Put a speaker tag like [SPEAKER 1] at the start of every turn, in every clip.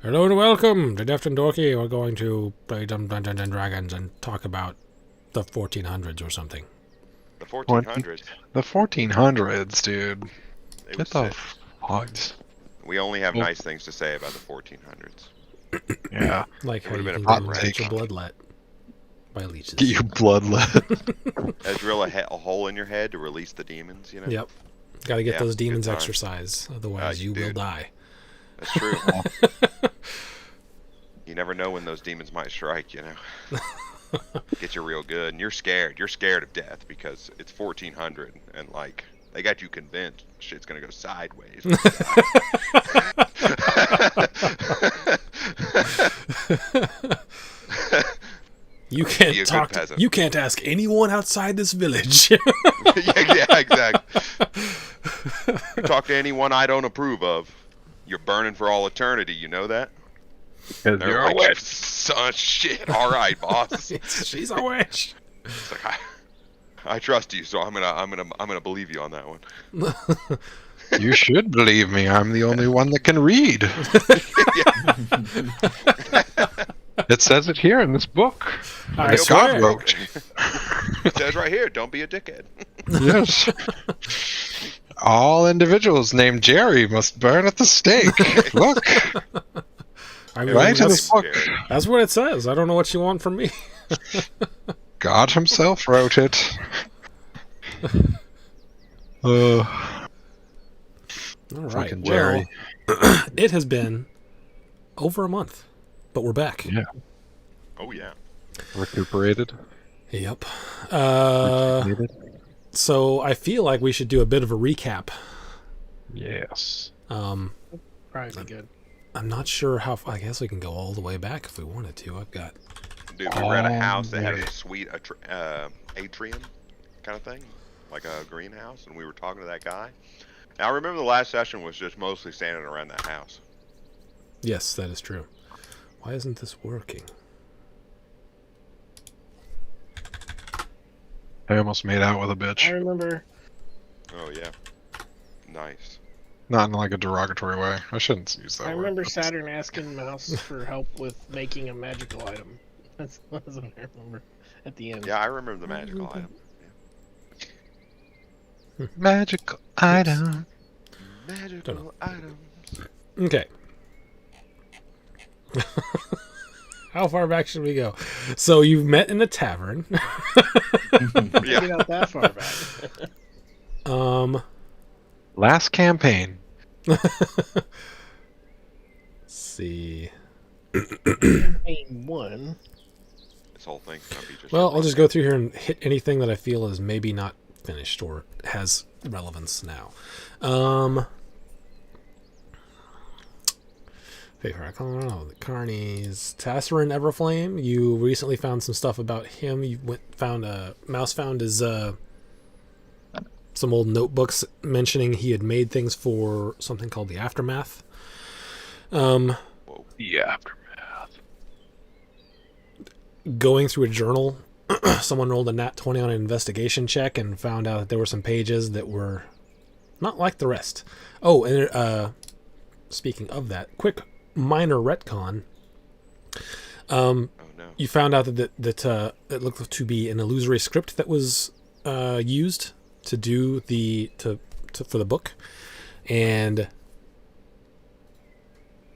[SPEAKER 1] Hello and welcome to Deft and Dorky. We're going to play Dungeons and Dragons and talk about the 1400s or something.
[SPEAKER 2] The
[SPEAKER 3] 14
[SPEAKER 2] 1400s.
[SPEAKER 3] The 1400s, dude.
[SPEAKER 2] It
[SPEAKER 3] Get
[SPEAKER 2] was
[SPEAKER 3] the
[SPEAKER 2] sick.
[SPEAKER 3] fuck.
[SPEAKER 2] We only have
[SPEAKER 3] Well-
[SPEAKER 2] nice things to say about the 1400s.
[SPEAKER 3] Yeah.
[SPEAKER 1] Like
[SPEAKER 2] It
[SPEAKER 1] how you
[SPEAKER 2] would've
[SPEAKER 1] can
[SPEAKER 2] been a
[SPEAKER 1] go
[SPEAKER 3] hot
[SPEAKER 1] and
[SPEAKER 3] take.
[SPEAKER 1] get your bloodlet by leeches.
[SPEAKER 3] Get you bloodlet.
[SPEAKER 2] Drill a hole in your head to release the demons, you know?
[SPEAKER 1] Yep. Got to get
[SPEAKER 2] Yeah,
[SPEAKER 1] those
[SPEAKER 2] good
[SPEAKER 1] demons
[SPEAKER 2] times.
[SPEAKER 1] exercise, otherwise you will
[SPEAKER 2] Dude.
[SPEAKER 1] die.
[SPEAKER 2] That's true. You never know when those demons might strike, you know? Get you real good. And you're scared. You're scared of death because it's 1400 and, like, they got you convinced shit's gonna go sideways. when you die.
[SPEAKER 1] You
[SPEAKER 2] Be a
[SPEAKER 1] can't
[SPEAKER 2] good
[SPEAKER 1] talk.
[SPEAKER 2] peasant.
[SPEAKER 1] You can't ask anyone outside this village.
[SPEAKER 2] yeah, exactly. You talk to anyone I don't approve of, you're burning for all eternity. You know that?
[SPEAKER 3] Because
[SPEAKER 2] They're
[SPEAKER 3] you're
[SPEAKER 2] like,
[SPEAKER 3] a witch.
[SPEAKER 2] son, shit. All right, boss.
[SPEAKER 1] She's a witch.
[SPEAKER 2] It's like I trust you, so I'm gonna believe you on that one.
[SPEAKER 3] You should believe me. I'm the only one that can read. It says it here in this book.
[SPEAKER 1] I
[SPEAKER 3] That God
[SPEAKER 1] swear.
[SPEAKER 3] wrote.
[SPEAKER 2] It says right here, don't be a dickhead.
[SPEAKER 3] Yes. All individuals named Jerry must burn at the stake. Look,
[SPEAKER 1] I mean,
[SPEAKER 3] right in
[SPEAKER 1] that's,
[SPEAKER 3] this book.
[SPEAKER 1] that's what it says. I don't know what you want from me.
[SPEAKER 3] God himself wrote it.
[SPEAKER 1] All right.
[SPEAKER 3] Fucking
[SPEAKER 1] Well,
[SPEAKER 3] Jerry.
[SPEAKER 1] it has been over a month, but we're back.
[SPEAKER 3] Yeah.
[SPEAKER 2] Oh yeah.
[SPEAKER 3] Recuperated.
[SPEAKER 1] Yep.
[SPEAKER 3] Rejuvenated.
[SPEAKER 1] So I feel like we should do a bit of a recap.
[SPEAKER 3] Yes.
[SPEAKER 4] Probably be good.
[SPEAKER 1] I'm not sure how. I guess we can go all the way back if we wanted to. I've got.
[SPEAKER 2] Dude, we were at a
[SPEAKER 3] Oh,
[SPEAKER 2] house that had
[SPEAKER 3] yeah.
[SPEAKER 2] a sweet atrium kind of thing, like a greenhouse, and we were talking to that guy. Now, I remember the last session was just mostly standing around that house.
[SPEAKER 1] Yes, that is true. Why isn't this working?
[SPEAKER 3] I almost made out with a
[SPEAKER 4] I
[SPEAKER 3] bitch.
[SPEAKER 4] remember.
[SPEAKER 2] Oh yeah. Nice.
[SPEAKER 3] Not in like a derogatory way. I shouldn't use that
[SPEAKER 4] I
[SPEAKER 3] word.
[SPEAKER 4] remember Saturn asking Mouse for help with making a magical item. That's what I remember at the end.
[SPEAKER 2] Yeah, I remember the magical item.
[SPEAKER 3] Magical item.
[SPEAKER 2] Magical item.
[SPEAKER 1] Okay. How far back should we go? So you've met in a tavern.
[SPEAKER 4] Maybe
[SPEAKER 2] Yeah.
[SPEAKER 4] not that far back.
[SPEAKER 3] Last campaign.
[SPEAKER 1] Let's see.
[SPEAKER 4] Campaign 1.
[SPEAKER 2] This whole thing's gonna be just.
[SPEAKER 1] Well, I'll just go through here and hit anything that I feel is maybe not finished or has relevance now. Favorite, the Carnies, Tasserin Everflame. You recently found some stuff about him. You Mouse found his some old notebooks mentioning he had made things for something called the Aftermath.
[SPEAKER 3] The aftermath.
[SPEAKER 1] Going through a journal, someone rolled a nat 20 on an investigation check and found out that there were some pages that were not like the rest. Oh, and speaking of that, quick minor retcon.
[SPEAKER 2] Oh no.
[SPEAKER 1] You found out that it looked to be an illusory script that was used to do for the book, and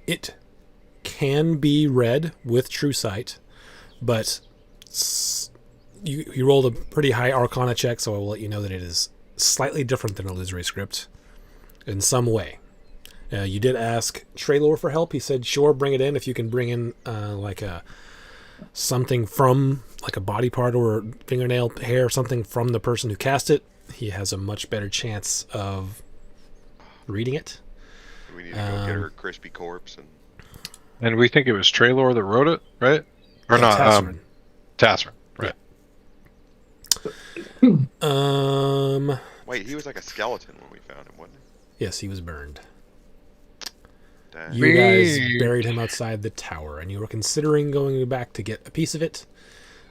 [SPEAKER 1] it can be read with true sight, but you rolled a pretty high Arcana check, so I will let you know that it is slightly different than illusory script in some way. You did ask Traylor for help. He said, "Sure, bring it in if you can bring in something from like a body part or fingernail hair, something from the person who cast it. He has a much better chance of reading it."
[SPEAKER 2] We need to go get her crispy corpse and.
[SPEAKER 3] And we think it was Traylor that wrote it, right? Or not?
[SPEAKER 1] Tasserin.
[SPEAKER 3] Tasserin. Right.
[SPEAKER 2] Wait, he was like a skeleton when we found him, wasn't
[SPEAKER 1] Yes, he was burned.
[SPEAKER 2] he? Dang.
[SPEAKER 1] You guys
[SPEAKER 3] Weird.
[SPEAKER 1] buried him outside the tower, and you were considering going back to get a piece of it.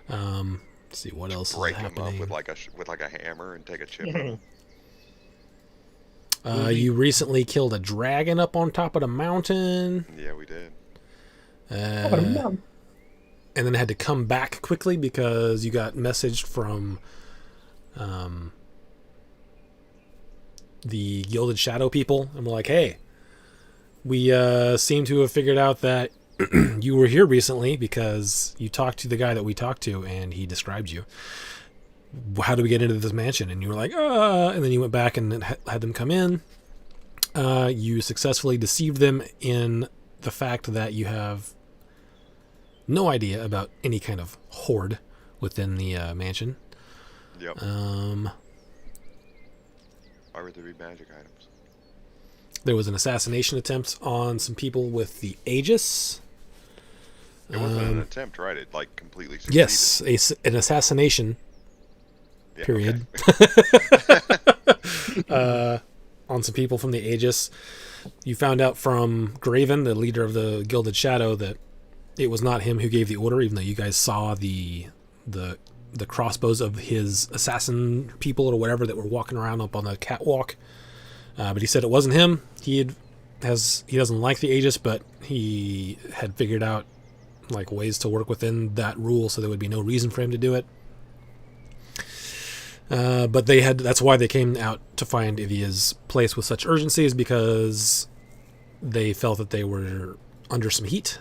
[SPEAKER 1] Let's see what else is
[SPEAKER 2] Break him
[SPEAKER 1] happening.
[SPEAKER 2] up with like a hammer and take a chip. Out of him.
[SPEAKER 1] You recently killed a dragon up on top of the mountain.
[SPEAKER 2] Yeah, we did.
[SPEAKER 1] and then had to come back quickly because you got messaged from the Gilded Shadow people, and we're like, hey, we seem to have figured out that you were here recently because you talked to the guy that we talked to, and he described you. How do we get into this mansion? And you were like, and then you went back and had them come in. You successfully deceived them in the fact that you have no idea about any kind of hoard within the mansion.
[SPEAKER 2] Yep.
[SPEAKER 1] Um,
[SPEAKER 2] Why would there be magic items?
[SPEAKER 1] there was an assassination attempt on some people with the Aegis.
[SPEAKER 2] It wasn't an attempt, right? It like completely succeeded.
[SPEAKER 1] Yes, an assassination.
[SPEAKER 2] Yeah,
[SPEAKER 1] Period.
[SPEAKER 2] okay.
[SPEAKER 1] On some people from the Aegis. You found out from Graven, the leader of the Gilded Shadow, that it was not him who gave the order, even though you guys saw the crossbows of his assassin people or whatever that were walking around up on the catwalk. But he said it wasn't him. He doesn't like the Aegis, but he had figured out like ways to work within that rule, so there would be no reason for him to do it. But that's why they came out to find Ivia's place with such urgency, is because they felt that they were under some heat.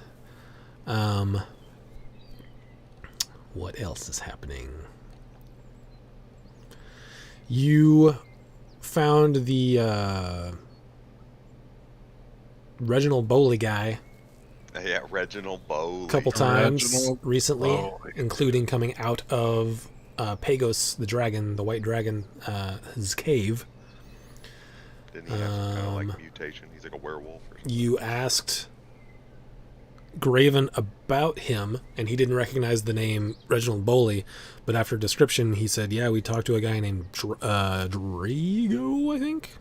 [SPEAKER 1] What else is happening? You found the Reginald Bowley guy
[SPEAKER 2] Yeah, Reginald Bowley.
[SPEAKER 1] a couple times
[SPEAKER 3] Reginald
[SPEAKER 1] recently,
[SPEAKER 3] Bowley.
[SPEAKER 1] including coming out of Pagos, the dragon, the white dragon, his cave.
[SPEAKER 2] Didn't he have some kind of like mutation? He's like a werewolf or something.
[SPEAKER 1] You asked Graven about him, and he didn't recognize the name Reginald Bowley, but after description, he said, yeah, we talked to a guy named Drago, I think.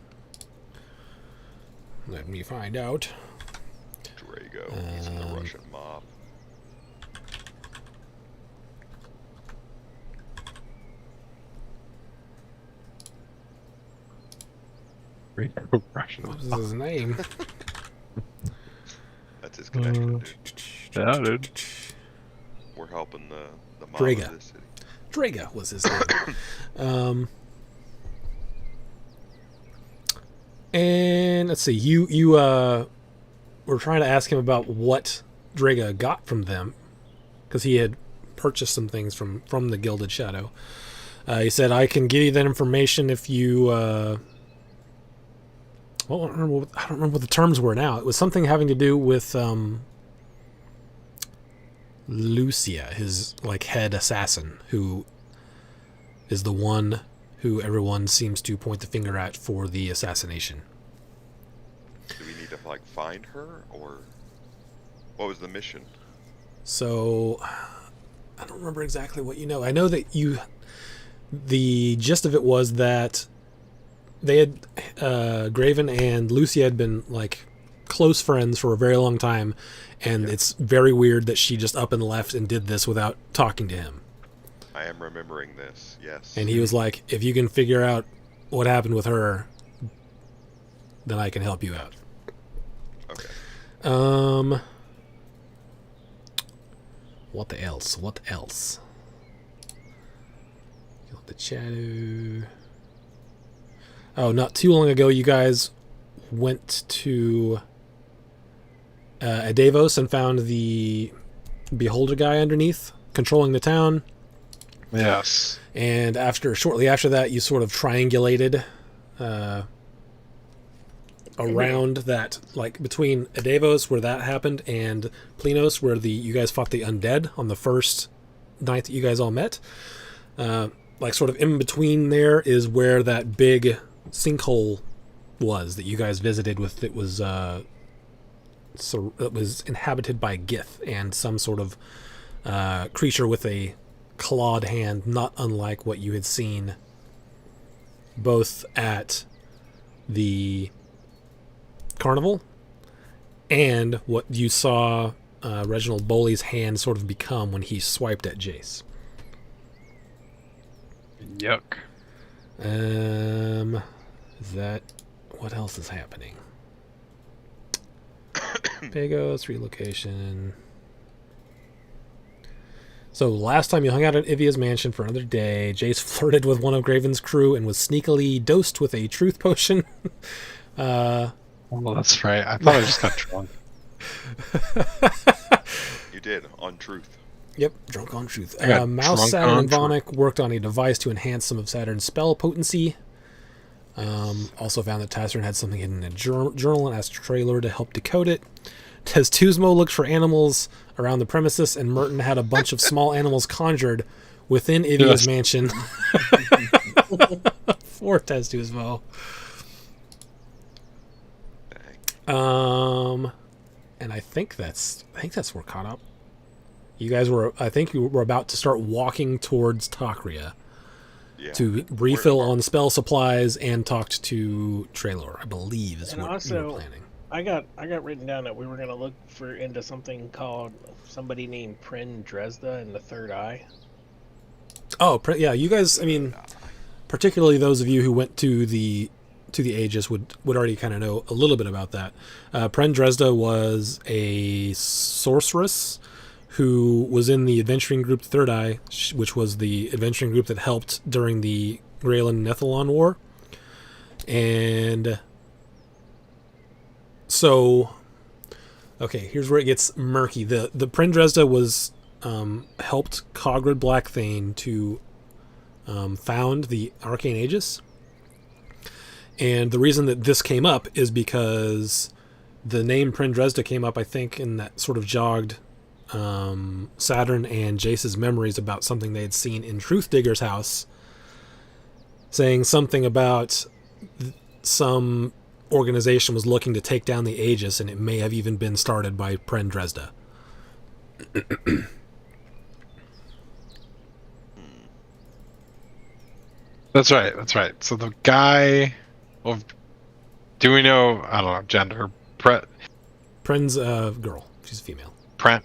[SPEAKER 1] Let me find out.
[SPEAKER 2] Drago. He's in the Russian mob.
[SPEAKER 1] What is his name?
[SPEAKER 2] That's his connection, dude.
[SPEAKER 3] Yeah, dude.
[SPEAKER 2] We're helping the mob
[SPEAKER 1] Draga.
[SPEAKER 2] of this city.
[SPEAKER 1] Draga was his name. And let's see, you were trying to ask him about what Draga got from them, because he had purchased some things from the Gilded Shadow. He said, I can give you that information if you well, I don't remember what the terms were now. It was something having to do with Lucia, his like head assassin, who is the one who everyone seems to point the finger at for the assassination.
[SPEAKER 2] Do we need to like find her, or what was the mission?
[SPEAKER 1] So I don't remember exactly what you know. I know that the gist of it was that they had Graven and Lucia had been like close friends for a very long time, and it's very weird that she just up and left and did this without talking to him.
[SPEAKER 2] I am remembering this. Yes.
[SPEAKER 1] And he was like, if you can figure out what happened with her, then I can help you out.
[SPEAKER 2] Okay.
[SPEAKER 1] What else? The Shadow. Oh, not too long ago, you guys went to Adavos and found the Beholder guy underneath, controlling the town.
[SPEAKER 3] Yes.
[SPEAKER 1] And shortly after that, you sort of triangulated around that, like between Adavos, where that happened, and Plinos, where you guys fought the undead on the first night that you guys all met. Like sort of in between there is where that big sinkhole was that you guys visited with. It was it was inhabited by Gith and some sort of creature with a clawed hand, not unlike what you had seen both at the carnival and what you saw Reginald Bowley's hand sort of become when he swiped at Jace.
[SPEAKER 3] Yuck.
[SPEAKER 1] What else is happening? Pagos, relocation. So last time you hung out at Ivia's mansion for another day, Jace flirted with one of Graven's crew and was sneakily dosed with a truth potion.
[SPEAKER 3] Well, that's right. I thought I just got drunk.
[SPEAKER 2] You did, on truth.
[SPEAKER 1] Yep, drunk on truth.
[SPEAKER 3] I got
[SPEAKER 1] Mouse,
[SPEAKER 3] drunk
[SPEAKER 1] Saturn,
[SPEAKER 3] on
[SPEAKER 1] and Vonic worked on a device to enhance some of Saturn's spell potency. Also found that Tassarin had something hidden in a journal and asked Traylor to help decode it. Teztusmo looked for animals around the premises, and Merton had a bunch of small animals conjured within Ivia's mansion for Teztusmo. And I think that's we're caught up. You guys were, I think you were about to start walking towards Takria
[SPEAKER 2] Yeah.
[SPEAKER 1] to refill on spell supplies and talked to Traylor, I believe is
[SPEAKER 4] And
[SPEAKER 1] what
[SPEAKER 4] also-
[SPEAKER 1] you were planning.
[SPEAKER 4] I got written down that we were gonna look into something called somebody named Prin Dresda in the Third Eye.
[SPEAKER 1] Oh, yeah, you guys, I mean, particularly those of you who went to the Aegis would already kind of know a little bit about that. Pren Dresda was a sorceress who was in the adventuring group Third Eye, which was the adventuring group that helped during the Graelyn Nethalon War. And so, okay, here's where it gets murky. The Pren Dresda was helped Cogred Blackthane to found the Arcane Aegis. And the reason that this came up is because the name Pren Dresda came up, I think, in that sort of jogged Saturn and Jace's memories about something they had seen in Truth Digger's house, saying something about some organization was looking to take down the Aegis, and it may have even been started by Pren Dresda.
[SPEAKER 3] That's right. So the guy, well, do we know, I don't know, gender?
[SPEAKER 1] Pren's girl. She's a female.
[SPEAKER 3] Pren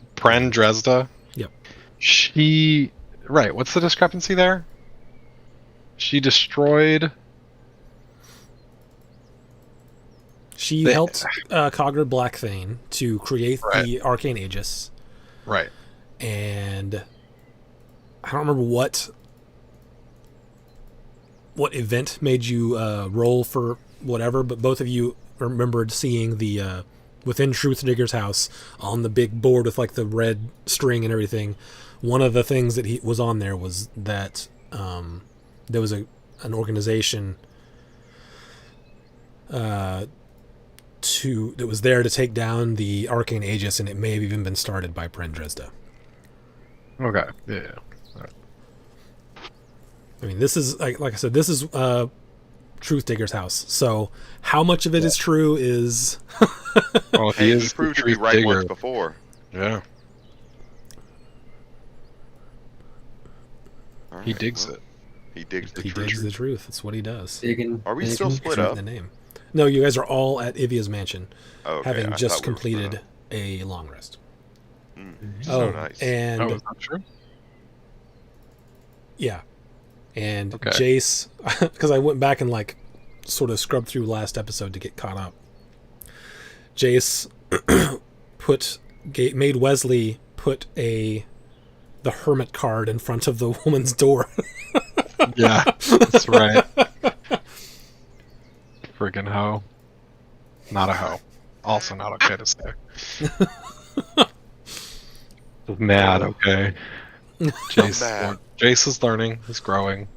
[SPEAKER 3] Dresda?
[SPEAKER 1] Yep.
[SPEAKER 3] She, right, what's the discrepancy there? She destroyed...
[SPEAKER 1] She helped Cogred Blackthane to create the Arcane Aegis.
[SPEAKER 3] Right.
[SPEAKER 1] And I don't remember what event made you roll for whatever, but both of you remembered seeing the within Truth Digger's house on the big board with like the red string and everything. One of the things that he was on there was that there was an organization that was there to take down the Arcane Aegis, and it may have even been started by Pren Dresda.
[SPEAKER 3] Okay. Yeah.
[SPEAKER 1] I mean, this is like I said, this is Truth Digger's house. So how much of it is true is
[SPEAKER 3] Well,
[SPEAKER 2] Hey, he
[SPEAKER 3] is
[SPEAKER 2] proved
[SPEAKER 3] the
[SPEAKER 2] to be
[SPEAKER 3] Truth
[SPEAKER 2] right
[SPEAKER 3] Digger.
[SPEAKER 2] once before.
[SPEAKER 3] Yeah.
[SPEAKER 2] All
[SPEAKER 3] He
[SPEAKER 2] right,
[SPEAKER 3] digs
[SPEAKER 2] well,
[SPEAKER 3] it.
[SPEAKER 2] He digs the
[SPEAKER 1] he
[SPEAKER 2] truth.
[SPEAKER 1] digs the truth. That's what he does.
[SPEAKER 5] Digging.
[SPEAKER 2] Are we
[SPEAKER 5] digging.
[SPEAKER 2] still split
[SPEAKER 1] True
[SPEAKER 2] up?
[SPEAKER 1] to the name. No, you guys are all at Ivia's mansion,
[SPEAKER 2] Oh, okay, I
[SPEAKER 1] having
[SPEAKER 2] thought
[SPEAKER 1] just
[SPEAKER 2] we were split
[SPEAKER 1] completed
[SPEAKER 2] up.
[SPEAKER 1] a long rest.
[SPEAKER 2] So nice.
[SPEAKER 1] And
[SPEAKER 3] Oh, is that true?
[SPEAKER 1] yeah, and
[SPEAKER 3] Okay.
[SPEAKER 1] Jace, because I went back and like sort of scrubbed through last episode to get caught up. Jace made Wesley put the hermit card in front of the woman's door.
[SPEAKER 3] Yeah, that's right. Friggin' hoe. Not a hoe. Also not okay to say. Mad, okay.
[SPEAKER 2] mad.
[SPEAKER 3] Jace is learning, he's growing,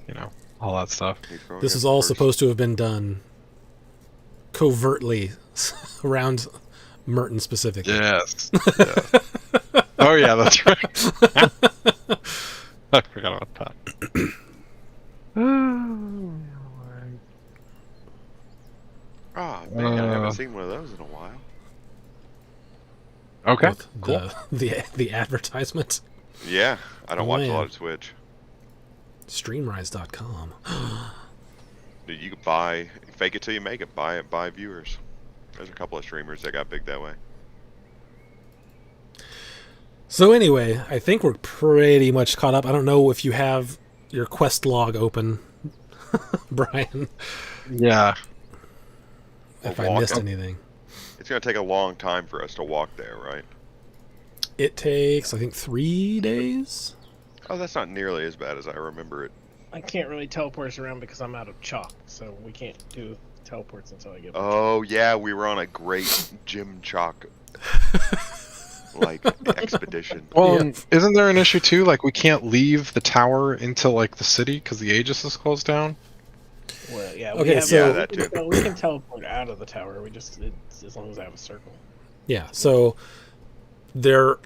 [SPEAKER 3] you know, all that stuff.
[SPEAKER 2] He's growing
[SPEAKER 1] This
[SPEAKER 2] up
[SPEAKER 1] is all
[SPEAKER 2] first.
[SPEAKER 1] supposed to have been done covertly around Merton specifically.
[SPEAKER 3] Yes. Yeah. Oh yeah, that's right. I forgot about that.
[SPEAKER 2] Ah, man, I haven't seen one of those in a while.
[SPEAKER 3] Okay,
[SPEAKER 1] With
[SPEAKER 3] cool.
[SPEAKER 1] the advertisement.
[SPEAKER 2] Yeah, I don't
[SPEAKER 1] Oh,
[SPEAKER 2] watch a
[SPEAKER 1] man.
[SPEAKER 2] lot of Twitch.
[SPEAKER 1] Streamrise.com.
[SPEAKER 2] Dude, you can buy, fake it till you make it. Buy viewers. There's a couple of streamers that got big that way.
[SPEAKER 1] So anyway, I think we're pretty much caught up. I don't know if you have your quest log open, Brian,
[SPEAKER 3] Yeah.
[SPEAKER 1] if
[SPEAKER 2] We'll
[SPEAKER 1] I
[SPEAKER 2] walk
[SPEAKER 1] missed
[SPEAKER 2] up.
[SPEAKER 1] anything.
[SPEAKER 2] It's gonna take a long time for us to walk there, right?
[SPEAKER 1] It takes, I think, 3 days.
[SPEAKER 2] Oh, that's not nearly as bad as I remember it.
[SPEAKER 4] I can't really teleport us around because I'm out of chalk, so we can't do teleports until I get.
[SPEAKER 2] Oh yeah, we were on a great Jim Chalk like expedition.
[SPEAKER 3] Well,
[SPEAKER 1] Yeah.
[SPEAKER 3] isn't there an issue too? Like we can't leave the tower into like the city because the Aegis is closed down.
[SPEAKER 4] Well, yeah.
[SPEAKER 1] Okay,
[SPEAKER 4] have,
[SPEAKER 1] so-
[SPEAKER 2] Yeah, that too.
[SPEAKER 4] we can teleport out of the tower. It's as long as I have a circle.
[SPEAKER 1] Yeah, so the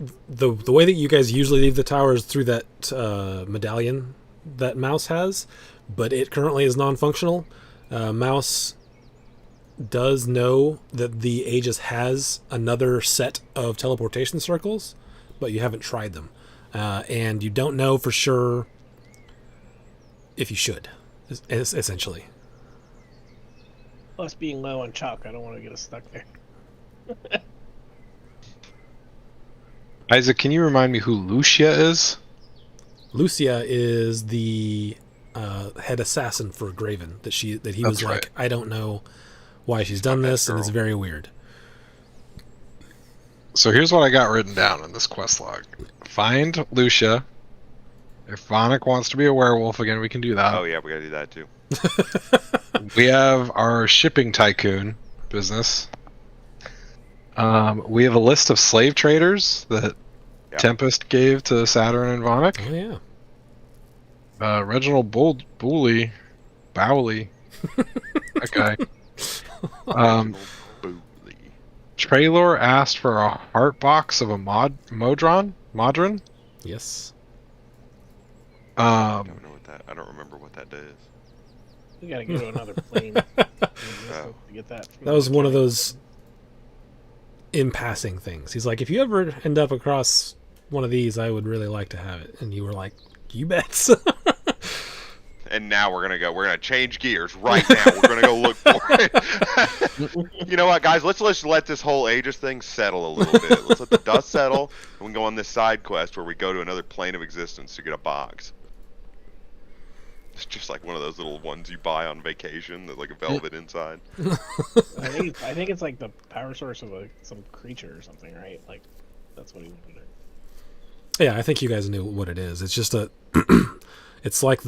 [SPEAKER 1] way that you guys usually leave the tower is through that medallion that Mouse has, but it currently is non-functional. Mouse does know that the Aegis has another set of teleportation circles, but you haven't tried them, and you don't know for sure if you should. Essentially,
[SPEAKER 4] Plus, being low on chalk, I don't want to get us stuck there.
[SPEAKER 3] Isaac, can you remind me who Lucia is?
[SPEAKER 1] Lucia is the head assassin for Graven. That he was
[SPEAKER 3] That's
[SPEAKER 1] like,
[SPEAKER 3] right.
[SPEAKER 1] I don't know why she's done this, and it's
[SPEAKER 2] girl.
[SPEAKER 1] very weird.
[SPEAKER 3] So here's what I got written down in this quest log. Find Lucia. If Vonic wants to be a werewolf again, we can do that.
[SPEAKER 2] Oh yeah, we gotta do that too.
[SPEAKER 3] We have our shipping tycoon business. We have a list of slave traders that
[SPEAKER 2] Yeah.
[SPEAKER 3] Tempest gave to Saturn and Vonic.
[SPEAKER 1] Oh yeah,
[SPEAKER 3] Reginald Bowley, that guy.
[SPEAKER 2] Bootly.
[SPEAKER 3] Traylor asked for a heart box of a Modron.
[SPEAKER 1] yes.
[SPEAKER 2] I don't know what that. I don't remember what that is.
[SPEAKER 4] We gotta go to another plane to get that.
[SPEAKER 1] That was one of those in passing things. He's like, if you ever end up across one of these, I would really like to have it. And you were like, you bet.
[SPEAKER 2] And now we're gonna change gears right now. We're gonna go look for it. You know what, guys? Let's let this whole Aegis thing settle a little bit. Let's let the dust settle, and we can go on this side quest where we go to another plane of existence to get a box. It's just like one of those little ones you buy on vacation that like a velvet inside.
[SPEAKER 4] I think it's like the power source of some creature or something, right? Like that's what he wanted.
[SPEAKER 1] Yeah, I think you guys knew what it is. It's just it's like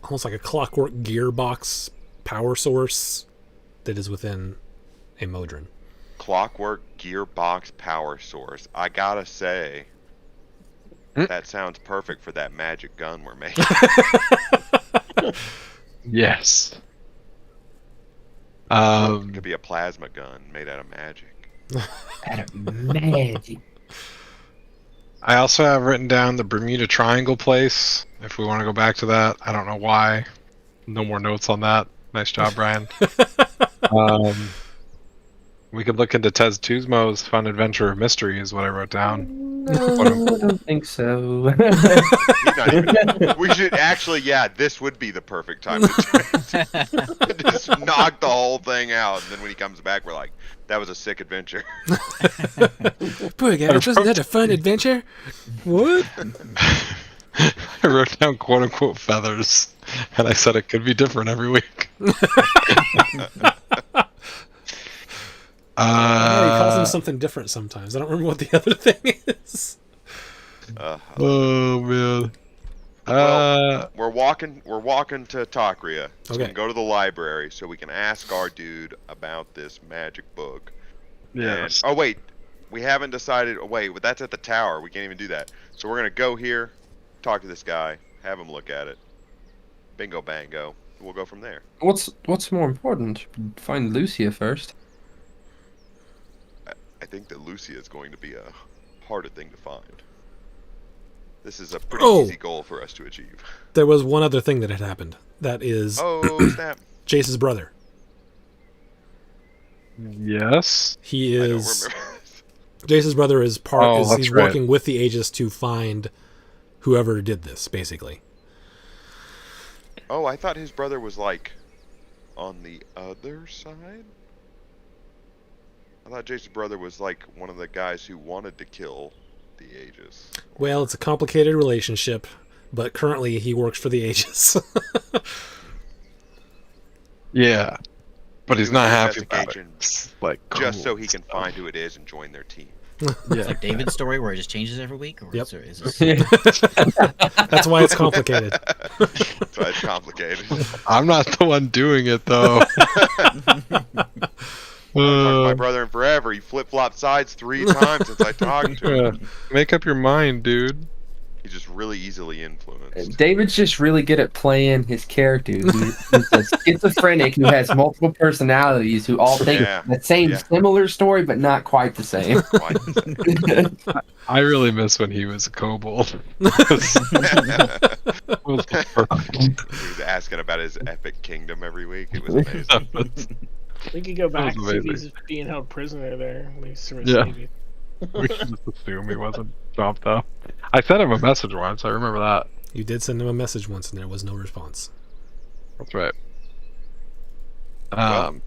[SPEAKER 1] almost like a clockwork gearbox power source that is within a Modron.
[SPEAKER 2] Clockwork gearbox power source. I gotta say, that sounds perfect for that magic gun we're making.
[SPEAKER 3] Yes.
[SPEAKER 2] It could be a plasma gun made out of magic.
[SPEAKER 5] Magic.
[SPEAKER 3] I also have written down the Bermuda Triangle place. If we want to go back to that, I don't know why. No more notes on that. Nice job, Brian. We could look into Tez Tuzmo's Fun Adventure of Mystery, is what I wrote down.
[SPEAKER 5] No, I don't think so.
[SPEAKER 2] He's not even, we should actually, yeah, this would be the perfect time to just knock the whole thing out. And then when he comes back, we're like, that was a sick adventure.
[SPEAKER 1] Boy, guys, wasn't that a fun adventure? What?
[SPEAKER 3] I wrote down quote unquote feathers, and I said it could be different every week.
[SPEAKER 1] Yeah, he calls them something different sometimes. I don't remember what the other thing is.
[SPEAKER 3] Oh man.
[SPEAKER 2] Well, we're walking to Takria. So we
[SPEAKER 1] Okay.
[SPEAKER 2] can go to the library so we can ask our dude about this magic book.
[SPEAKER 3] Yes.
[SPEAKER 2] And, oh wait, we haven't decided. Oh, wait, that's at the tower. We can't even do that. So we're gonna go here, talk to this guy, have him look at it. Bingo bango. We'll go from there.
[SPEAKER 5] What's more important? Find Lucia first.
[SPEAKER 2] I think that Lucia is going to be a harder thing to find. This is a pretty
[SPEAKER 1] Oh.
[SPEAKER 2] easy goal for us to achieve.
[SPEAKER 1] There was one other thing that had happened. That is
[SPEAKER 2] Oh snap!
[SPEAKER 1] Jace's brother.
[SPEAKER 3] Yes.
[SPEAKER 1] He
[SPEAKER 2] I don't
[SPEAKER 1] is
[SPEAKER 2] remember.
[SPEAKER 1] Jace's brother is
[SPEAKER 3] Oh, that's
[SPEAKER 1] he's
[SPEAKER 3] right.
[SPEAKER 1] working with the Aegis to find whoever did this, basically.
[SPEAKER 2] Oh, I thought his brother was like on the other side. I thought Jason's brother was like one of the guys who wanted to kill the Aegis.
[SPEAKER 1] Well, it's a complicated relationship, but currently he works for the Aegis.
[SPEAKER 3] Yeah. But he's
[SPEAKER 2] do
[SPEAKER 3] not
[SPEAKER 2] an
[SPEAKER 3] happy about it.
[SPEAKER 2] investigation
[SPEAKER 3] It's like
[SPEAKER 2] just so
[SPEAKER 3] cool
[SPEAKER 2] he can
[SPEAKER 3] stuff.
[SPEAKER 2] find who it is and join their team.
[SPEAKER 6] It's like David's story where it just changes every week? Or
[SPEAKER 1] Yep.
[SPEAKER 6] is this...
[SPEAKER 1] That's why it's complicated.
[SPEAKER 2] That's why it's complicated.
[SPEAKER 3] I'm not the one doing it though.
[SPEAKER 2] I've talked to my brother in forever. He flip-flopped sides 3 times since I talked to
[SPEAKER 3] Yeah.
[SPEAKER 2] him.
[SPEAKER 3] Make up your mind, dude.
[SPEAKER 2] He's just really easily influenced.
[SPEAKER 5] David's just really good at playing his character. He's a schizophrenic who has multiple personalities who all think
[SPEAKER 2] Yeah,
[SPEAKER 5] the same
[SPEAKER 2] yeah.
[SPEAKER 5] similar story, but not quite the same.
[SPEAKER 2] Quite the
[SPEAKER 3] I really miss when he was a kobold. It was perfect.
[SPEAKER 2] He was asking about his epic kingdom every week. It was amazing.
[SPEAKER 4] We could go back and see if
[SPEAKER 3] amazing.
[SPEAKER 4] he's being held prisoner there. At least sort of
[SPEAKER 3] Yeah.
[SPEAKER 4] save you.
[SPEAKER 3] We should just assume he wasn't chopped up. I sent him a message once. I remember that.
[SPEAKER 1] You did send him a message once, and there was no response.
[SPEAKER 3] That's right.
[SPEAKER 2] Well-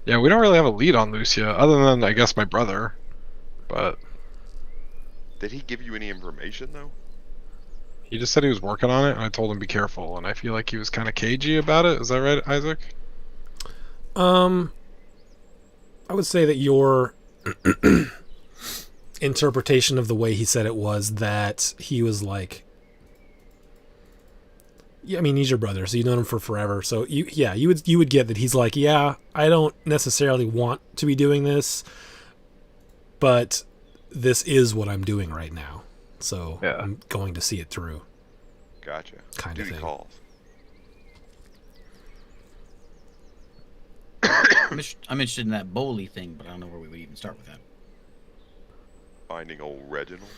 [SPEAKER 3] Yeah, we don't really have a lead on Lucia, other than I guess my brother. But
[SPEAKER 2] Did he give you any information though?
[SPEAKER 3] he just said he was working on it, and I told him be careful. And I feel like he was kind of cagey about it. Is that right, Isaac?
[SPEAKER 1] I would say that your interpretation of the way he said it was that he was like, yeah, I mean, he's your brother, so you've known him for forever. So you would get that he's like, yeah, I don't necessarily want to be doing this, but this is what I'm doing right now. So
[SPEAKER 3] Yeah.
[SPEAKER 1] I'm going to see it through.
[SPEAKER 2] Gotcha.
[SPEAKER 1] Kind of
[SPEAKER 2] Duty
[SPEAKER 1] thing.
[SPEAKER 2] calls.
[SPEAKER 6] I'm interested in that Bowley thing, but I don't know where we would even start with that.
[SPEAKER 2] Finding old Reginald.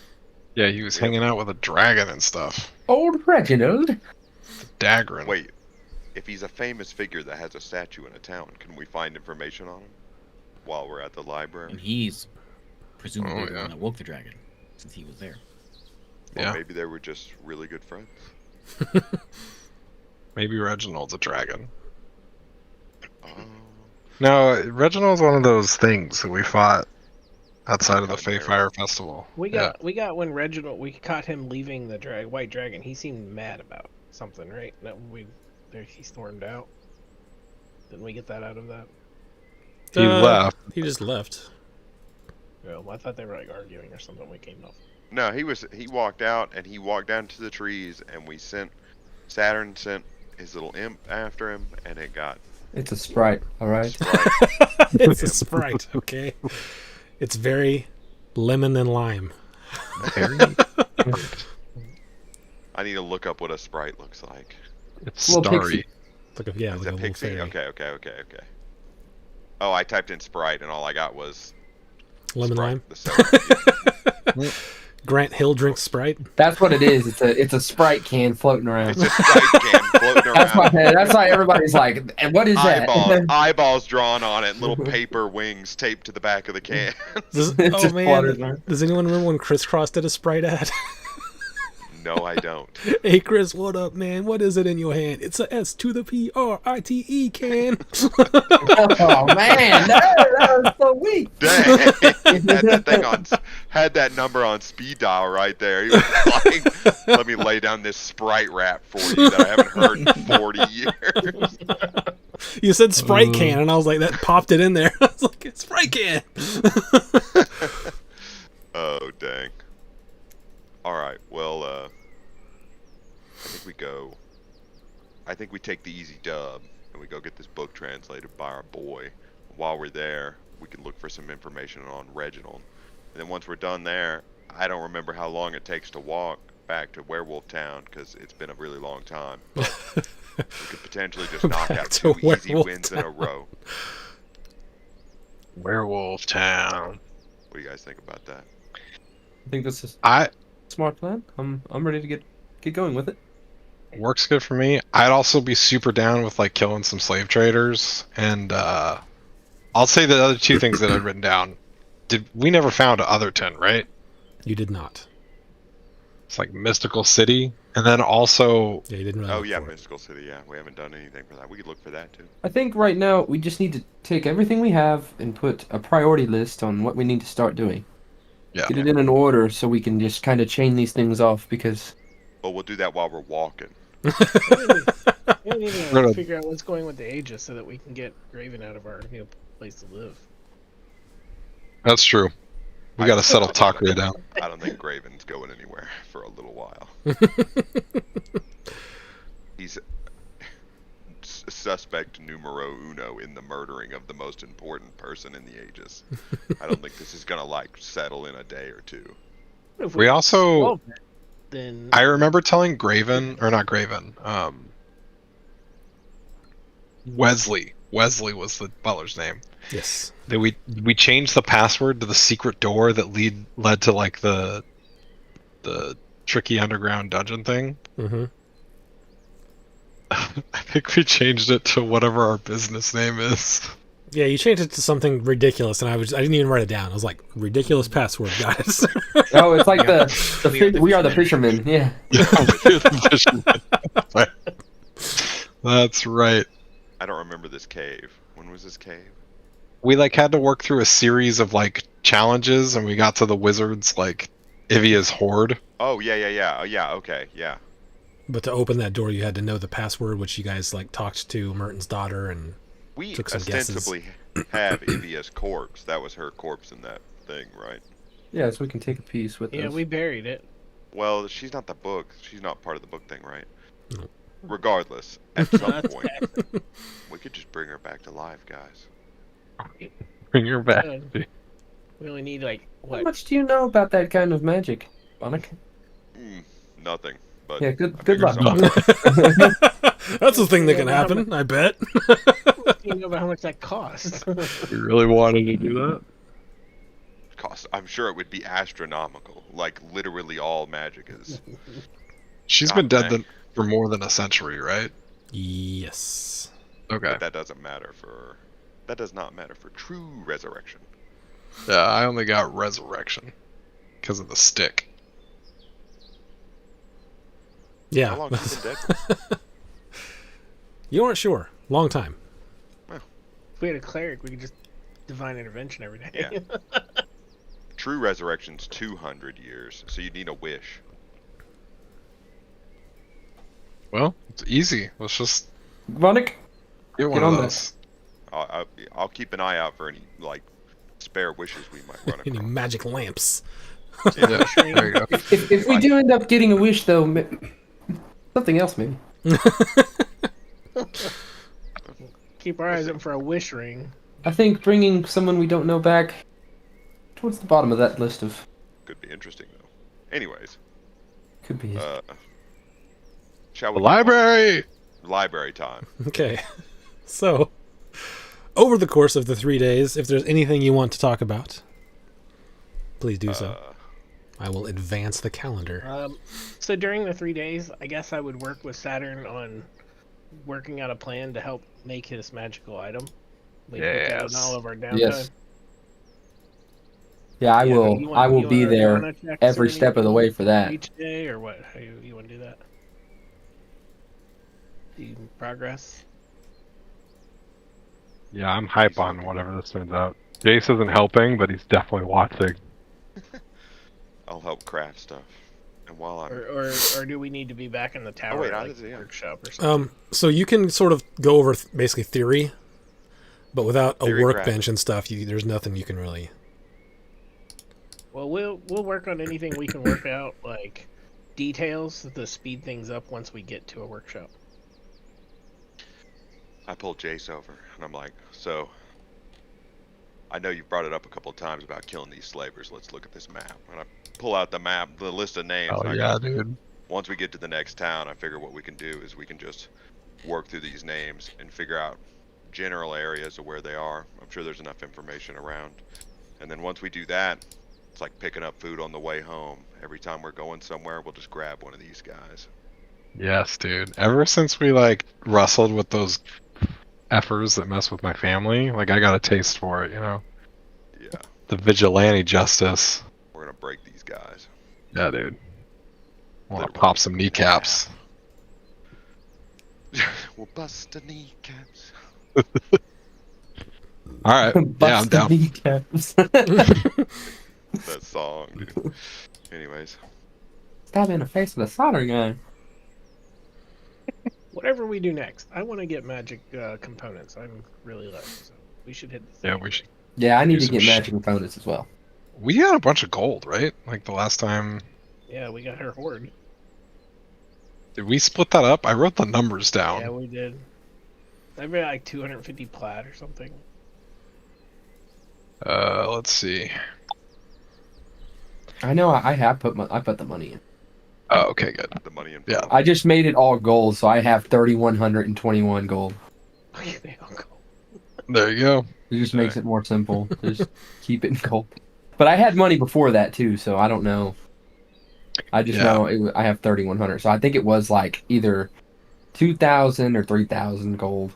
[SPEAKER 3] Yeah, he was hanging out with a dragon and stuff.
[SPEAKER 5] Old Reginald.
[SPEAKER 3] Dagrin.
[SPEAKER 2] Wait, if he's a famous figure that has a statue in a town, can we find information on him while we're at the
[SPEAKER 6] And
[SPEAKER 2] library?
[SPEAKER 6] he's presumably
[SPEAKER 3] Oh,
[SPEAKER 6] the
[SPEAKER 3] yeah.
[SPEAKER 6] one that woke the dragon, since he was there.
[SPEAKER 2] Or
[SPEAKER 3] Yeah.
[SPEAKER 2] maybe they were just really good friends.
[SPEAKER 3] Maybe Reginald's a dragon.
[SPEAKER 2] Oh,
[SPEAKER 3] No, Reginald's one of those things that we fought outside of the
[SPEAKER 2] Kind of
[SPEAKER 3] Feyfire Festival.
[SPEAKER 4] We got when Reginald we caught him leaving the white dragon. He seemed mad about something, right? That he stormed out. Didn't we get that out of that?
[SPEAKER 3] He left.
[SPEAKER 1] He just left.
[SPEAKER 4] No, I thought they were like arguing or something. We came up.
[SPEAKER 2] no, he walked out and he walked down to the trees and Saturn sent his little imp after him and it got
[SPEAKER 5] It's a sprite, alright?
[SPEAKER 1] It's a Sprite, okay? It's very lemon and lime.
[SPEAKER 2] I need to look up what a sprite looks like.
[SPEAKER 3] It's
[SPEAKER 5] Little
[SPEAKER 3] starry.
[SPEAKER 5] pixie.
[SPEAKER 1] It's like a, yeah,
[SPEAKER 2] Is
[SPEAKER 1] like a
[SPEAKER 2] it
[SPEAKER 1] little
[SPEAKER 2] pixie?
[SPEAKER 1] fairy.
[SPEAKER 2] Okay. Oh, I typed in sprite and all I got was
[SPEAKER 1] Lemon
[SPEAKER 2] Sprite,
[SPEAKER 1] lime.
[SPEAKER 2] the soda.
[SPEAKER 1] Grant Hill drinks Sprite.
[SPEAKER 5] That's what it is. It's a sprite can floating around.
[SPEAKER 2] It's a sprite can floating around.
[SPEAKER 5] That's why everybody's like, "And what is that?"
[SPEAKER 2] Eyeballs drawn on it, little paper wings taped to the back of the can.
[SPEAKER 1] Does,
[SPEAKER 5] It
[SPEAKER 1] oh
[SPEAKER 5] just flutters
[SPEAKER 1] man,
[SPEAKER 5] around.
[SPEAKER 1] does anyone remember when Crisscross did a Sprite ad?
[SPEAKER 2] No, I don't.
[SPEAKER 1] Hey Chris, what up, man? What is it in your hand? It's a S to the PRITE can.
[SPEAKER 5] Oh man, that was so weak.
[SPEAKER 2] Dang, had that thing had that number on speed dial right there. He was like, "Let me lay down this Sprite rap for you that I haven't heard in 40 years."
[SPEAKER 1] You said Sprite can, and I was like, that popped it in there. I was like, it's Sprite can.
[SPEAKER 2] Oh dang. All right, well, I think we take the easy dub and we go get this book translated by our boy. While we're there, we can look for some information on Reginald. And then once we're done there, I don't remember how long it takes to walk back to Werewolf Town because it's been a really long time. But we could potentially just knock
[SPEAKER 1] Back
[SPEAKER 2] out
[SPEAKER 1] to
[SPEAKER 2] 2 easy
[SPEAKER 1] Werewolf
[SPEAKER 2] wins in a
[SPEAKER 1] Town.
[SPEAKER 2] row.
[SPEAKER 3] Werewolf Town.
[SPEAKER 2] What do you guys think about that?
[SPEAKER 5] I think this is
[SPEAKER 3] I
[SPEAKER 5] a smart plan. I'm ready to get going with it.
[SPEAKER 3] works good for me. I'd also be super down with like killing some slave traders, and I'll say the other 2 things that I'd written down. We never found Otherton, right?
[SPEAKER 1] You did not.
[SPEAKER 3] It's like Mystical City, and then also
[SPEAKER 1] Yeah, you didn't really.
[SPEAKER 2] Oh
[SPEAKER 1] look
[SPEAKER 2] yeah,
[SPEAKER 1] for it.
[SPEAKER 2] Mystical City. Yeah, we haven't done anything for that. We could look for that too.
[SPEAKER 5] I think right now we just need to take everything we have and put a priority list on what we need to start doing.
[SPEAKER 3] Yeah.
[SPEAKER 5] Get it in an order so we can just kind of chain these things off because
[SPEAKER 2] But we'll do that while we're walking.
[SPEAKER 4] We need to
[SPEAKER 3] We're gonna-
[SPEAKER 4] figure out what's going with the Aegis so that we can get Graven out of our place to live.
[SPEAKER 3] That's true. We got to settle Takuya down.
[SPEAKER 2] I don't think Graven's going anywhere for a little while. He's suspect numero uno in the murdering of the most important person in the Aegis. I don't think this is gonna like settle in a day or two.
[SPEAKER 4] If
[SPEAKER 3] We also,
[SPEAKER 4] solve it, then
[SPEAKER 3] I remember telling Graven, or not Graven, Wesley. Wesley was the butler's name.
[SPEAKER 1] Yes.
[SPEAKER 3] That we changed the password to the secret door that led to like the tricky underground dungeon thing.
[SPEAKER 1] Mm-hmm.
[SPEAKER 3] I think we changed it to whatever our business name is.
[SPEAKER 1] Yeah, you changed it to something ridiculous, and I didn't even write it down. I was like, ridiculous password, guys.
[SPEAKER 5] Oh, it's like
[SPEAKER 6] We are the
[SPEAKER 5] the fishermen. Yeah.
[SPEAKER 3] That's right.
[SPEAKER 2] I don't remember this cave. When was this cave?
[SPEAKER 3] We like had to work through a series of like challenges, and we got to the wizard's like Ivia's hoard.
[SPEAKER 2] Oh yeah. Oh, yeah. Okay. Yeah.
[SPEAKER 1] But to open that door, you had to know the password, which you guys like talked to Merton's daughter, and
[SPEAKER 2] We
[SPEAKER 1] Took some guesses.
[SPEAKER 2] ostensibly have Ivia's corpse. That was her corpse in that thing, right?
[SPEAKER 5] Yeah, so we can take a piece with
[SPEAKER 4] yeah,
[SPEAKER 5] us.
[SPEAKER 4] we buried it.
[SPEAKER 2] Well, she's not the book. She's not part of the book thing, right?
[SPEAKER 1] No.
[SPEAKER 2] Regardless, at some
[SPEAKER 4] That's
[SPEAKER 2] point, we could just bring her back to life, guys.
[SPEAKER 3] Bring her back.
[SPEAKER 4] We only need like
[SPEAKER 5] How
[SPEAKER 4] what?
[SPEAKER 5] much do you know about that kind of magic, Bonnick?
[SPEAKER 2] Nothing. But
[SPEAKER 5] Yeah,
[SPEAKER 2] I
[SPEAKER 5] good
[SPEAKER 2] figure
[SPEAKER 5] luck.
[SPEAKER 2] someone-
[SPEAKER 1] that's a thing that can happen, I bet.
[SPEAKER 4] You know about how much that costs?
[SPEAKER 3] We really wanted to do that.
[SPEAKER 2] cost. I'm sure it would be astronomical. Like literally all magic is.
[SPEAKER 3] She's
[SPEAKER 2] God
[SPEAKER 3] been dead
[SPEAKER 2] dang.
[SPEAKER 3] for more than a century, right?
[SPEAKER 1] Yes.
[SPEAKER 3] Okay.
[SPEAKER 2] But that doesn't matter for. That does not matter for true resurrection.
[SPEAKER 3] Yeah, I only got resurrection because of the stick.
[SPEAKER 1] Yeah.
[SPEAKER 2] How long has she been dead?
[SPEAKER 1] You weren't sure. Long time.
[SPEAKER 4] If we had a cleric, we could just divine intervention every day.
[SPEAKER 2] Yeah. True resurrection's 200 years, so you need a wish.
[SPEAKER 3] Well, it's easy. Let's just
[SPEAKER 5] Bonnick?
[SPEAKER 3] get one
[SPEAKER 5] Get
[SPEAKER 3] of
[SPEAKER 5] on
[SPEAKER 3] those.
[SPEAKER 2] I'll keep an eye out for any like spare wishes we might run
[SPEAKER 1] Any
[SPEAKER 2] across.
[SPEAKER 1] magic lamps.
[SPEAKER 3] Yeah, there you go.
[SPEAKER 5] If we do end up getting a wish, though, something else maybe.
[SPEAKER 4] Keep our eyes open for a wish ring.
[SPEAKER 5] I think bringing someone we don't know back towards the bottom of that list of
[SPEAKER 2] Could be interesting though. Anyways,
[SPEAKER 5] could be.
[SPEAKER 2] shall
[SPEAKER 3] The
[SPEAKER 2] we?
[SPEAKER 3] library.
[SPEAKER 2] Library time.
[SPEAKER 1] Okay. So, over the course of the 3 days, if there's anything you want to talk about, please do so. I will advance the calendar.
[SPEAKER 4] So during the 3 days, I guess I would work with Saturn on working out a plan to help make his magical item. We put that in
[SPEAKER 3] Yes.
[SPEAKER 4] all of our downtime.
[SPEAKER 5] Yes. Yeah, I
[SPEAKER 4] Yeah,
[SPEAKER 5] will.
[SPEAKER 4] you
[SPEAKER 5] I
[SPEAKER 4] wanna-
[SPEAKER 5] will
[SPEAKER 4] you
[SPEAKER 5] be
[SPEAKER 4] wanna- you
[SPEAKER 5] there
[SPEAKER 4] wanna check
[SPEAKER 5] every
[SPEAKER 4] somebody
[SPEAKER 5] step of the way for that.
[SPEAKER 4] each day, or what? How you want to do that? Progress.
[SPEAKER 3] Yeah, I'm hype on whatever this turns out. Jace isn't helping, but he's definitely watching.
[SPEAKER 2] I'll help craft stuff. And while I'm
[SPEAKER 4] Or do we need to be back in the tower
[SPEAKER 2] wait,
[SPEAKER 4] at,
[SPEAKER 2] I
[SPEAKER 4] like,
[SPEAKER 2] did- yeah.
[SPEAKER 4] workshop or something?
[SPEAKER 1] So you can sort of go over basically theory, but without a
[SPEAKER 2] Theory
[SPEAKER 1] workbench
[SPEAKER 2] crafting.
[SPEAKER 1] and stuff, there's nothing you can really.
[SPEAKER 4] Well, we'll work on anything we can work out, like details to speed things up once we get to a workshop.
[SPEAKER 2] I pull Jace over and I'm like, so I know you've brought it up a couple of times about killing these slavers. Let's look at this map. And I pull out the map, the list of names.
[SPEAKER 3] Oh
[SPEAKER 2] and I
[SPEAKER 3] yeah,
[SPEAKER 2] go,
[SPEAKER 3] dude.
[SPEAKER 2] once we get to the next town, I figure what we can do is we can just work through these names and figure out general areas of where they are. I'm sure there's enough information around. And then once we do that, it's like picking up food on the way home. Every time we're going somewhere, we'll just grab one of these guys.
[SPEAKER 3] Yes, dude. Ever since we like wrestled with those effers that mess with my family, like I got a taste for it, you know.
[SPEAKER 2] Yeah,
[SPEAKER 3] The vigilante justice.
[SPEAKER 2] we're gonna break these guys.
[SPEAKER 3] Yeah, dude. Want to
[SPEAKER 2] Literally.
[SPEAKER 3] pop some kneecaps?
[SPEAKER 2] We'll bust the kneecaps.
[SPEAKER 3] All right. Yeah, I'm
[SPEAKER 5] Bust the
[SPEAKER 3] down.
[SPEAKER 5] kneecaps.
[SPEAKER 2] That song, dude. Anyways,
[SPEAKER 5] Stab in the face with a soldering iron.
[SPEAKER 4] Whatever we do next, I want to get magic components. I'm really low, so we should hit the
[SPEAKER 3] Yeah,
[SPEAKER 4] thing.
[SPEAKER 3] we should.
[SPEAKER 5] Yeah, I need
[SPEAKER 3] Do
[SPEAKER 5] to
[SPEAKER 3] some
[SPEAKER 5] get
[SPEAKER 3] sh-
[SPEAKER 5] magic components as well.
[SPEAKER 3] We had a bunch of gold, right? Like the last time.
[SPEAKER 4] Yeah, we got her horde.
[SPEAKER 3] Did we split that up? I wrote the numbers down.
[SPEAKER 4] Yeah, we did. I bet like 250 plat or something.
[SPEAKER 3] Let's see.
[SPEAKER 5] I know I have I put the money in.
[SPEAKER 3] Oh, okay, good.
[SPEAKER 2] The money in.
[SPEAKER 3] Yeah.
[SPEAKER 5] I just made it all gold, so I have 3,121 gold.
[SPEAKER 4] Okay, they all go.
[SPEAKER 3] There you go.
[SPEAKER 5] It just makes it more simple. Just keep it in gold. But I had money before that too, so I don't know. I just
[SPEAKER 3] Yeah.
[SPEAKER 5] know I have 3,100, so I think it was like either 2,000 or 3,000 gold.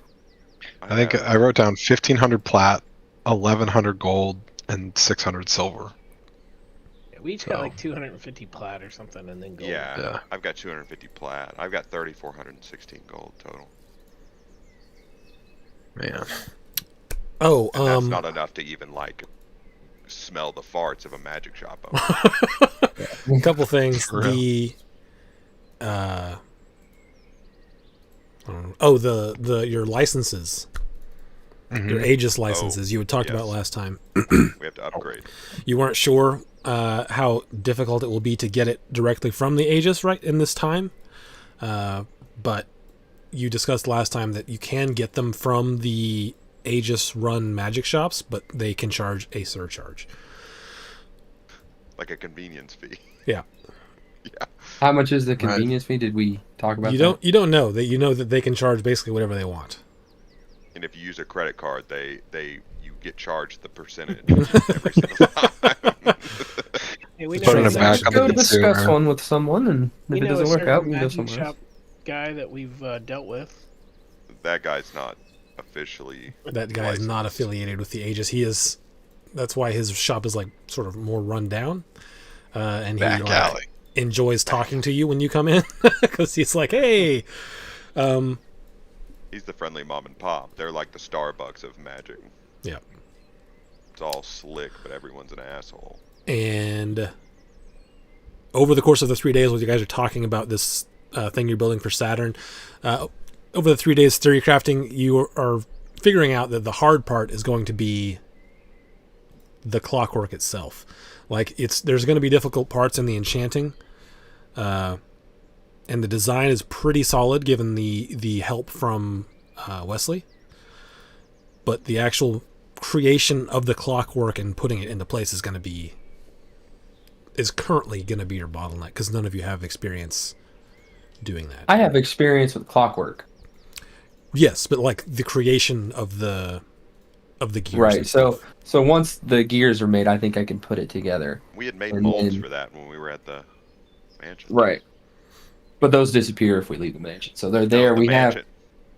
[SPEAKER 3] I think I wrote down 1,500 plat, 1,100 gold, and 600 silver.
[SPEAKER 4] Yeah, we each got
[SPEAKER 3] So-
[SPEAKER 4] like 250 plat or something, and then gold.
[SPEAKER 2] Yeah,
[SPEAKER 3] Yeah.
[SPEAKER 2] I've got 250 plat. I've got 3,416 gold total.
[SPEAKER 3] Man.
[SPEAKER 1] Oh,
[SPEAKER 2] And that's not enough to even like smell the farts of a magic shop owner.
[SPEAKER 1] a couple things.
[SPEAKER 3] For real.
[SPEAKER 1] The the your licenses,
[SPEAKER 3] Mhm.
[SPEAKER 1] your Aegis licenses. You had talked
[SPEAKER 2] yes.
[SPEAKER 1] about last time.
[SPEAKER 2] We have to upgrade.
[SPEAKER 1] You weren't sure how difficult it will be to get it directly from the Aegis right in this time, but you discussed last time that you can get them from the Aegis run magic shops, but they can charge a surcharge.
[SPEAKER 2] Like a convenience fee.
[SPEAKER 1] Yeah.
[SPEAKER 2] Yeah.
[SPEAKER 5] How much is the convenience fee? Did we talk about
[SPEAKER 1] You
[SPEAKER 5] that?
[SPEAKER 1] don't know that. You know that they can charge basically whatever they want.
[SPEAKER 2] And if you use a credit card, you get charged the percentage every single time.
[SPEAKER 4] Hey, we
[SPEAKER 3] Put
[SPEAKER 4] know
[SPEAKER 3] it in
[SPEAKER 4] a
[SPEAKER 3] a back
[SPEAKER 4] certain-
[SPEAKER 3] on
[SPEAKER 5] Go
[SPEAKER 3] the
[SPEAKER 5] discuss
[SPEAKER 3] consumer.
[SPEAKER 5] one with someone, and
[SPEAKER 4] we
[SPEAKER 5] if it
[SPEAKER 4] know a
[SPEAKER 5] doesn't work
[SPEAKER 4] certain
[SPEAKER 5] out, we can go
[SPEAKER 4] magic
[SPEAKER 5] somewhere else.
[SPEAKER 4] shop guy that we've dealt with.
[SPEAKER 2] That guy's not officially.
[SPEAKER 1] That guy is not
[SPEAKER 2] licensed.
[SPEAKER 1] affiliated with the Aegis. He is. That's why his shop is like sort of more run down, and he
[SPEAKER 3] Back
[SPEAKER 1] like,
[SPEAKER 3] alley.
[SPEAKER 1] enjoys talking to you when you come in because he's like, "Hey,
[SPEAKER 2] He's the friendly mom and pop. They're like the Starbucks of magic.
[SPEAKER 1] Yeah.
[SPEAKER 2] It's all slick, but everyone's an asshole.
[SPEAKER 1] And over the course of the 3 days, while you guys are talking about this thing you're building for Saturn, over the 3 days theory crafting, you are figuring out that the hard part is going to be the clockwork itself. Like there's going to be difficult parts in the enchanting, and the design is pretty solid given the help from Wesley. But the actual creation of the clockwork and putting it into place is currently going to be your bottleneck because none of you have experience doing that.
[SPEAKER 5] I have experience with clockwork.
[SPEAKER 1] Yes, but like the creation of the gears.
[SPEAKER 5] Right.
[SPEAKER 1] and
[SPEAKER 5] So
[SPEAKER 1] stuff.
[SPEAKER 5] once the gears are made, I think I can put it together.
[SPEAKER 2] We had made
[SPEAKER 5] And
[SPEAKER 2] molds
[SPEAKER 5] then-
[SPEAKER 2] for that when we were at the mansion.
[SPEAKER 5] Right. But those disappear if we leave the mansion. So they're
[SPEAKER 2] No,
[SPEAKER 5] there.
[SPEAKER 2] the
[SPEAKER 5] We
[SPEAKER 2] mansion.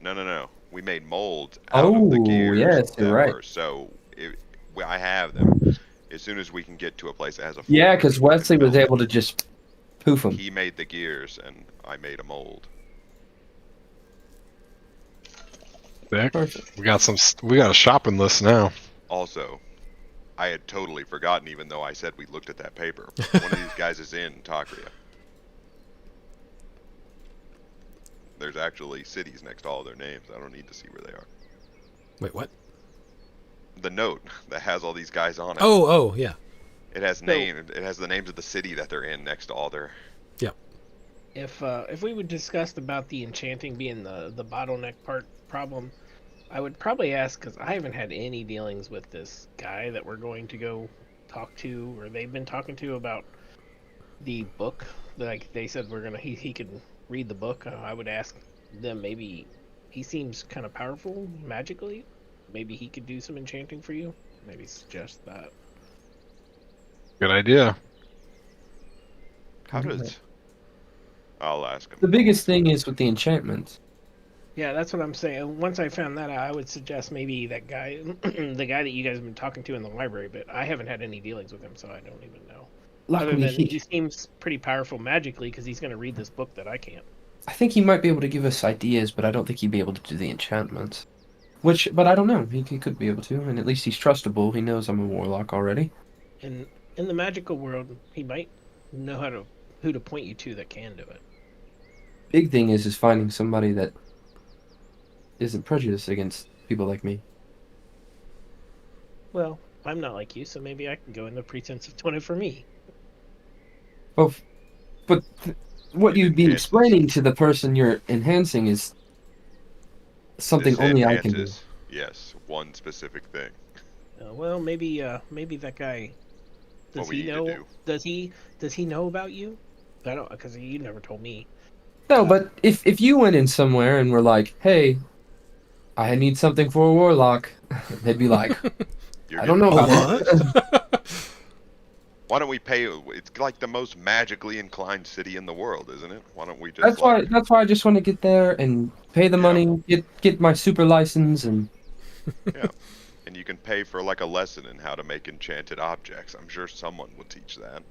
[SPEAKER 2] No. We made molds out of the
[SPEAKER 5] Oh,
[SPEAKER 2] gears.
[SPEAKER 5] yes, you're
[SPEAKER 2] that
[SPEAKER 5] right.
[SPEAKER 2] were- so I have them. As soon as we can get to a place that has a full
[SPEAKER 5] Yeah, because
[SPEAKER 2] version, we can
[SPEAKER 5] Wesley was
[SPEAKER 2] build
[SPEAKER 5] able
[SPEAKER 2] it.
[SPEAKER 5] to just poof them.
[SPEAKER 2] He made the gears, and I made a mold.
[SPEAKER 3] Sick. We got a shopping list now.
[SPEAKER 2] Also, I had totally forgotten, even though I said we looked at that paper. One of these guys is in Takria. There's actually cities next to all their names. I don't need to see where they are.
[SPEAKER 1] Wait, what?
[SPEAKER 2] The note that has all these guys on it.
[SPEAKER 1] Oh, yeah.
[SPEAKER 2] It has It has the names of the city that they're in next to all their.
[SPEAKER 4] If we would discuss about the enchanting being the bottleneck problem, I would probably ask because I haven't had any dealings with this guy that we're going to go talk to, or they've been talking to about the book. Like they said, he could read the book. I would ask them, maybe he seems kind of powerful magically. Maybe he could do some enchanting for you. Maybe suggest that.
[SPEAKER 3] Good idea.
[SPEAKER 2] How does? I'll ask him.
[SPEAKER 5] The biggest thing is with the enchantments.
[SPEAKER 4] Yeah, that's what I'm saying. Once I found that out, I would suggest maybe that guy, the guy that you guys have been talking to in the library, but I haven't had any dealings with him, so I don't even know. Other
[SPEAKER 5] Luckily,
[SPEAKER 4] than he seems pretty powerful magically because he's going to read this book that I can't.
[SPEAKER 5] I think he might be able to give us ideas, but I don't think he'd be able to do the enchantments. But I don't know. He could be able to, and at least he's trustable. He knows I'm a warlock already.
[SPEAKER 4] And in the magical world, he might know who to point you to that can do it.
[SPEAKER 5] Big thing is finding somebody that isn't prejudiced against people like me.
[SPEAKER 4] Well, I'm not like you, so maybe I can go in the pretense of doing it for me.
[SPEAKER 5] Well, but what
[SPEAKER 2] It
[SPEAKER 5] you'd be
[SPEAKER 2] enhances.
[SPEAKER 5] explaining to the person you're enhancing is something
[SPEAKER 2] This
[SPEAKER 5] only I can do.
[SPEAKER 2] enhances, yes, one specific thing.
[SPEAKER 4] Well, maybe that guy. Does
[SPEAKER 2] What we
[SPEAKER 4] he
[SPEAKER 2] need to
[SPEAKER 4] know?
[SPEAKER 2] do.
[SPEAKER 4] Does he know about you? I don't, because you never told me.
[SPEAKER 5] No, but if you went in somewhere and were like, "Hey, I need something for a warlock," they'd be like,
[SPEAKER 2] You're
[SPEAKER 5] "I don't know
[SPEAKER 2] getting
[SPEAKER 5] about
[SPEAKER 2] paid.
[SPEAKER 5] that."
[SPEAKER 2] Why don't we pay? It's like the most magically inclined city in the world, isn't it? Why don't we just
[SPEAKER 5] That's why I just want to get there and pay the
[SPEAKER 2] Yeah.
[SPEAKER 5] money, get my super license, and
[SPEAKER 2] yeah. And you can pay for like a lesson in how to make enchanted objects. I'm sure someone will teach that.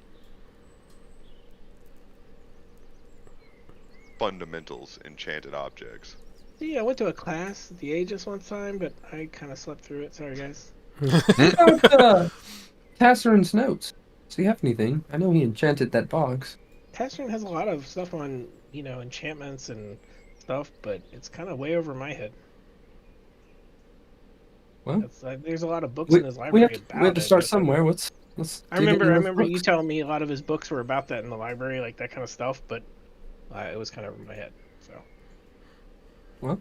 [SPEAKER 2] Fundamentals enchanted objects.
[SPEAKER 4] Yeah, I went to a class at the Aegis one time, but I kind of slept through it. Sorry, guys.
[SPEAKER 5] Tassarin's notes. Does he have anything? I know he enchanted that box.
[SPEAKER 4] Tassin has a lot of stuff on, enchantments and stuff, but it's kind of way over my head.
[SPEAKER 5] Well,
[SPEAKER 4] There's a lot of books
[SPEAKER 5] we,
[SPEAKER 4] in his
[SPEAKER 5] we
[SPEAKER 4] library
[SPEAKER 5] have to,
[SPEAKER 4] about
[SPEAKER 5] we have to
[SPEAKER 4] it,
[SPEAKER 5] start
[SPEAKER 4] but
[SPEAKER 5] somewhere. Let's
[SPEAKER 4] I
[SPEAKER 5] dig
[SPEAKER 4] remember,
[SPEAKER 5] into
[SPEAKER 4] I
[SPEAKER 5] those
[SPEAKER 4] remember you
[SPEAKER 5] books.
[SPEAKER 4] telling me a lot of his books were about that in the library, like that kind of stuff, but it was kind of over my head. So
[SPEAKER 5] Well,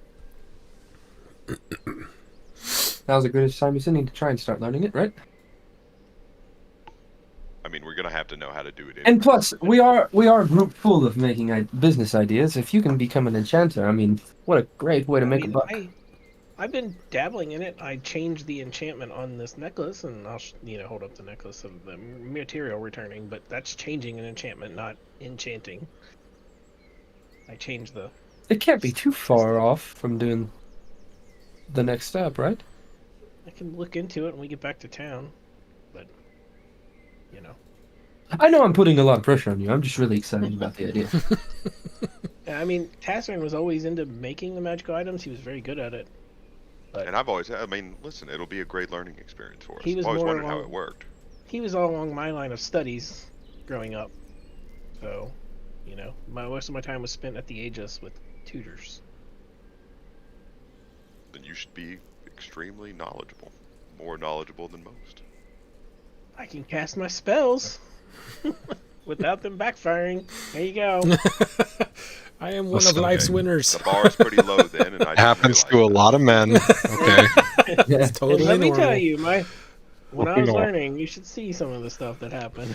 [SPEAKER 5] now's the greatest time as any to try and start learning it, right?
[SPEAKER 2] I mean, we're gonna have to know how to do it.
[SPEAKER 5] And
[SPEAKER 2] anyway.
[SPEAKER 5] plus, we are a group full of making business ideas. If you can become an enchanter, I mean, what a great way to make a buck.
[SPEAKER 4] I've been dabbling in it. I changed the enchantment on this necklace, and I'll hold up the necklace of the material returning, but that's changing an enchantment, not enchanting. I changed the.
[SPEAKER 5] It can't be too far off from doing the next step, right?
[SPEAKER 4] I can look into it when we get back to town, but
[SPEAKER 5] I know I'm putting a lot of pressure on you. I'm just really excited about the idea.
[SPEAKER 4] I mean, Tassarin was always into making the magical items. He was very good at it. But
[SPEAKER 2] And I've always, I mean, listen, it'll be a great learning experience for us.
[SPEAKER 4] He was
[SPEAKER 2] I've always
[SPEAKER 4] more
[SPEAKER 2] wondered how
[SPEAKER 4] along-
[SPEAKER 2] it worked.
[SPEAKER 4] he was all along my line of studies growing up. So, most of my time was spent at the Aegis with tutors.
[SPEAKER 2] Then you should be extremely knowledgeable, more knowledgeable than most.
[SPEAKER 4] I can cast my spells without them backfiring. There you go.
[SPEAKER 1] I am one
[SPEAKER 3] Listen,
[SPEAKER 1] of life's
[SPEAKER 3] okay.
[SPEAKER 1] winners.
[SPEAKER 2] The bar is pretty low then, and I didn't
[SPEAKER 3] Happens to a
[SPEAKER 2] realize that.
[SPEAKER 3] lot of men. Okay.
[SPEAKER 5] Yeah.
[SPEAKER 1] It's totally
[SPEAKER 4] And let me
[SPEAKER 1] normal.
[SPEAKER 4] tell you, when I was
[SPEAKER 3] Moving on.
[SPEAKER 4] learning, you should see some of the stuff that happened.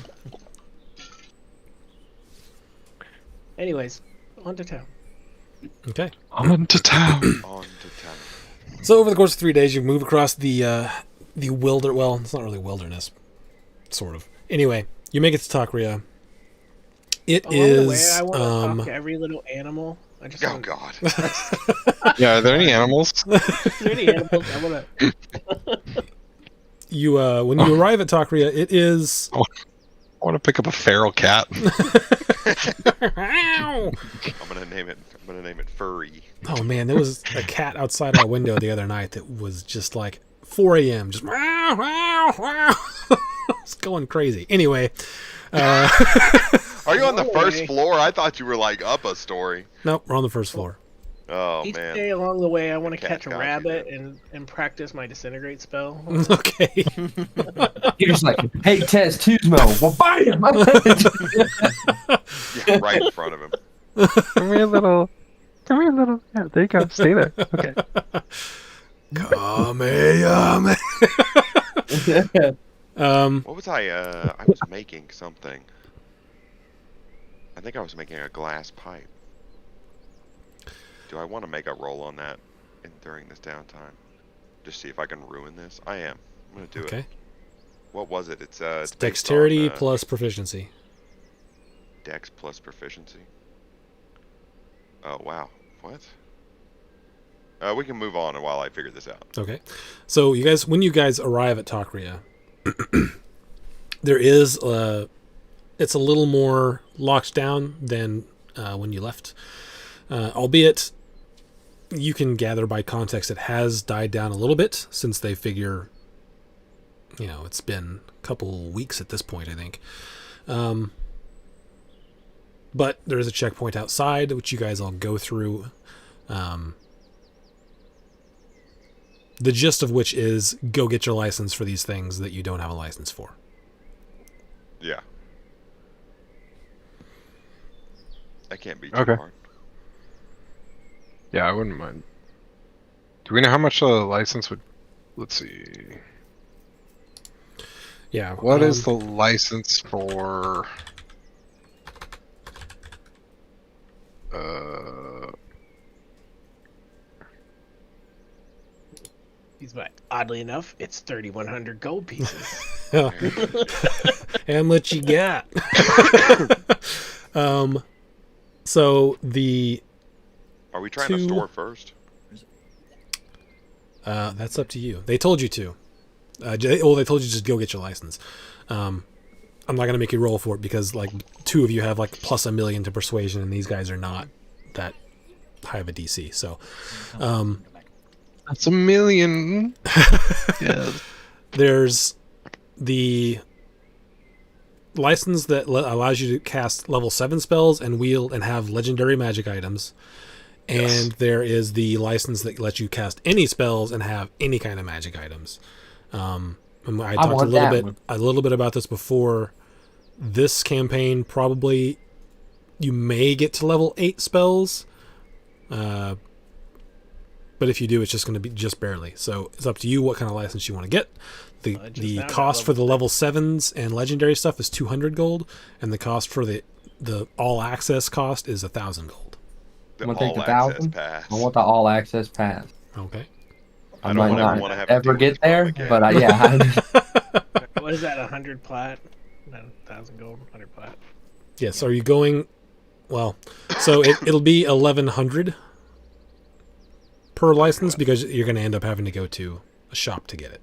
[SPEAKER 4] Anyways, on to town.
[SPEAKER 1] Okay.
[SPEAKER 3] On to town.
[SPEAKER 2] On to town.
[SPEAKER 1] So over the course of 3 days, you move across the wilder. Well, it's not really wilderness, sort of. Anyway, you make it to Takria. It
[SPEAKER 4] Along the way,
[SPEAKER 1] is.
[SPEAKER 4] I want to talk to every little animal. I just
[SPEAKER 2] Oh
[SPEAKER 4] want
[SPEAKER 2] God.
[SPEAKER 3] Yeah, are there any animals?
[SPEAKER 4] any animals. I want to.
[SPEAKER 1] You when you arrive at Takria, it is.
[SPEAKER 3] I want to pick up a feral cat.
[SPEAKER 1] Ow!
[SPEAKER 2] I'm gonna name it Furry.
[SPEAKER 1] Oh man, there was a cat outside our window the other night that was just like 4 a.m. just wow, wow, wow. It's going crazy. Anyway,
[SPEAKER 2] Are you on the
[SPEAKER 4] No
[SPEAKER 2] first
[SPEAKER 4] way.
[SPEAKER 2] floor? I thought you were like up a story.
[SPEAKER 1] nope, we're on the first floor.
[SPEAKER 2] Oh
[SPEAKER 4] Each
[SPEAKER 2] man.
[SPEAKER 4] day along the way, I want to
[SPEAKER 2] Cat
[SPEAKER 4] catch a
[SPEAKER 2] copy,
[SPEAKER 4] rabbit
[SPEAKER 2] man.
[SPEAKER 4] and practice my disintegrate spell.
[SPEAKER 1] Okay.
[SPEAKER 5] You're just like, hey, Tez Tuzmo. Well, bam!
[SPEAKER 2] Yeah, right in front of him.
[SPEAKER 7] Come here, little. Yeah, there you go. Stay there. Okay.
[SPEAKER 1] Kamehameha.
[SPEAKER 2] What was I? I was making something. I think I was making a glass pipe. Do I want to make a roll on that during this downtime? Just see if I can ruin this. I am. I'm gonna do
[SPEAKER 1] Okay.
[SPEAKER 2] it. What was it? It's based
[SPEAKER 1] Dexterity
[SPEAKER 2] on,
[SPEAKER 1] plus proficiency.
[SPEAKER 2] Dex plus proficiency. Oh wow. What? We can move on while I figure this out.
[SPEAKER 1] Okay. So when you guys arrive at Takria, there is it's a little more locked down than when you left. Albeit you can gather by context it has died down a little bit since they figure it's been a couple weeks at this point, I think. But there is a checkpoint outside which you guys all go through. The gist of which is go get your license for these things that you don't have a license for.
[SPEAKER 2] Yeah. That can't be too
[SPEAKER 3] Okay.
[SPEAKER 2] hard.
[SPEAKER 3] Yeah, I wouldn't mind. Do we know how much a license would? Let's see.
[SPEAKER 1] Yeah.
[SPEAKER 3] What is the license for?
[SPEAKER 4] He's back. Oddly enough, it's 3,100 gold pieces.
[SPEAKER 1] How much you got? So the
[SPEAKER 2] Are we trying to store it first?
[SPEAKER 1] that's up to you. They told you to. They told you just go get your license. I'm not gonna make you roll for it because like two of you have like plus 1,000,000 to persuasion, and these guys are not that high of a DC. So,
[SPEAKER 3] That's 1,000,000. Yeah.
[SPEAKER 1] there's the license that allows you to cast level 7 spells and wield and have legendary magic items. And there is the license that lets you cast any spells and have any kind of magic items. And I talked
[SPEAKER 5] want that
[SPEAKER 1] a little bit about this before. This campaign probably you may get to level 8 spells, but if you do, it's just going to be just barely. So it's up to you what kind of license you want to get. The cost for the level 7s and legendary stuff is 200 gold, and the cost for the all access cost is 1,000 gold.
[SPEAKER 2] The
[SPEAKER 5] I'm gonna take
[SPEAKER 2] all
[SPEAKER 5] the
[SPEAKER 2] access
[SPEAKER 5] 1,000.
[SPEAKER 2] pass.
[SPEAKER 5] I want the all access pass.
[SPEAKER 1] Okay.
[SPEAKER 5] I
[SPEAKER 2] I don't
[SPEAKER 5] might
[SPEAKER 2] wanna
[SPEAKER 5] not
[SPEAKER 2] wanna have to
[SPEAKER 5] ever
[SPEAKER 2] do
[SPEAKER 5] get
[SPEAKER 2] this part
[SPEAKER 5] there,
[SPEAKER 2] again.
[SPEAKER 5] but yeah.
[SPEAKER 4] What is that? 100 plat? No, 1,000 gold. 100 plat.
[SPEAKER 1] Yes. Are you going? Well, so it'll be 1,100 per license because you're going to end up having to go to a shop to get it.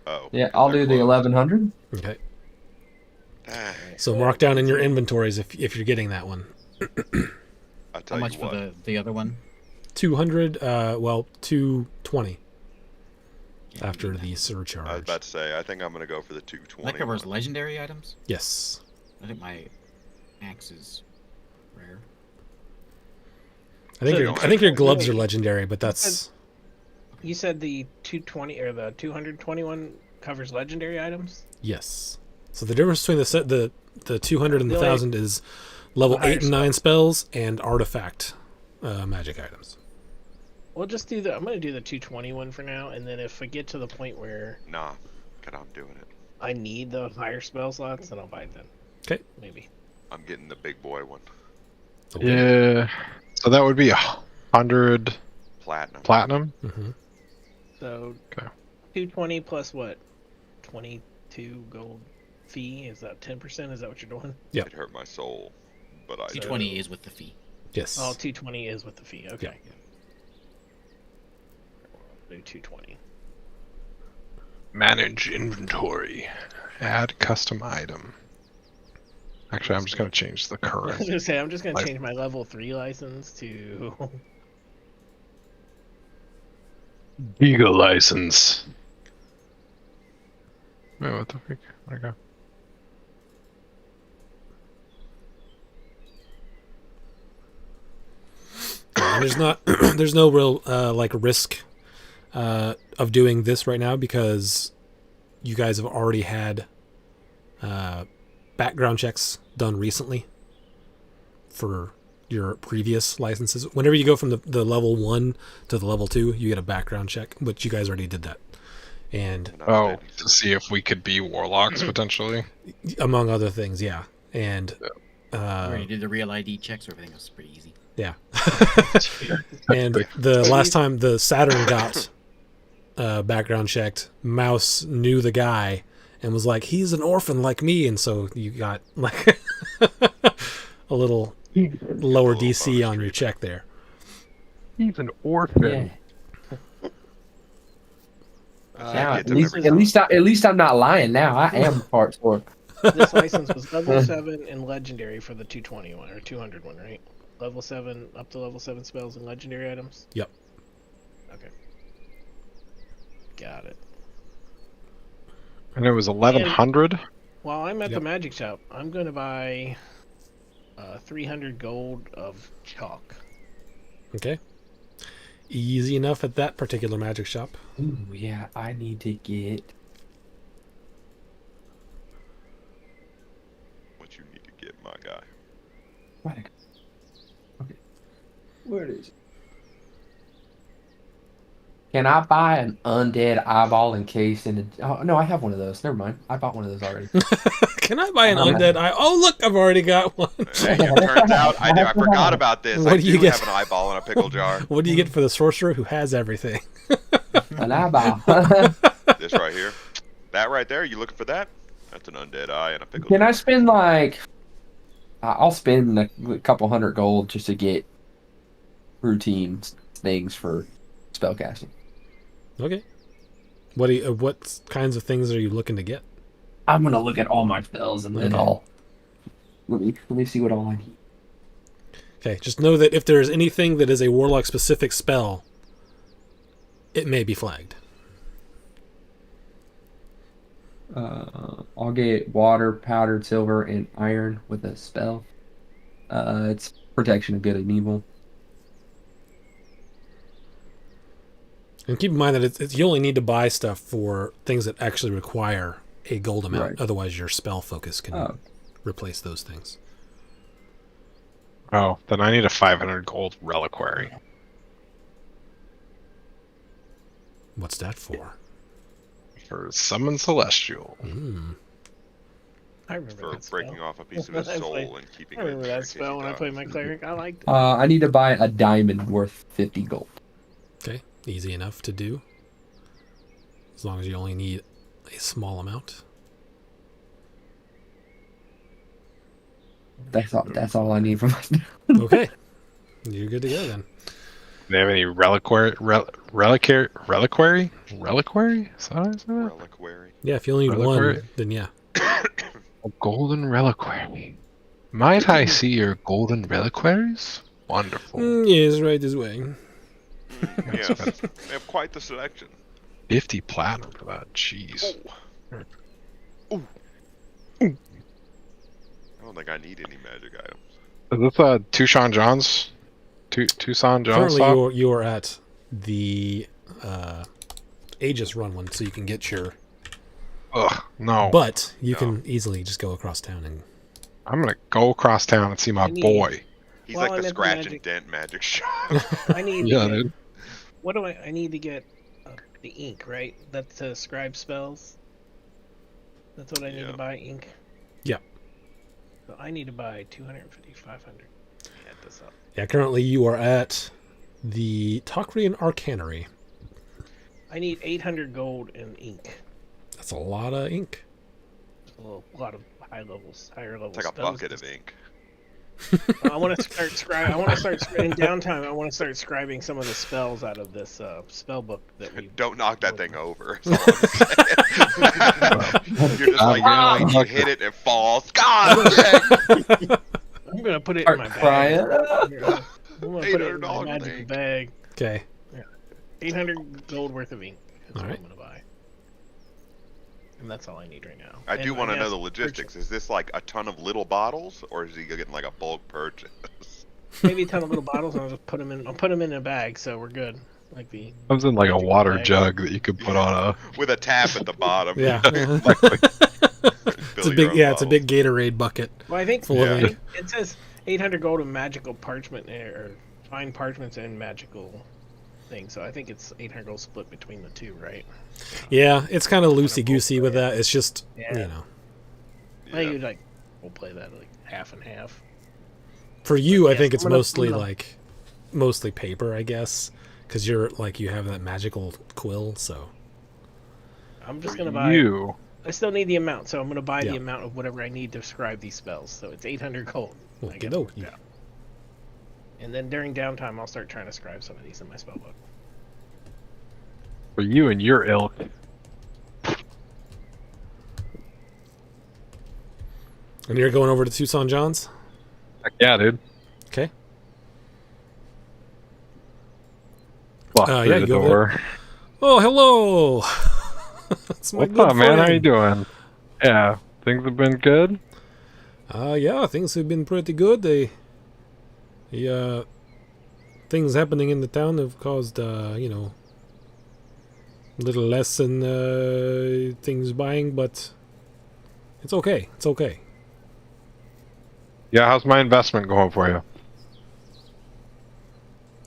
[SPEAKER 2] Oh.
[SPEAKER 5] Yeah, I'll do the 1,100.
[SPEAKER 1] Okay.
[SPEAKER 2] Dang.
[SPEAKER 1] So mark down in your inventories if you're getting that one.
[SPEAKER 2] I'll
[SPEAKER 6] How
[SPEAKER 2] tell
[SPEAKER 6] much
[SPEAKER 2] you
[SPEAKER 6] for
[SPEAKER 2] what.
[SPEAKER 6] the other one?
[SPEAKER 1] 200. 220
[SPEAKER 6] Yeah,
[SPEAKER 1] after
[SPEAKER 6] we
[SPEAKER 1] the
[SPEAKER 6] do that.
[SPEAKER 1] surcharge.
[SPEAKER 2] I was about to say, I think I'm going to go for the 220.
[SPEAKER 6] That covers
[SPEAKER 2] one.
[SPEAKER 6] legendary items?
[SPEAKER 1] Yes.
[SPEAKER 6] I think my axe is rare.
[SPEAKER 1] I think
[SPEAKER 4] So
[SPEAKER 1] your
[SPEAKER 2] don't
[SPEAKER 1] I think your
[SPEAKER 2] have-
[SPEAKER 1] gloves are legendary, but that's
[SPEAKER 4] You said the 220 or the 221 covers legendary items?
[SPEAKER 1] yes. So the difference between the 200 and the
[SPEAKER 4] The only-
[SPEAKER 1] 1,000 is level
[SPEAKER 4] the higher
[SPEAKER 1] 8 and 9 spells and artifact magic items.
[SPEAKER 4] We'll just do I'm going to do the 221 for now, and then if I get to the point where
[SPEAKER 2] Nah. God, I'm doing it.
[SPEAKER 4] I need the higher spell slots, then I'll buy it then.
[SPEAKER 1] Okay.
[SPEAKER 4] Maybe.
[SPEAKER 2] I'm getting the big boy one.
[SPEAKER 3] Yeah. So that would be 100
[SPEAKER 2] Platinum.
[SPEAKER 3] platinum.
[SPEAKER 1] Mm-hmm.
[SPEAKER 4] So
[SPEAKER 3] Okay.
[SPEAKER 4] 220 plus what? 22 gold fee? Is that 10%? Is that what you're doing?
[SPEAKER 1] Yep.
[SPEAKER 2] It hurt my soul, but I did.
[SPEAKER 6] 220 is with the fee.
[SPEAKER 1] Yes.
[SPEAKER 4] Oh, 220 is with the fee. Okay.
[SPEAKER 1] Yeah.
[SPEAKER 4] Do 220.
[SPEAKER 3] Manage inventory. Add custom item. Actually, I'm just going to change the
[SPEAKER 4] I was
[SPEAKER 3] current.
[SPEAKER 4] gonna say I'm just gonna
[SPEAKER 3] Like-
[SPEAKER 4] change my level 3 license to
[SPEAKER 3] Giga license. Wait, what the freak? Where'd it go?
[SPEAKER 1] And there's not there's no real like risk of doing this right now because you guys have already had background checks done recently for your previous licenses. Whenever you go from the level 1 to the level 2, you get a background check, but you guys already did that. And
[SPEAKER 2] And I
[SPEAKER 3] Oh,
[SPEAKER 2] did.
[SPEAKER 3] to see if we could be warlocks potentially.
[SPEAKER 1] among other things, yeah. And
[SPEAKER 6] We already did the real ID checks, so everything was pretty easy.
[SPEAKER 1] yeah. And the last time the Saturn got background checked, Mouse knew the guy and was like, he's an orphan like me. And so you got like a little lower
[SPEAKER 2] Little
[SPEAKER 1] DC
[SPEAKER 2] bonus
[SPEAKER 1] on your
[SPEAKER 2] treatment.
[SPEAKER 1] check there.
[SPEAKER 7] He's an orphan.
[SPEAKER 5] Yeah. Now,
[SPEAKER 2] get
[SPEAKER 5] at
[SPEAKER 2] to
[SPEAKER 5] least,
[SPEAKER 2] every-
[SPEAKER 5] at least I'm not lying now. I am part orc.
[SPEAKER 4] this license was level 7 and legendary for the 221 or 201, right? Level 7 up to level 7 spells and legendary items.
[SPEAKER 1] Yep.
[SPEAKER 4] Okay. Got it.
[SPEAKER 3] And it was 1100.
[SPEAKER 4] While I'm at
[SPEAKER 1] Yep.
[SPEAKER 4] the magic shop, I'm going to buy 300 gold of chalk.
[SPEAKER 1] Okay. Easy enough at that particular magic shop.
[SPEAKER 5] Ooh, yeah, I need to get.
[SPEAKER 2] What you need to get, my guy.
[SPEAKER 5] Okay. Where is it? Can I buy an undead eyeball encased in a... Oh, no, I have one of those. Never mind. I bought one of those already.
[SPEAKER 1] Can I buy an
[SPEAKER 5] Oh,
[SPEAKER 1] undead eye? Oh, look, I've already got one.
[SPEAKER 2] Hey, it turns out I forgot about this.
[SPEAKER 1] What
[SPEAKER 2] I
[SPEAKER 1] do you
[SPEAKER 2] do
[SPEAKER 1] get?
[SPEAKER 2] have an eyeball in a pickle jar.
[SPEAKER 1] What do you get for the sorcerer who has everything?
[SPEAKER 5] An eyeball.
[SPEAKER 2] This right here. That right there. You looking for that? That's an undead eye and a pickle
[SPEAKER 5] Can
[SPEAKER 2] jar.
[SPEAKER 5] I spend like... I'll spend a couple hundred gold just to get routine things for spellcasting.
[SPEAKER 1] Okay. What kinds of things are you looking to get?
[SPEAKER 5] I'm gonna look at all my spells and then
[SPEAKER 1] Okay.
[SPEAKER 5] I'll... Let me see what all I need.
[SPEAKER 1] Okay, just know that if there's anything that is a warlock specific spell, it may be flagged.
[SPEAKER 5] I'll get water, powdered silver, and iron with a spell. It's protection of good and evil.
[SPEAKER 1] And keep in mind that you only need to buy stuff for things that actually require a gold amount.
[SPEAKER 5] Right.
[SPEAKER 1] Otherwise, your spell focus can
[SPEAKER 5] Oh.
[SPEAKER 1] replace those things.
[SPEAKER 3] Oh, then I need a 500 gold reliquary.
[SPEAKER 1] What's that for?
[SPEAKER 3] For Summon Celestial.
[SPEAKER 1] Mm.
[SPEAKER 4] I remember
[SPEAKER 2] For
[SPEAKER 4] that spell.
[SPEAKER 2] breaking off a piece of his
[SPEAKER 4] I
[SPEAKER 2] soul
[SPEAKER 4] played-
[SPEAKER 2] and keeping
[SPEAKER 4] I
[SPEAKER 2] it.
[SPEAKER 4] remember
[SPEAKER 2] in
[SPEAKER 4] that
[SPEAKER 2] case
[SPEAKER 4] spell
[SPEAKER 2] he
[SPEAKER 4] when I
[SPEAKER 2] dies.
[SPEAKER 4] played my cleric. I liked it.
[SPEAKER 5] I need to buy a diamond worth 50 gold.
[SPEAKER 1] Okay, easy enough to do. As long as you only need a small amount.
[SPEAKER 5] That's all I need from my
[SPEAKER 1] Okay, you're good to go then.
[SPEAKER 3] Do they have any reliquary? Reliquary? Is that how I say that?
[SPEAKER 2] Reliquary.
[SPEAKER 1] Yeah, if you only need
[SPEAKER 3] Reliquary?
[SPEAKER 1] one, then yeah.
[SPEAKER 3] A golden reliquary. Might I see your golden reliquaries? Wonderful.
[SPEAKER 1] Yes, right this way.
[SPEAKER 2] Yes, they have quite the selection.
[SPEAKER 3] 50 platinum for that. Jeez.
[SPEAKER 2] Ooh. I don't think I need any magic items.
[SPEAKER 3] Is this Tucson John's? Tucson John's
[SPEAKER 1] Currently,
[SPEAKER 3] shop?
[SPEAKER 1] you're at the Aegis run one, so you can get your.
[SPEAKER 3] Ugh, no.
[SPEAKER 1] But you
[SPEAKER 2] No.
[SPEAKER 1] can easily just go across town and.
[SPEAKER 3] I'm gonna go across town and see my
[SPEAKER 4] I need-
[SPEAKER 3] boy.
[SPEAKER 2] He's
[SPEAKER 4] Well,
[SPEAKER 2] like
[SPEAKER 4] I'm
[SPEAKER 2] the
[SPEAKER 4] at the
[SPEAKER 2] scratch
[SPEAKER 4] magic-
[SPEAKER 2] and dent magic shop.
[SPEAKER 4] I need.
[SPEAKER 3] Yeah,
[SPEAKER 4] to get,
[SPEAKER 3] dude.
[SPEAKER 4] What do I need to get? The ink, right? That's to scribe spells. That's what I need
[SPEAKER 2] Yeah.
[SPEAKER 4] to buy, ink.
[SPEAKER 1] Yeah.
[SPEAKER 4] So I need to buy 250, 500. Add this up.
[SPEAKER 1] Yeah, currently you are at the Tokrian Arcanery.
[SPEAKER 4] I need 800 gold and ink.
[SPEAKER 1] That's a lot of ink.
[SPEAKER 4] A lot of higher level
[SPEAKER 2] It's like a
[SPEAKER 4] spells.
[SPEAKER 2] bucket of ink.
[SPEAKER 4] I want to start scribing. I want to start in downtime. I want to start scribing some of the spells out of this spell book that we.
[SPEAKER 2] Don't knock that thing over. is all I'm saying. You're just like, you hit it and it falls. God dang.
[SPEAKER 4] I'm gonna put it
[SPEAKER 5] Start
[SPEAKER 4] in my
[SPEAKER 5] crying.
[SPEAKER 4] bag. I'm gonna put it in my
[SPEAKER 2] $800
[SPEAKER 4] magic
[SPEAKER 2] ink.
[SPEAKER 4] bag.
[SPEAKER 1] Okay.
[SPEAKER 4] 800 gold worth of ink. That's what
[SPEAKER 1] Alright.
[SPEAKER 4] I'm gonna buy. And that's all I need right now.
[SPEAKER 2] I do
[SPEAKER 4] And
[SPEAKER 2] want to know
[SPEAKER 4] guess
[SPEAKER 2] the logistics. Is this like a ton of little bottles, or is he getting like a bulk purchase?
[SPEAKER 4] Maybe a ton of little bottles, and I'll just put them in. I'll put them in a bag, so we're good. Like the.
[SPEAKER 3] Comes in like a
[SPEAKER 4] Magic
[SPEAKER 3] water
[SPEAKER 4] bag.
[SPEAKER 3] jug that you could put on a.
[SPEAKER 2] With a tap at the bottom.
[SPEAKER 1] Yeah.
[SPEAKER 2] Fill
[SPEAKER 1] It's a
[SPEAKER 2] your
[SPEAKER 1] big
[SPEAKER 2] own
[SPEAKER 1] it's a
[SPEAKER 2] bottles.
[SPEAKER 1] big Gatorade bucket.
[SPEAKER 4] Well, I think
[SPEAKER 1] Full of ink.
[SPEAKER 4] it says 800 gold and magical parchment or fine parchments and magical thing. So I think it's 800 gold split between the two, right?
[SPEAKER 1] Yeah, it's kind of loosey goosey with that. It's just
[SPEAKER 4] Yeah.
[SPEAKER 1] you know,
[SPEAKER 4] I think
[SPEAKER 2] Yeah.
[SPEAKER 4] you'd like we'll play that like half and half.
[SPEAKER 1] for you, I
[SPEAKER 4] Yes,
[SPEAKER 1] think it's
[SPEAKER 4] I'm gonna-
[SPEAKER 1] mostly
[SPEAKER 4] I'm gonna-
[SPEAKER 1] like mostly paper, I guess, because you're like you have that magical quill. So
[SPEAKER 4] I'm just
[SPEAKER 3] For
[SPEAKER 4] gonna buy.
[SPEAKER 3] you.
[SPEAKER 4] I still need the amount, so I'm gonna buy
[SPEAKER 1] Yeah.
[SPEAKER 4] the amount of whatever I need to scribe these spells. So it's 800 gold.
[SPEAKER 1] well,
[SPEAKER 4] I
[SPEAKER 1] get
[SPEAKER 4] guess.
[SPEAKER 1] over.
[SPEAKER 4] Yeah. And then during downtime, I'll start trying to scribe some of these in my spell book.
[SPEAKER 3] For you and your ilk.
[SPEAKER 1] And you're going over to Tucson John's.
[SPEAKER 3] Heck yeah, dude.
[SPEAKER 1] Okay.
[SPEAKER 3] Walk
[SPEAKER 1] Yeah,
[SPEAKER 3] through the
[SPEAKER 1] you go
[SPEAKER 3] door.
[SPEAKER 1] Oh, hello. That's my
[SPEAKER 3] What's
[SPEAKER 1] good
[SPEAKER 3] up, man? How you
[SPEAKER 1] friend.
[SPEAKER 3] doing? Yeah, things have been good.
[SPEAKER 1] Yeah, things have been pretty good. He things happening in the town have caused, you know, a little less in things buying, but it's okay. It's okay.
[SPEAKER 3] Yeah, how's my investment going for you?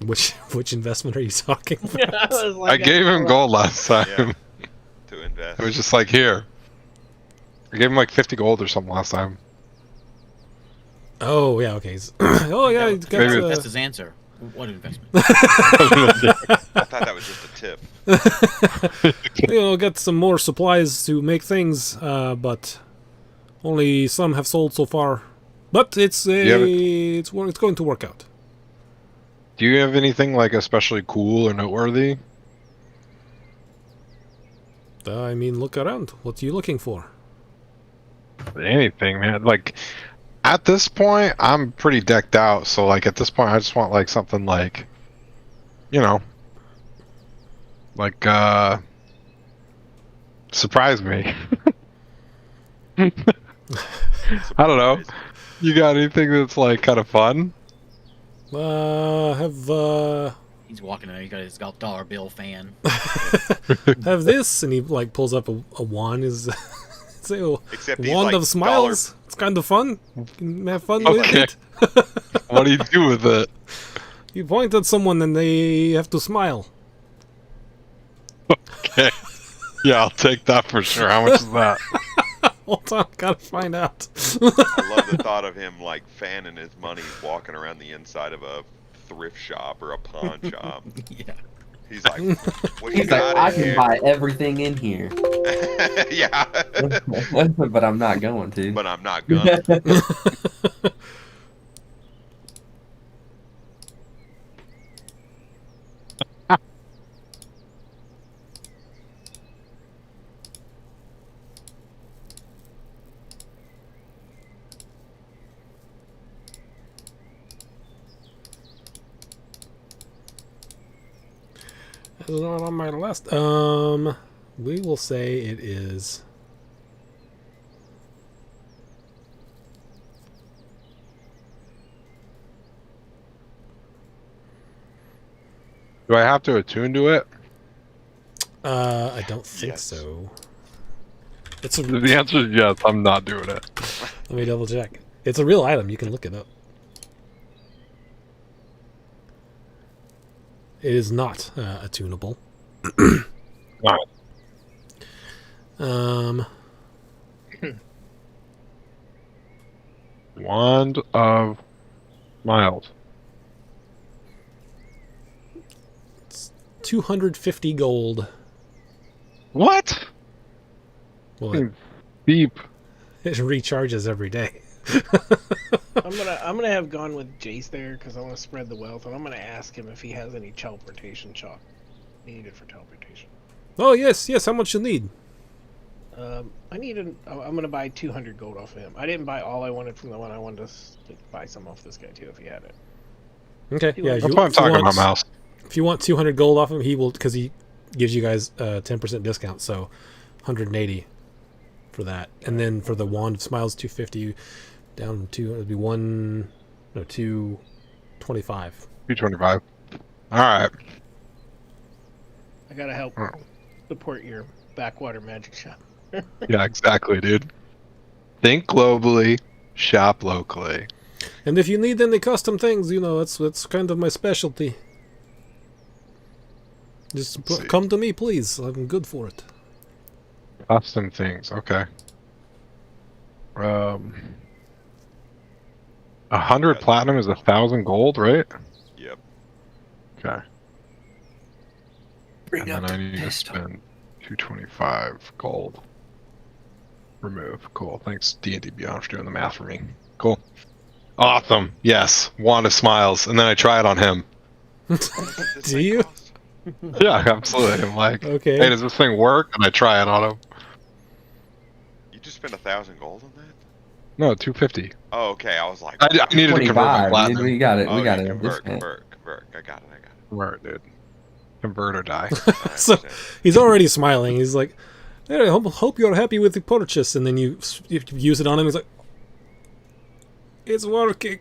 [SPEAKER 1] Which investment are you talking about?
[SPEAKER 4] I was
[SPEAKER 3] I
[SPEAKER 4] like,
[SPEAKER 3] gave him gold last time.
[SPEAKER 2] Yeah. To invest.
[SPEAKER 3] It was just like, here. I gave him like 50 gold or something last time.
[SPEAKER 1] Oh yeah, okay. Oh yeah, you got,
[SPEAKER 3] Maybe
[SPEAKER 6] That's his answer. What investment?
[SPEAKER 2] I thought that was just a tip.
[SPEAKER 1] you know, get some more supplies to make things, but only some have sold so far. But it's it's going to work out.
[SPEAKER 3] Do you have anything like especially cool or noteworthy?
[SPEAKER 1] I mean, look around. What are you looking for?
[SPEAKER 3] Anything, man. Like, at this point, I'm pretty decked out. So, like, at this point, I just want like something like, you know, like surprise me. I don't know. You got anything that's like kind of fun?
[SPEAKER 1] Have
[SPEAKER 6] He's walking in. He got his dollar bill fan.
[SPEAKER 1] have this, and he like pulls up a wand. Is say
[SPEAKER 2] Except he's
[SPEAKER 1] wand
[SPEAKER 2] like
[SPEAKER 1] of smiles. It's kind of fun. You can have fun with
[SPEAKER 3] Okay.
[SPEAKER 1] it.
[SPEAKER 3] What do you do with it?
[SPEAKER 1] You point at someone and they have to smile.
[SPEAKER 3] Okay. Yeah, I'll take that for sure. How much is that?
[SPEAKER 1] Hold on, gotta find out.
[SPEAKER 2] I love the thought of him like fanning his money, walking around the inside of a thrift shop or a pawn shop.
[SPEAKER 6] Yeah.
[SPEAKER 2] He's like, "What you
[SPEAKER 5] He's like,
[SPEAKER 2] got
[SPEAKER 5] I
[SPEAKER 2] in
[SPEAKER 5] can
[SPEAKER 2] here?"
[SPEAKER 5] buy everything in here,
[SPEAKER 2] Yeah,
[SPEAKER 5] but I'm not going to.
[SPEAKER 2] but I'm not gonna.
[SPEAKER 1] That's not on my list. We will say it is.
[SPEAKER 3] Do I have to attune to it?
[SPEAKER 1] I don't think
[SPEAKER 2] Yes.
[SPEAKER 1] so. It's a.
[SPEAKER 3] The answer is yes. I'm not doing it.
[SPEAKER 1] Let me double check. It's a real item. You can look it up. It is not attunable.
[SPEAKER 3] Wow. Wand of Miles.
[SPEAKER 1] 250 gold.
[SPEAKER 3] What?
[SPEAKER 1] Well, it,
[SPEAKER 3] Beep.
[SPEAKER 1] it recharges every day.
[SPEAKER 4] I'm gonna have gone with Jace there because I want to spread the wealth, and I'm gonna ask him if he has any teleportation chalk needed for teleportation.
[SPEAKER 1] Oh yes, yes. How much you need?
[SPEAKER 4] I'm gonna buy 200 gold off of him. I didn't buy all I wanted from the one. I wanted to buy some off this guy too if he had it.
[SPEAKER 1] Okay, yeah.
[SPEAKER 3] That's what I'm talking about, Mouse.
[SPEAKER 1] If you want 200 gold off him, he will, because he gives you guys a 10% discount, so 180 for that. And then for the wand of smiles, 250 down to it'd be 225.
[SPEAKER 3] 225. All right.
[SPEAKER 4] I gotta help
[SPEAKER 3] Oh.
[SPEAKER 4] support your backwater magic shop.
[SPEAKER 3] Yeah, exactly, dude. Think globally, shop locally.
[SPEAKER 1] And if you need any custom things, you know, that's kind of my specialty. Just
[SPEAKER 3] See.
[SPEAKER 1] come to me, please. I'm good for it.
[SPEAKER 3] Custom things. Okay. 100 platinum is 1,000 gold, right?
[SPEAKER 2] Yep.
[SPEAKER 3] Okay.
[SPEAKER 5] Bring
[SPEAKER 3] And
[SPEAKER 5] up
[SPEAKER 3] then I
[SPEAKER 5] the
[SPEAKER 3] need to
[SPEAKER 5] pistol.
[SPEAKER 3] spend 225 gold. Remove. Cool. Thanks, D&D Beyond, for doing the math for me. Cool. Awesome. Yes. Wand of Smiles. And then I try it on him.
[SPEAKER 1] Do you?
[SPEAKER 3] Yeah, absolutely. I'm like,
[SPEAKER 1] Okay.
[SPEAKER 3] hey, does this thing work? And I try it on him.
[SPEAKER 2] You just spent 1,000 gold on that?
[SPEAKER 3] No, 250.
[SPEAKER 2] Oh, okay. I was like,
[SPEAKER 3] I needed to convert my
[SPEAKER 5] 25.
[SPEAKER 3] platinum.
[SPEAKER 5] We got it.
[SPEAKER 2] oh,
[SPEAKER 5] We got
[SPEAKER 2] yeah,
[SPEAKER 5] it.
[SPEAKER 2] convert. I got it.
[SPEAKER 3] Convert, dude. Convert or die.
[SPEAKER 2] I
[SPEAKER 1] So
[SPEAKER 2] understand.
[SPEAKER 1] he's already smiling. He's like, hey, I hope you're happy with the purchase. And then you use it on him. He's like, It's working.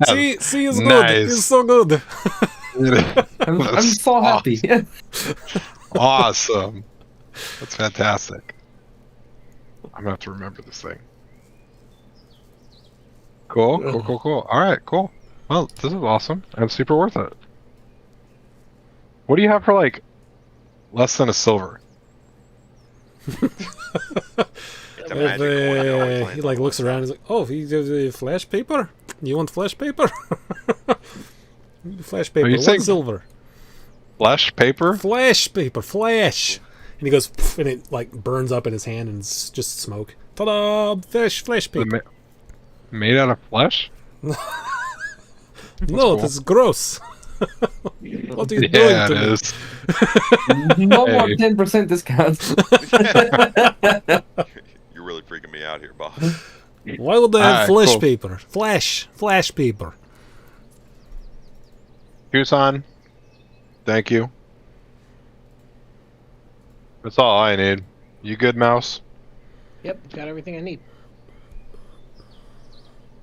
[SPEAKER 1] see, it's good.
[SPEAKER 3] Nice.
[SPEAKER 1] It's so good.
[SPEAKER 5] I'm so happy.
[SPEAKER 3] Awesome. That's fantastic. I'm gonna have to remember this thing. Cool. All right, cool. Well, this is awesome and super worth it. What do you have for like less than a silver?
[SPEAKER 2] It's a magic coin. It always lands
[SPEAKER 1] He
[SPEAKER 2] on
[SPEAKER 1] like
[SPEAKER 2] the
[SPEAKER 1] looks
[SPEAKER 2] left
[SPEAKER 1] around. He's like, "Oh, he gives you flash paper. You want flash paper? Flash paper.
[SPEAKER 3] you
[SPEAKER 1] One
[SPEAKER 3] saying-
[SPEAKER 1] silver.
[SPEAKER 3] Flesh paper?
[SPEAKER 1] Flash paper. Flash." And he goes, "Pff," and it like burns up in his hand, and it's just smoke. Ta-da! Flash paper.
[SPEAKER 3] Made out of flesh?
[SPEAKER 1] No,
[SPEAKER 3] cool.
[SPEAKER 1] this is gross. What are you doing
[SPEAKER 3] Yeah,
[SPEAKER 1] to
[SPEAKER 3] it
[SPEAKER 1] me?
[SPEAKER 3] is.
[SPEAKER 5] No more
[SPEAKER 3] Hey.
[SPEAKER 5] 10% discounts.
[SPEAKER 2] You're really freaking me out here, boss.
[SPEAKER 1] Why would they have
[SPEAKER 3] Alright,
[SPEAKER 1] flash
[SPEAKER 3] cool.
[SPEAKER 1] paper? Flash paper.
[SPEAKER 3] Tucson. Thank you. That's all I need. You good, Mouse?
[SPEAKER 4] Yep, got everything I need.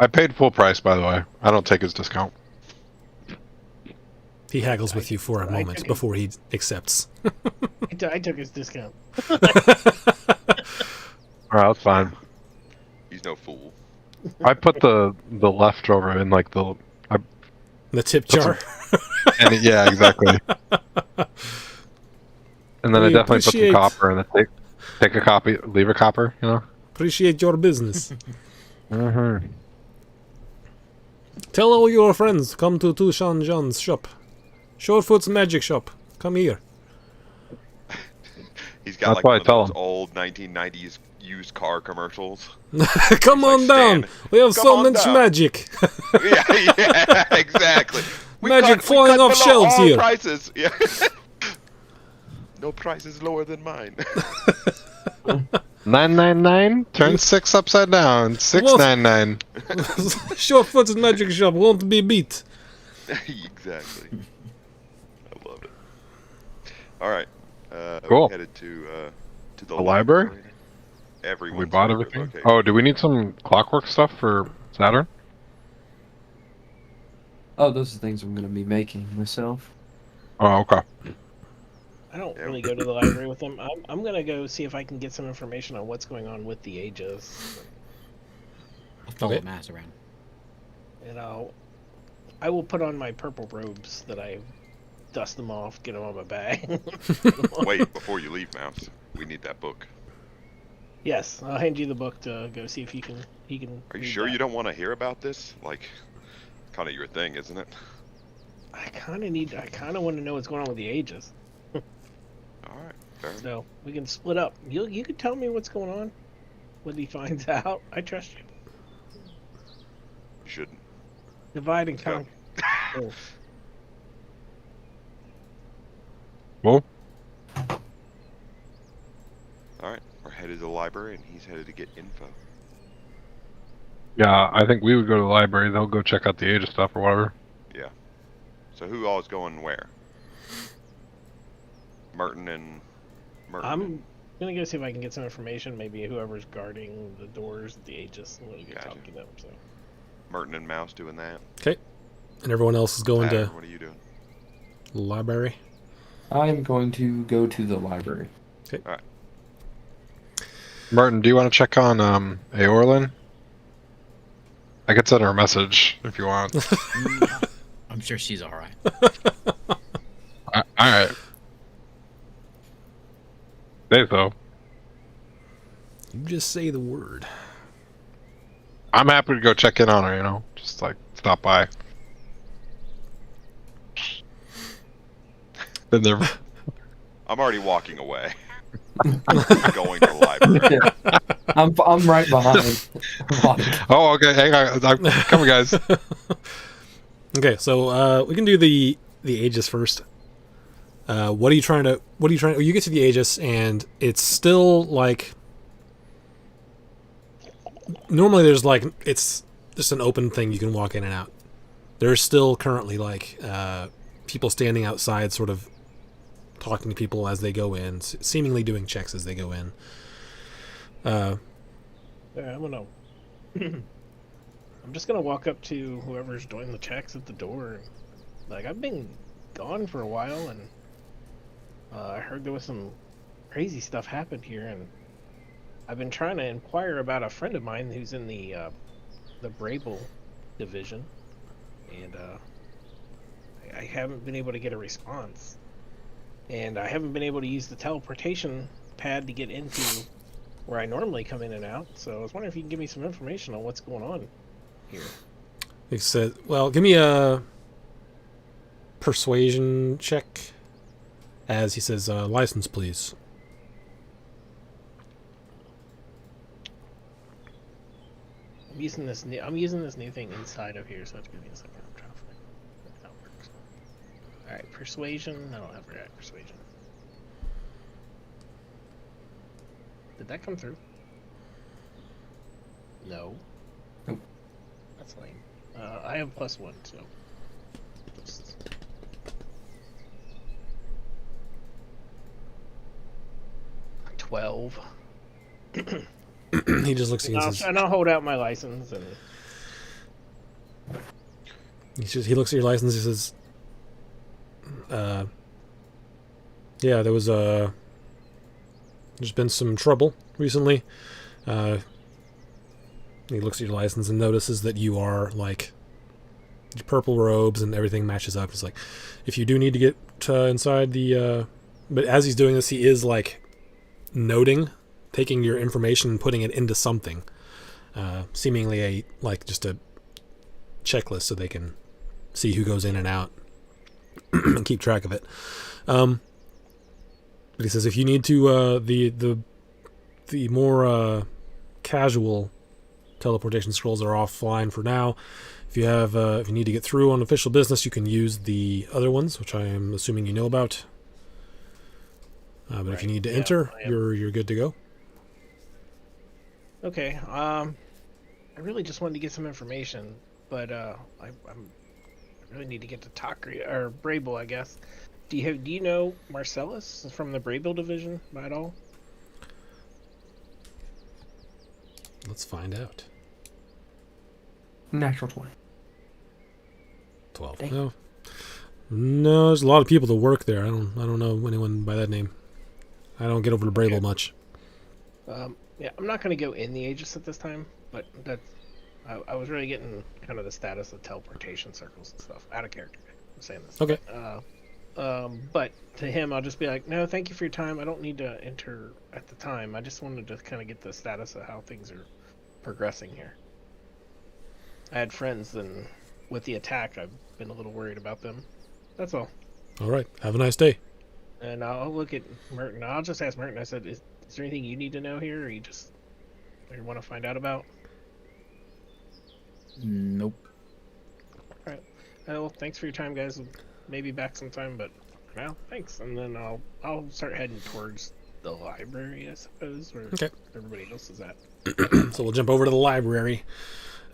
[SPEAKER 3] I paid full price, by the way. I don't take his discount.
[SPEAKER 1] He haggles with you for a
[SPEAKER 4] I
[SPEAKER 1] moment
[SPEAKER 4] took it.
[SPEAKER 1] before he accepts.
[SPEAKER 4] I took his discount.
[SPEAKER 3] All right, that's fine.
[SPEAKER 2] He's no fool.
[SPEAKER 3] I put the leftover in like the
[SPEAKER 1] The tip jar.
[SPEAKER 3] yeah, exactly. And then I
[SPEAKER 1] We
[SPEAKER 3] definitely put some
[SPEAKER 1] appreciate-
[SPEAKER 3] copper and then take a copy, leave a copper, you know.
[SPEAKER 1] Appreciate your business.
[SPEAKER 3] Mm-hmm.
[SPEAKER 1] Tell all your friends to come to Tushan John's shop. Surefoot's Magic Shop. Come here.
[SPEAKER 2] He's got
[SPEAKER 3] That's
[SPEAKER 2] like
[SPEAKER 3] what I
[SPEAKER 2] one of
[SPEAKER 3] tell
[SPEAKER 2] those
[SPEAKER 3] him.
[SPEAKER 2] old 1990s used car commercials.
[SPEAKER 1] Come
[SPEAKER 2] like
[SPEAKER 1] on down.
[SPEAKER 2] stand-
[SPEAKER 1] We have
[SPEAKER 2] Come
[SPEAKER 1] so
[SPEAKER 2] on
[SPEAKER 1] much
[SPEAKER 2] down.
[SPEAKER 1] magic.
[SPEAKER 2] yeah, exactly.
[SPEAKER 1] Magic flying off
[SPEAKER 2] below
[SPEAKER 1] shelves
[SPEAKER 2] all
[SPEAKER 1] here.
[SPEAKER 2] Prices. Yeah. No price is lower than mine.
[SPEAKER 3] 999 turn 6 upside down. 699.
[SPEAKER 1] Surefoot's Magic Shop won't be beat.
[SPEAKER 2] Exactly. I love it. All right.
[SPEAKER 3] Cool.
[SPEAKER 2] We headed to the
[SPEAKER 3] library?
[SPEAKER 2] Everyone.
[SPEAKER 3] We bought everything. Oh, do we need some clockwork stuff for Saturn?
[SPEAKER 5] Oh, those are things I'm going to be making myself.
[SPEAKER 3] Oh, okay.
[SPEAKER 4] I don't
[SPEAKER 2] Yeah.
[SPEAKER 4] really go to the library with them. I'm gonna go see if I can get some information on what's going on with the Aegis,
[SPEAKER 6] I'll follow
[SPEAKER 1] Okay.
[SPEAKER 6] Mass around.
[SPEAKER 4] and I will put on my purple robes that I dust them off, get them on my bag.
[SPEAKER 2] Wait, before you leave, Mouse, we need that book.
[SPEAKER 4] Yes, I'll hand you the book to go see if he can.
[SPEAKER 2] Are you sure you don't want to hear about this? Like, kind of your thing, isn't it?
[SPEAKER 4] I kind of want to know what's going on with the Aegis.
[SPEAKER 2] All right, fair enough.
[SPEAKER 4] So we can split up. You can tell me what's going on when he finds out. I trust you.
[SPEAKER 2] You shouldn't.
[SPEAKER 4] Divide and
[SPEAKER 2] Go.
[SPEAKER 4] conquer. Oh.
[SPEAKER 3] Well,
[SPEAKER 2] All right, we're headed to the library, and he's headed to get info.
[SPEAKER 3] yeah, I think we would go to the library. They'll go check out the Aegis stuff or whatever.
[SPEAKER 2] So who all is going where? Merton and Merton.
[SPEAKER 4] I'm gonna go see if I can get some information. Maybe whoever's guarding the doors at the Aegis. I'm gonna go
[SPEAKER 2] Gotcha.
[SPEAKER 4] talk to them. So
[SPEAKER 2] Merton and Mouse doing that.
[SPEAKER 1] And everyone else is going
[SPEAKER 2] Tyler,
[SPEAKER 1] to
[SPEAKER 2] what are you doing?
[SPEAKER 1] the library.
[SPEAKER 5] I'm going to go to the library.
[SPEAKER 3] Martin, do you want to check on Aorlin? I could send her a message if you want.
[SPEAKER 6] I'm sure she's all right.
[SPEAKER 3] All right. Say so.
[SPEAKER 1] You just say the word.
[SPEAKER 3] I'm happy to go check in on her. You know, just like stop by. Been there.
[SPEAKER 2] I'm already walking away. Going to the library.
[SPEAKER 5] I'm right behind.
[SPEAKER 3] Oh, okay. Hang on. I'm coming, guys.
[SPEAKER 1] Okay, so we can do the Aegis first. What are you trying to? Oh, you get to the Aegis, and it's still like. Normally, there's like it's just an open thing you can walk in and out. There's still currently like people standing outside, sort of talking to people as they go in, seemingly doing checks as they go in. Uh,
[SPEAKER 4] Yeah, I'm gonna. I'm just gonna walk up to whoever's doing the checks at the door. Like, I've been gone for a while, and I heard there was some crazy stuff happened here, and I've been trying to inquire about a friend of mine who's in the Brable division, and I haven't been able to get a response, and I haven't been able to use the teleportation pad to get into where I normally come in and out. So I was wondering if you can give me some information on what's going on here.
[SPEAKER 1] he said, "Well, give me a persuasion check." As he says, "License, please."
[SPEAKER 4] I'm using this new thing inside of here, so it's give me a second. I'm trying to find how it works. All right, persuasion. I don't have persuasion. Did that come through? No.
[SPEAKER 5] Nope.
[SPEAKER 4] That's lame. I have +1, so just 12.
[SPEAKER 1] He just looks at you and says,
[SPEAKER 4] And I'll hold out my license and.
[SPEAKER 1] he looks at your license. He says, "Yeah, there's been some trouble recently." He looks at your license and notices that you are like your purple robes and everything matches up. It's like, if you do need to get inside the, but as he's doing this, he is like taking your information and putting it into something, seemingly just a checklist so they can see who goes in and out and keep track of it. But he says, if you need to, the more casual teleportation scrolls are offline for now. If you need to get through on official business, you can use the other ones, which I am assuming you know about. But if you need to enter, you're good to go.
[SPEAKER 4] Okay. I really just wanted to get some information, but I really need to get to Takri or Brable, I guess. Do you know Marcellus from the Brable division at all?
[SPEAKER 1] Let's find out.
[SPEAKER 5] Natural 20.
[SPEAKER 1] 12.
[SPEAKER 5] Dang.
[SPEAKER 1] No, there's a lot of people that work there. I don't know anyone by that name. I don't get over to Brable much.
[SPEAKER 4] Yeah, I'm not going to go in the Aegis at this time, but I was really getting kind of the status of teleportation circles and stuff out of character. I'm saying this.
[SPEAKER 1] Okay.
[SPEAKER 4] But to him, I'll just be like, no, thank you for your time. I don't need to enter at the time. I just wanted to kind of get the status of how things are progressing here. I had friends, and with the attack, I've been a little worried about them. That's all.
[SPEAKER 1] All right. Have a nice day.
[SPEAKER 4] And I'll look at Merton. I'll just ask Merton. I said, is there anything you need to know here, or you want to find out about?
[SPEAKER 6] Nope.
[SPEAKER 4] All right. Well, thanks for your time, guys. Maybe back sometime, but for now, thanks. And then I'll start heading towards the library, I suppose, where
[SPEAKER 1] Okay.
[SPEAKER 4] everybody else is at.
[SPEAKER 1] So we'll jump over to the library.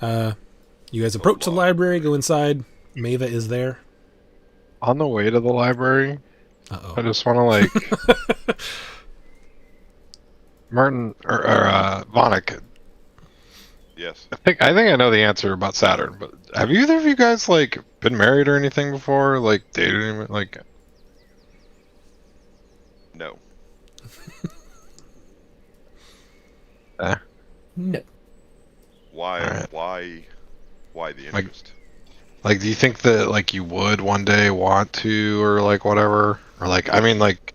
[SPEAKER 1] You guys approach the library, go inside. Maeva is there.
[SPEAKER 3] On the way to the library,
[SPEAKER 1] Uh-oh.
[SPEAKER 3] I just want to like Martin or Vonik.
[SPEAKER 2] Yes.
[SPEAKER 3] I think I know the answer about Saturn, but have either of you guys like been married or anything before? Like dated him? Like
[SPEAKER 2] No.
[SPEAKER 5] No.
[SPEAKER 2] Why?
[SPEAKER 3] Alright.
[SPEAKER 2] Why the interest?
[SPEAKER 3] Like, do you think that like you would one day want to, or like whatever, or like I mean like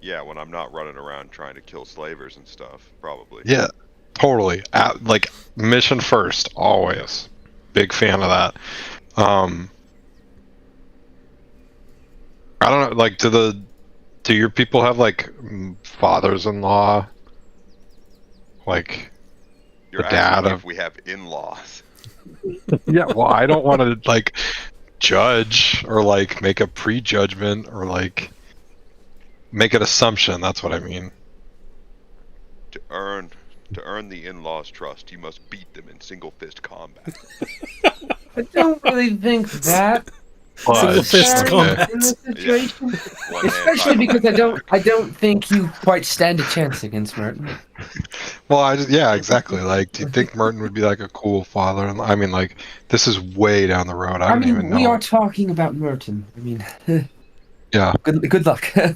[SPEAKER 2] Yeah, when I'm not running around trying to kill slavers and stuff, probably.
[SPEAKER 3] yeah, totally. Like mission first, always. Big fan of that. I don't know. Like, do your people have like fathers-in-law? Like
[SPEAKER 2] You're
[SPEAKER 3] the dad
[SPEAKER 2] asking
[SPEAKER 3] of
[SPEAKER 2] if we have in-laws.
[SPEAKER 3] yeah. Well, I don't want to like judge or like make a prejudgment or like make an assumption. That's what I mean.
[SPEAKER 2] To earn the in-laws' trust, you must beat them in single fist combat.
[SPEAKER 5] I don't really think that.
[SPEAKER 1] Single fist
[SPEAKER 3] okay.
[SPEAKER 1] combat.
[SPEAKER 5] In this situation,
[SPEAKER 2] One hand
[SPEAKER 5] especially
[SPEAKER 2] title.
[SPEAKER 5] because I don't think you quite stand a chance against Merton.
[SPEAKER 3] Well, yeah, exactly. Like, do you think Merton would be like a cool father? I mean, like, this is way down the road. I
[SPEAKER 5] I
[SPEAKER 3] don't
[SPEAKER 5] mean,
[SPEAKER 3] even know.
[SPEAKER 5] we are talking about Merton. I mean,
[SPEAKER 3] Yeah,
[SPEAKER 5] good luck.
[SPEAKER 3] yeah,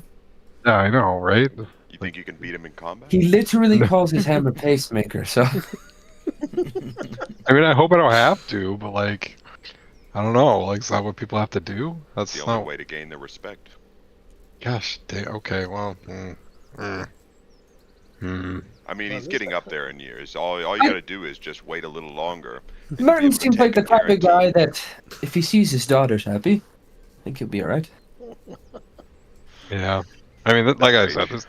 [SPEAKER 3] I know, right?
[SPEAKER 2] You think you can beat him in combat?
[SPEAKER 5] He literally calls his hammer pacemaker. So
[SPEAKER 3] I mean, I hope I don't have to, but like, I don't know. Like, is that what people have to do? That's
[SPEAKER 2] the
[SPEAKER 3] not.
[SPEAKER 2] only way to gain their respect.
[SPEAKER 3] Gosh, okay. Well,
[SPEAKER 2] I mean,
[SPEAKER 4] Well,
[SPEAKER 2] he's
[SPEAKER 4] this
[SPEAKER 2] getting
[SPEAKER 4] guy-
[SPEAKER 2] up there in years. All you got to do is just wait a little longer.
[SPEAKER 5] Merton
[SPEAKER 2] able to
[SPEAKER 5] seems like the
[SPEAKER 2] take a
[SPEAKER 5] type of guy
[SPEAKER 2] guarantee.
[SPEAKER 5] that if he sees his daughters happy, I think he'll be all right.
[SPEAKER 3] yeah. I mean, like I said,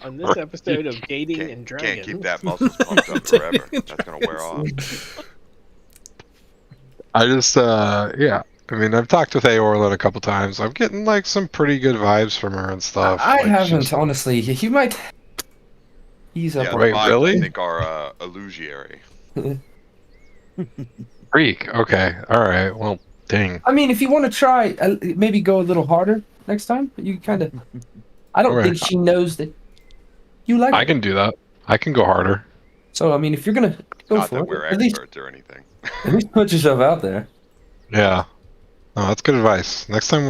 [SPEAKER 4] On this episode of Gating and
[SPEAKER 2] Can't
[SPEAKER 4] Dragons.
[SPEAKER 2] keep that muscles pumped up forever. That's gonna wear off.
[SPEAKER 3] I just, yeah. I mean, I've talked with Aorlin a couple times. I'm getting like some pretty good vibes from her and stuff.
[SPEAKER 5] I
[SPEAKER 3] Like,
[SPEAKER 5] haven't
[SPEAKER 3] she's-
[SPEAKER 5] honestly. He might ease up.
[SPEAKER 2] Yeah,
[SPEAKER 5] on
[SPEAKER 3] Wait,
[SPEAKER 2] the vibes,
[SPEAKER 3] really?
[SPEAKER 2] I think are illusionary.
[SPEAKER 3] Freak. Okay. All right. Well, dang.
[SPEAKER 5] I mean, if you want to try, maybe go a little harder next time. You kind of. I don't
[SPEAKER 3] Okay.
[SPEAKER 5] think she knows that you like
[SPEAKER 3] I
[SPEAKER 5] it.
[SPEAKER 3] can do that. I can go harder.
[SPEAKER 5] So I mean, if you're gonna go
[SPEAKER 2] Not
[SPEAKER 5] for
[SPEAKER 2] that
[SPEAKER 5] it,
[SPEAKER 2] we're
[SPEAKER 5] at least
[SPEAKER 2] experts or anything.
[SPEAKER 5] put yourself out there.
[SPEAKER 3] Yeah. No, that's good advice. Next time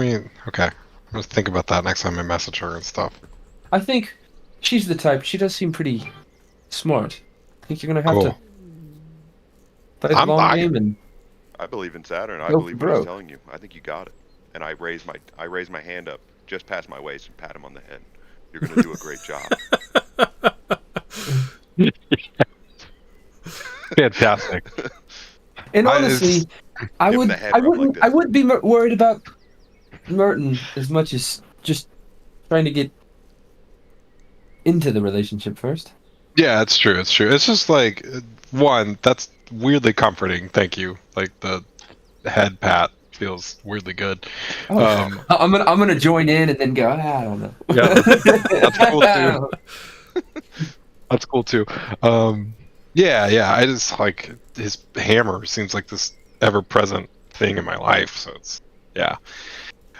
[SPEAKER 3] okay. I'm gonna think about that next time I message her and stuff.
[SPEAKER 5] I think she's the type. She does seem pretty smart. I think you're gonna have
[SPEAKER 3] Cool.
[SPEAKER 5] to play the
[SPEAKER 3] I'm
[SPEAKER 5] long
[SPEAKER 3] not-
[SPEAKER 5] game and
[SPEAKER 2] I believe in Saturn. I
[SPEAKER 5] Go
[SPEAKER 2] believe
[SPEAKER 5] for
[SPEAKER 2] what he's
[SPEAKER 5] broke.
[SPEAKER 2] telling you. I think you got it. And I raise my hand up just past my waist and pat him on the head. You're gonna do a great job.
[SPEAKER 3] Fantastic.
[SPEAKER 5] And
[SPEAKER 3] I-
[SPEAKER 5] honestly, I
[SPEAKER 2] Give him
[SPEAKER 5] would,
[SPEAKER 2] the head
[SPEAKER 5] I
[SPEAKER 2] rub like
[SPEAKER 5] wouldn't,
[SPEAKER 2] this.
[SPEAKER 5] I would be worried about Merton as much as just trying to get into the relationship first.
[SPEAKER 3] Yeah, it's true. It's true. It's just like one that's weirdly comforting. Thank you. Like the head pat feels weirdly good. Um,
[SPEAKER 5] I'm gonna join in and then go. I don't know.
[SPEAKER 3] Yeah, that's cool too. That's cool too. Yeah. I just like his hammer seems like this ever-present thing in my life. So it's yeah.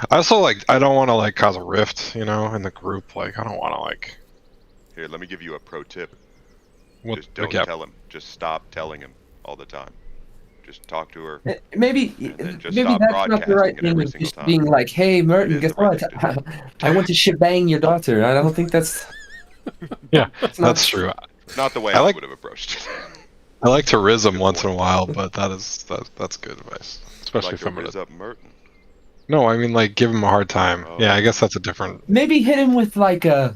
[SPEAKER 3] I also like I don't want to like cause a rift, in the group. Like I don't want to like.
[SPEAKER 2] Here, let me give you a pro tip.
[SPEAKER 3] What,
[SPEAKER 2] Just don't
[SPEAKER 3] yeah.
[SPEAKER 2] tell him. Just stop telling him all the time. Just talk to her.
[SPEAKER 5] Maybe
[SPEAKER 2] And then just
[SPEAKER 5] maybe
[SPEAKER 2] stop
[SPEAKER 5] that's not the
[SPEAKER 2] broadcasting
[SPEAKER 5] right
[SPEAKER 2] it
[SPEAKER 5] thing.
[SPEAKER 2] every
[SPEAKER 5] Of
[SPEAKER 2] single
[SPEAKER 5] just
[SPEAKER 2] time.
[SPEAKER 5] being like, "Hey,
[SPEAKER 2] It
[SPEAKER 5] Merton,
[SPEAKER 2] is
[SPEAKER 5] guess
[SPEAKER 2] the right
[SPEAKER 5] what?
[SPEAKER 2] thing to
[SPEAKER 5] I want to shebang your daughter." I don't think that's.
[SPEAKER 3] Yeah,
[SPEAKER 5] It's not-
[SPEAKER 3] that's true.
[SPEAKER 2] Not the way
[SPEAKER 3] I
[SPEAKER 2] I,
[SPEAKER 3] like-
[SPEAKER 2] would have approached it.
[SPEAKER 3] I like to riz him once in a while, but that's good advice, especially
[SPEAKER 2] like
[SPEAKER 3] if
[SPEAKER 2] to
[SPEAKER 3] I'm gonna.
[SPEAKER 2] riz up Merton.
[SPEAKER 3] No, I mean like give him a hard time.
[SPEAKER 2] Oh.
[SPEAKER 3] Yeah, I guess that's a different.
[SPEAKER 5] Maybe hit him with like a,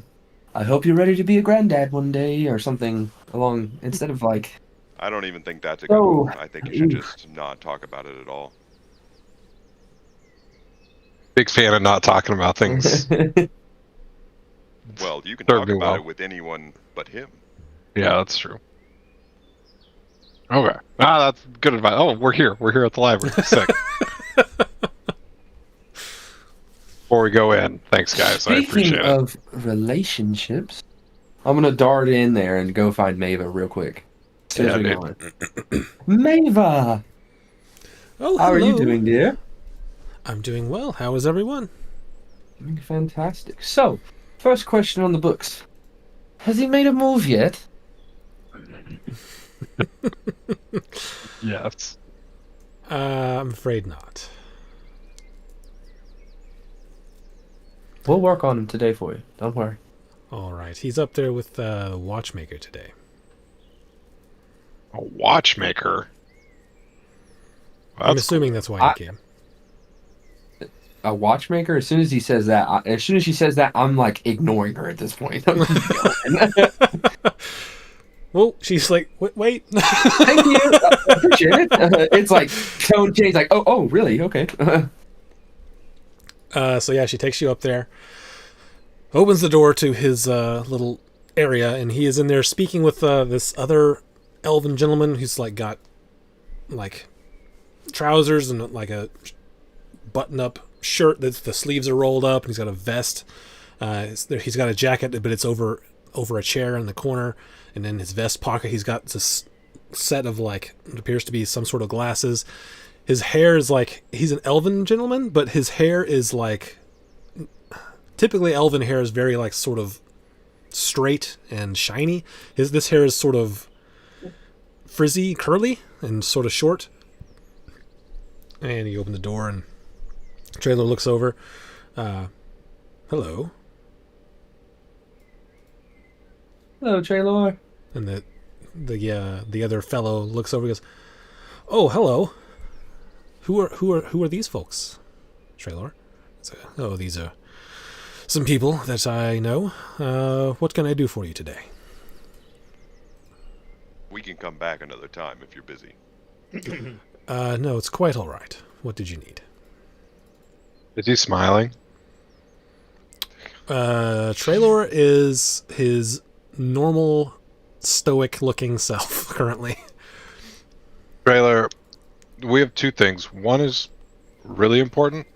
[SPEAKER 5] "I hope you're ready to be a granddad one day" or something along instead of like.
[SPEAKER 2] I don't even think that's a good
[SPEAKER 5] Oh,
[SPEAKER 2] move. I think you should
[SPEAKER 5] oof.
[SPEAKER 2] just not talk about it at all.
[SPEAKER 3] Big fan of not talking about things.
[SPEAKER 2] Well, you can
[SPEAKER 3] Served
[SPEAKER 2] talk
[SPEAKER 3] me
[SPEAKER 2] about
[SPEAKER 3] well.
[SPEAKER 2] it with anyone but him.
[SPEAKER 3] Yeah, that's true. Okay. That's good advice. Oh, we're here. We're here at the library. Sick. Before we go in, thanks guys. I appreciate
[SPEAKER 5] Speaking
[SPEAKER 3] it.
[SPEAKER 5] of relationships, I'm gonna dart in there and go find Mava real quick. As soon as
[SPEAKER 3] Yeah,
[SPEAKER 5] we
[SPEAKER 3] dude.
[SPEAKER 5] go in. Mava,
[SPEAKER 1] Oh,
[SPEAKER 5] how are you
[SPEAKER 1] hello.
[SPEAKER 5] doing, dear?
[SPEAKER 1] I'm doing well. How is everyone?
[SPEAKER 5] Doing fantastic. So, first question on the books: has he made a move yet?
[SPEAKER 3] Yes.
[SPEAKER 1] I'm afraid not.
[SPEAKER 5] We'll work on him today for you. Don't worry.
[SPEAKER 1] All right, he's up there with the watchmaker today.
[SPEAKER 3] A watchmaker.
[SPEAKER 1] I'm
[SPEAKER 3] That's
[SPEAKER 1] assuming that's why
[SPEAKER 5] I-
[SPEAKER 1] he came.
[SPEAKER 5] A watchmaker. As soon as he says that, as soon as she says that, I'm like ignoring her at this point.
[SPEAKER 1] Well, she's like, wait.
[SPEAKER 5] Thank you. I appreciate it. It's like tone change. Like, oh, really? Okay.
[SPEAKER 1] So yeah, she takes you up there, opens the door to his little area, and he is in there speaking with this other elven gentleman who's like got like trousers and like a button-up shirt that the sleeves are rolled up, and he's got a vest. He's got a jacket, but it's over a chair in the corner, and in his vest pocket he's got this set of like what appears to be some sort of glasses. His hair is like, he's an elven gentleman, but his hair is like, typically elven hair is very like sort of straight and shiny. This hair is sort of frizzy, curly, and sort of short. And you open the door, and Traylor looks over. Hello.
[SPEAKER 5] Hello, Traylor.
[SPEAKER 1] And the other fellow looks over and goes, "Oh, hello. Who are these folks, Traylor?" "Oh, these are some people that I know. What can I do for you today?"
[SPEAKER 2] We can come back another time if you're busy.
[SPEAKER 1] No, it's quite all right. What did you need?
[SPEAKER 3] Is he smiling?
[SPEAKER 1] Traylor is his normal, stoic-looking self currently.
[SPEAKER 3] Trailer, we have two things. One is really important.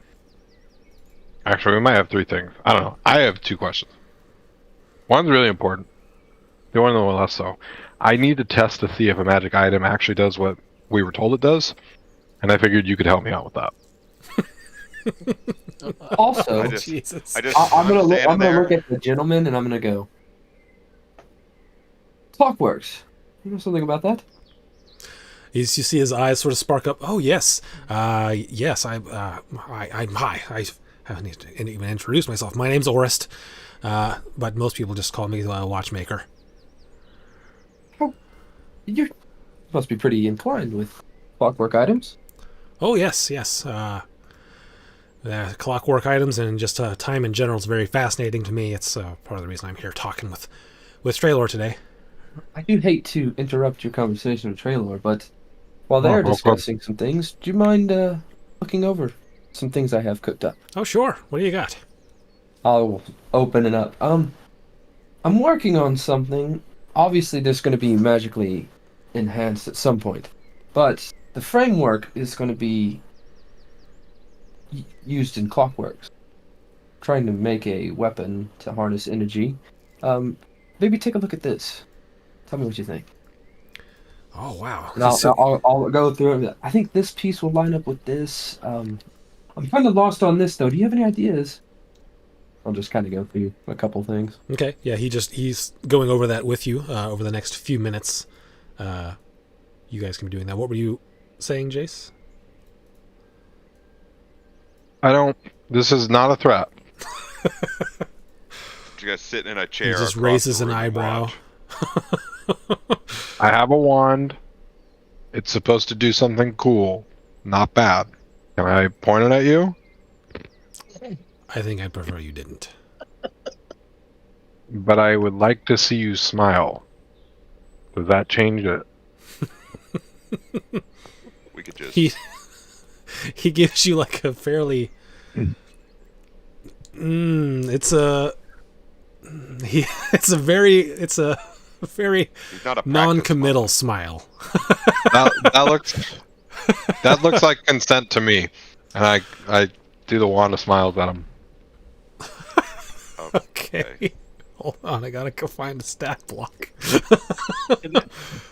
[SPEAKER 3] Actually, we might have three things. I don't know. I have two questions. One's really important. The one less so. I need to test to see if a magic item actually does what we were told it does, and I figured you could help me out with that.
[SPEAKER 5] Also,
[SPEAKER 2] I just
[SPEAKER 1] Jesus.
[SPEAKER 5] I'm gonna look.
[SPEAKER 2] standing
[SPEAKER 5] I'm gonna
[SPEAKER 2] there.
[SPEAKER 5] look at the gentleman, and I'm gonna go. Clockworks. You know something about that?
[SPEAKER 1] You see his eyes sort of spark up. "Oh, yes. Yes, I haven't even introduced myself. My name's Orest, but most people just call me a watchmaker."
[SPEAKER 5] You must be pretty inclined with clockwork items.
[SPEAKER 1] "Oh, yes. Clockwork items and just time in general is very fascinating to me. It's part of the reason I'm here talking with Traylor today."
[SPEAKER 5] I do hate to interrupt your conversation with Traylor, but while they're
[SPEAKER 3] of course.
[SPEAKER 5] discussing some things, do you mind looking over some things I have cooked up?
[SPEAKER 1] "Oh, sure. What do you got?"
[SPEAKER 5] I'll open it up. I'm working on something. Obviously, there's going to be magically enhanced at some point, but the framework is going to be used in clockworks. Trying to make a weapon to harness energy. Maybe take a look at this. Tell me what you think.
[SPEAKER 1] "Oh, wow."
[SPEAKER 5] And I'll go through it. I think this piece will line up with this. I'm kind of lost on this, though. Do you have any ideas? I'll just kind of go through a couple things.
[SPEAKER 1] Okay, yeah, he's going over that with you over the next few minutes. You guys can be doing that. What were you saying, Jace?
[SPEAKER 3] This is not a threat.
[SPEAKER 2] You guys sitting in a
[SPEAKER 1] He
[SPEAKER 2] chair.
[SPEAKER 1] just
[SPEAKER 2] across
[SPEAKER 1] raises
[SPEAKER 2] the
[SPEAKER 1] an
[SPEAKER 2] room and
[SPEAKER 1] eyebrow.
[SPEAKER 2] watch.
[SPEAKER 3] I have a wand. It's supposed to do something cool, not bad. Can I point it at you?
[SPEAKER 1] I think I'd prefer you didn't.
[SPEAKER 3] But I would like to see you smile. Does that change it?
[SPEAKER 2] We could just.
[SPEAKER 1] He gives you like a fairly. It's a very
[SPEAKER 2] He's not a practiced
[SPEAKER 1] non-committal smile.
[SPEAKER 3] That looks like consent to me, and I do the wand of smiles at him.
[SPEAKER 2] smoker.
[SPEAKER 1] Okay. Hold on, I gotta go find a stat block.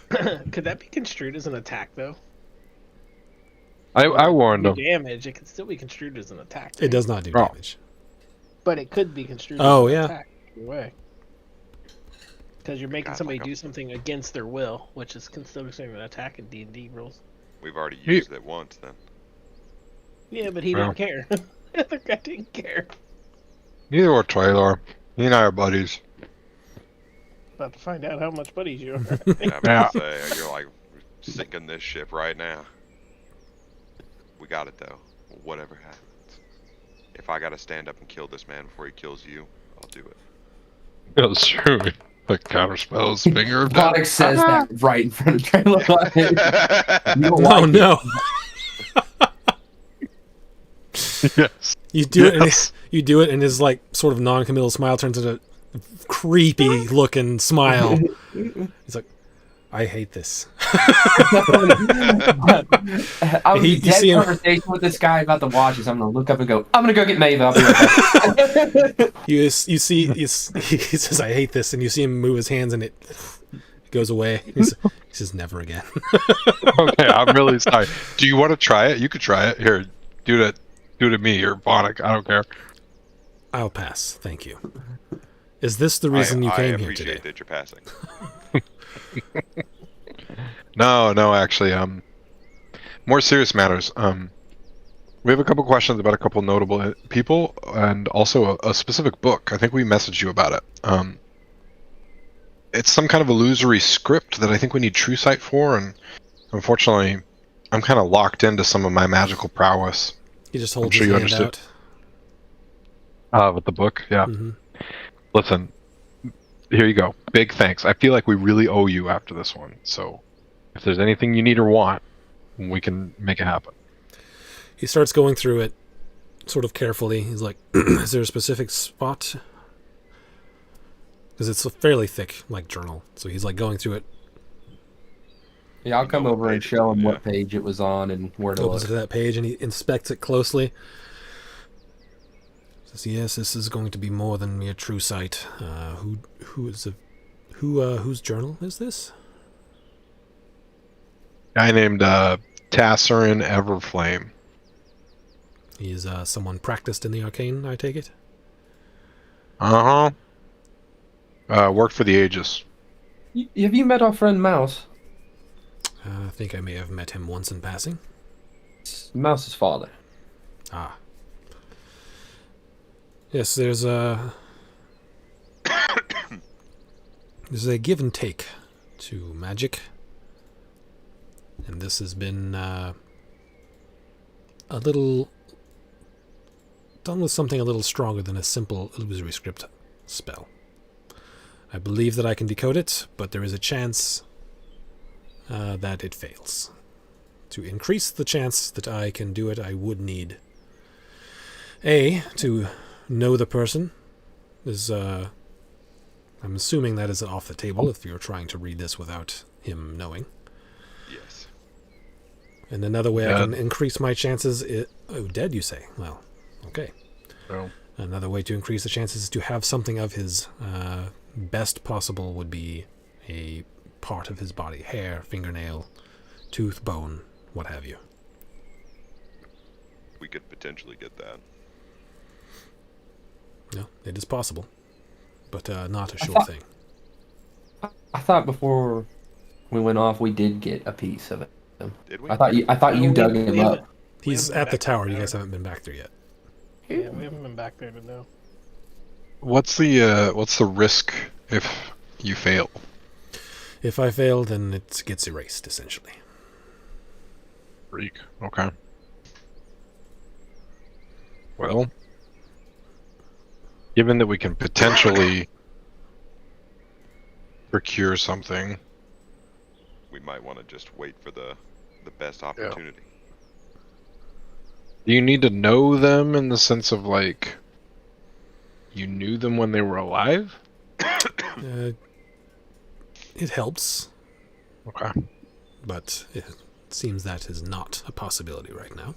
[SPEAKER 4] Could that be construed as an attack, though?
[SPEAKER 3] I warned him.
[SPEAKER 4] Damage. It could still be construed as an attack.
[SPEAKER 1] It does not do
[SPEAKER 3] Oh.
[SPEAKER 1] damage.
[SPEAKER 4] But it could be construed
[SPEAKER 1] Oh,
[SPEAKER 4] as an
[SPEAKER 1] yeah.
[SPEAKER 4] attack. Either way. Because you're making
[SPEAKER 2] God,
[SPEAKER 4] somebody
[SPEAKER 2] like
[SPEAKER 4] do something against their will, which is still considered an attack in D&D rules.
[SPEAKER 2] We've already used it once then.
[SPEAKER 4] Yeah, but he
[SPEAKER 3] Well.
[SPEAKER 4] didn't care. The other guy didn't care.
[SPEAKER 3] Neither were Traylor. He and I are buddies.
[SPEAKER 4] About to find out how much buddies you are.
[SPEAKER 2] Yeah, I'm about to say, you're like sinking this ship right now. We got it though. Whatever happens. If I gotta stand up and kill this man before he kills you, I'll do it.
[SPEAKER 3] That's true. Like counterspell his finger.
[SPEAKER 5] Roddick says that right in front of Traylor. You don't
[SPEAKER 1] Oh
[SPEAKER 5] like it.
[SPEAKER 1] no!
[SPEAKER 3] Yes.
[SPEAKER 1] You do it, and
[SPEAKER 3] Yes.
[SPEAKER 1] you do it, and his like sort of non-committal smile turns into a creepy-looking smile. He's like, "I hate this."
[SPEAKER 5] I was
[SPEAKER 1] You
[SPEAKER 5] in dead
[SPEAKER 1] see him-
[SPEAKER 5] conversation with this guy about the watches. I'm gonna look up and go, I'm gonna go get Maeve. I'll be right back.
[SPEAKER 1] You see, he says, "I hate this," and you see him move his hands, and it Goes away. He says, never again.
[SPEAKER 3] Okay, I'm really sorry. Do you want to try it? You could try it. Here, do it to me or Bonnick. I don't care.
[SPEAKER 1] I'll pass. Thank you. Is this the reason you came
[SPEAKER 2] I
[SPEAKER 1] here
[SPEAKER 2] appreciate
[SPEAKER 1] today?
[SPEAKER 2] that you're passing.
[SPEAKER 3] No, actually, more serious matters. We have a couple questions about a couple notable people and also a specific book. I think we messaged you about it. It's some kind of illusory script that I think we need True Sight for, and unfortunately, I'm kind of locked into some of my magical prowess.
[SPEAKER 1] He just holds
[SPEAKER 3] sure
[SPEAKER 1] his
[SPEAKER 3] you
[SPEAKER 1] hand
[SPEAKER 3] understood.
[SPEAKER 1] out.
[SPEAKER 3] With the book, yeah.
[SPEAKER 1] Mhm.
[SPEAKER 3] Listen, here you go. Big thanks. I feel like we really owe you after this one. So, if there's anything you need or want, we can make it happen.
[SPEAKER 1] He starts going through it sort of carefully. He's like, is there a specific spot? Because it's a fairly thick, like, journal. So he's like going through it.
[SPEAKER 5] Yeah, I'll come
[SPEAKER 2] what
[SPEAKER 5] over and
[SPEAKER 2] page
[SPEAKER 5] show
[SPEAKER 2] it's
[SPEAKER 5] him
[SPEAKER 2] on,
[SPEAKER 5] what page it was on and where to
[SPEAKER 1] Opens
[SPEAKER 5] look.
[SPEAKER 1] to that page and he inspects it closely. Says, yes, this is going to be more than mere True Sight. Whose journal is this?
[SPEAKER 3] Guy named Tasserin Everflame.
[SPEAKER 1] He is someone practiced in the arcane, I take it?
[SPEAKER 3] Worked for the Aegis.
[SPEAKER 5] Have you met our friend Mouse?
[SPEAKER 1] I think I may have met him once in passing.
[SPEAKER 5] It's Mouse's father.
[SPEAKER 1] Ah. Yes, there's a give and take to magic. And this has been a little done with something a little stronger than a simple illusory script spell. I believe that I can decode it, but there is a chance that it fails. To increase the chance that I can do it, I would need to know the person. I'm assuming that is off the table if you're trying to read this without him knowing.
[SPEAKER 2] Yes.
[SPEAKER 1] And another way I
[SPEAKER 3] Yeah.
[SPEAKER 1] can increase my chances dead, you say? Well, okay.
[SPEAKER 3] No.
[SPEAKER 1] Another way to increase the chances is to have something of his best possible would be a part of his body. Hair, fingernail, tooth, bone, what have you.
[SPEAKER 2] We could potentially get that.
[SPEAKER 1] No, it is possible. But not a sure
[SPEAKER 5] thought-
[SPEAKER 1] thing.
[SPEAKER 5] I thought before we went off, we did get a piece of it.
[SPEAKER 2] Did we?
[SPEAKER 5] I thought you
[SPEAKER 4] No,
[SPEAKER 5] dug
[SPEAKER 4] we
[SPEAKER 5] him
[SPEAKER 4] haven't-
[SPEAKER 5] up.
[SPEAKER 1] He's
[SPEAKER 4] haven't been
[SPEAKER 1] at the
[SPEAKER 4] back
[SPEAKER 1] tower. You
[SPEAKER 4] there.
[SPEAKER 1] guys haven't been back there yet.
[SPEAKER 4] Yeah, we haven't been back there to know.
[SPEAKER 3] What's the risk if you fail?
[SPEAKER 1] If I fail, then it gets erased, essentially.
[SPEAKER 3] Freak. Okay. Well, given that we can potentially procure something,
[SPEAKER 2] We might want to just wait for the best opportunity.
[SPEAKER 3] do you need to know them in the sense of like you knew them when they were alive?
[SPEAKER 1] It helps,
[SPEAKER 3] Okay.
[SPEAKER 1] but it seems that is not a possibility right now.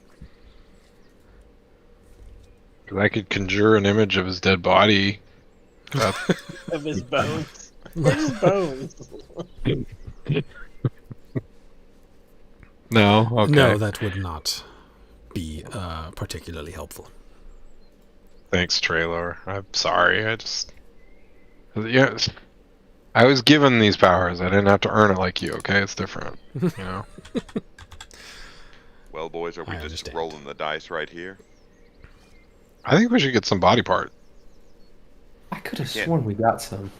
[SPEAKER 3] Because I could conjure an image of his dead body.
[SPEAKER 4] Of his bones. His bones.
[SPEAKER 3] No. Okay.
[SPEAKER 1] No, that would not be particularly helpful.
[SPEAKER 3] Thanks, Trailer. I'm sorry. I was given these powers. I didn't have to earn it like you. Okay, it's different. You know.
[SPEAKER 2] Well, boys, are we
[SPEAKER 1] I
[SPEAKER 2] just
[SPEAKER 1] understand.
[SPEAKER 2] rolling the dice right here?
[SPEAKER 3] I think we should get some body part.
[SPEAKER 5] I could have
[SPEAKER 2] Yeah.
[SPEAKER 5] sworn we got some.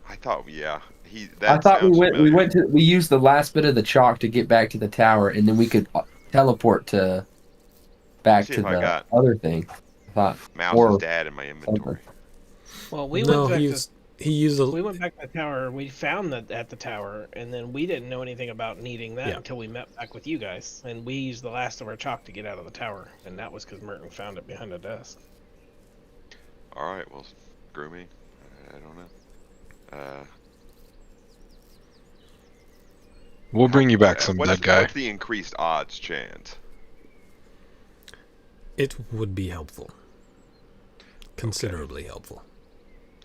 [SPEAKER 2] I thought, yeah.
[SPEAKER 5] I thought we used the last bit of the chalk to get back to the tower, and then we could teleport back
[SPEAKER 2] See
[SPEAKER 5] to
[SPEAKER 2] if I
[SPEAKER 5] the
[SPEAKER 2] got-
[SPEAKER 5] other thing. I thought
[SPEAKER 2] Mouse's
[SPEAKER 5] or
[SPEAKER 2] dad in my inventory.
[SPEAKER 4] Well, we
[SPEAKER 1] No,
[SPEAKER 4] went back
[SPEAKER 1] he used
[SPEAKER 4] we
[SPEAKER 1] a
[SPEAKER 4] went back to the tower. We found that at the tower, and then we didn't know anything about needing that
[SPEAKER 1] Yeah.
[SPEAKER 4] until we met back with you guys. And we used the last of our chalk to get out of the tower, and that was because Merton found it behind a desk.
[SPEAKER 2] All right, well, screw me. I don't know.
[SPEAKER 3] We'll bring you back some
[SPEAKER 2] what's,
[SPEAKER 3] dead guy.
[SPEAKER 2] What's the increased odds chance?
[SPEAKER 1] It would be helpful. Considerably helpful.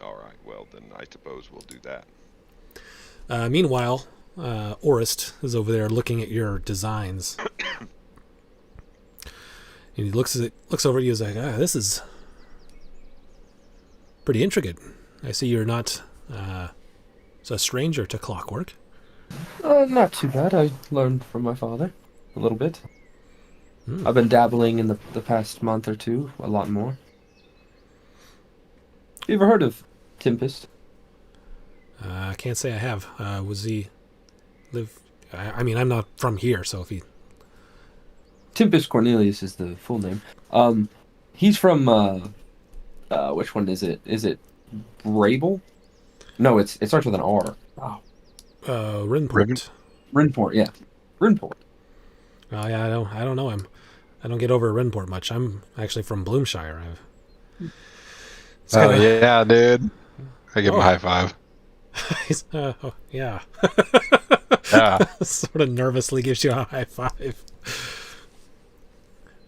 [SPEAKER 2] All right, well, then I suppose we'll do that.
[SPEAKER 1] Meanwhile, Orist is over there looking at your designs. And he looks over at you and is like, this is pretty intricate. I see you're not a stranger to clockwork.
[SPEAKER 5] Not too bad. I learned from my father a little bit. I've been dabbling in the past month or two a lot more. You ever heard of Tempest?
[SPEAKER 1] I can't say I have. Was he live? I mean, I'm not from here, so if he...
[SPEAKER 5] Tempest Cornelius is the full name. He's from, which one is it? Is it Brable? No, it starts with an R. Oh.
[SPEAKER 1] Rinport.
[SPEAKER 5] Rinport, yeah. Rinport.
[SPEAKER 1] Oh yeah, I don't know him. I don't get over Rinport much. I'm actually from Bloomshire.
[SPEAKER 3] Yeah, dude. I give him a high five.
[SPEAKER 1] He's, yeah.
[SPEAKER 3] Yeah.
[SPEAKER 1] Sort of nervously gives you a high five.